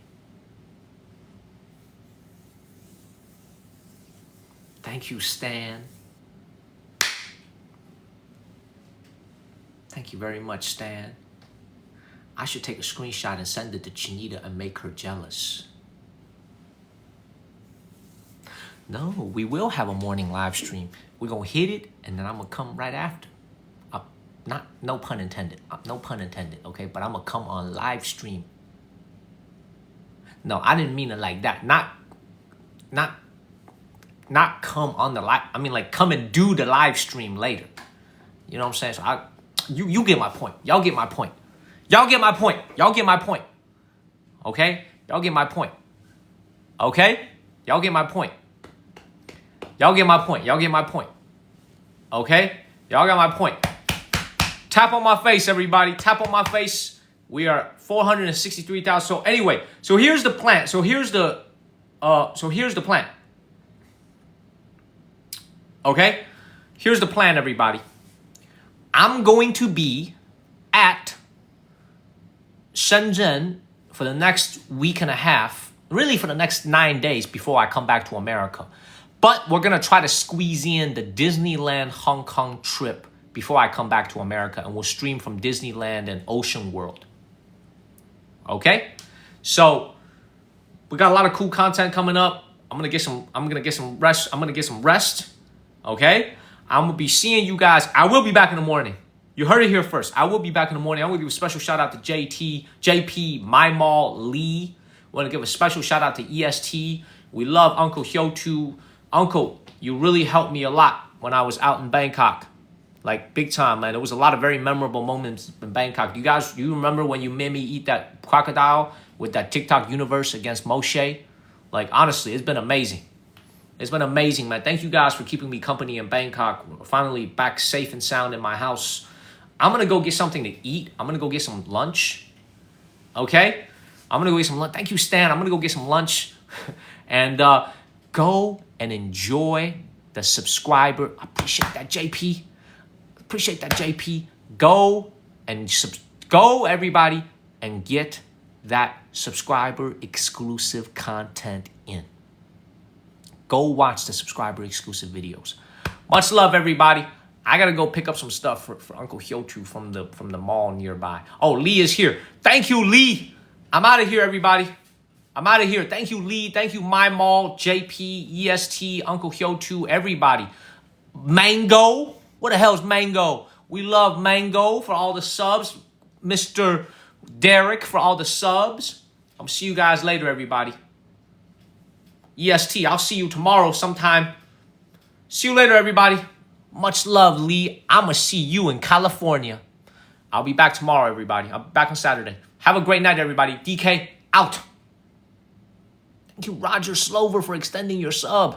Thank you, Stan. Thank you very much, Stan. I should take a screenshot and send it to Chinita and make her jealous. No, we will have a morning live stream. We're going to hit it, and then I'm going to come right after. No pun intended. No pun intended, okay? But I'm going to come on live stream. No, I didn't mean it like that. Not come on the live. I mean, like, come and do the live stream later. You know what I'm saying? So you get my point. Y'all get my point. Y'all get my point. Y'all get my point. Okay? Y'all get my point. Okay? Y'all get my point. Y'all get my point. Y'all get my point. Okay? Y'all got my point. Tap on my face, everybody. Tap on my face. We are 463,000. So anyway, so here's the plan. So here's the plan. Okay? Here's the plan, everybody. I'm going to be at Shenzhen for the next week and a half, really for the next 9 days before I come back to America. But we're going to try to squeeze in the Disneyland Hong Kong trip before I come back to America, and we'll stream from Disneyland and Ocean World. Okay? So we got a lot of cool content coming up. I'm gonna get some rest. Okay? I'm gonna be seeing you guys. I will be back in the morning. You heard it here first. I will be back in the morning. I'm gonna give a special shout out to JP, My Mall, Lee. I want to give a special shout out to EST. We love Uncle Hyotu. Uncle, you really helped me a lot when I was out in Bangkok. Like, big time, man. There was a lot of very memorable moments in Bangkok. You remember when you made me eat that crocodile with that TikTok universe against Moshe? Like, honestly, it's been amazing. It's been amazing, man. Thank you guys for keeping me company in Bangkok. We're finally back safe and sound in my house. I'm going to go get something to eat. I'm going to go get some lunch. Okay? I'm going to go get some lunch. Thank you, Stan. I'm going to go get some lunch. And go and enjoy the subscriber. I appreciate that, JP. Appreciate that, JP. Go everybody, and get that subscriber exclusive content in. Go watch the subscriber exclusive videos. Much love, everybody. I gotta go pick up some stuff for Uncle Hyotu from the mall nearby. Oh, Lee is here. Thank you, Lee. I'm out of here, everybody. I'm out of here. Thank you, Lee. Thank you, My Mall, JP, EST, Uncle Hyotu, everybody. Mango. What the hell is Mango? We love Mango for all the subs. Mr. Derek for all the subs. I'll see you guys later, everybody. EST, I'll see you tomorrow sometime. See you later, everybody. Much love, Lee. I'ma see you in California. I'll be back tomorrow, everybody. I'll be back on Saturday. Have a great night, everybody. DK, out. Thank you, Roger Slover, for extending your sub.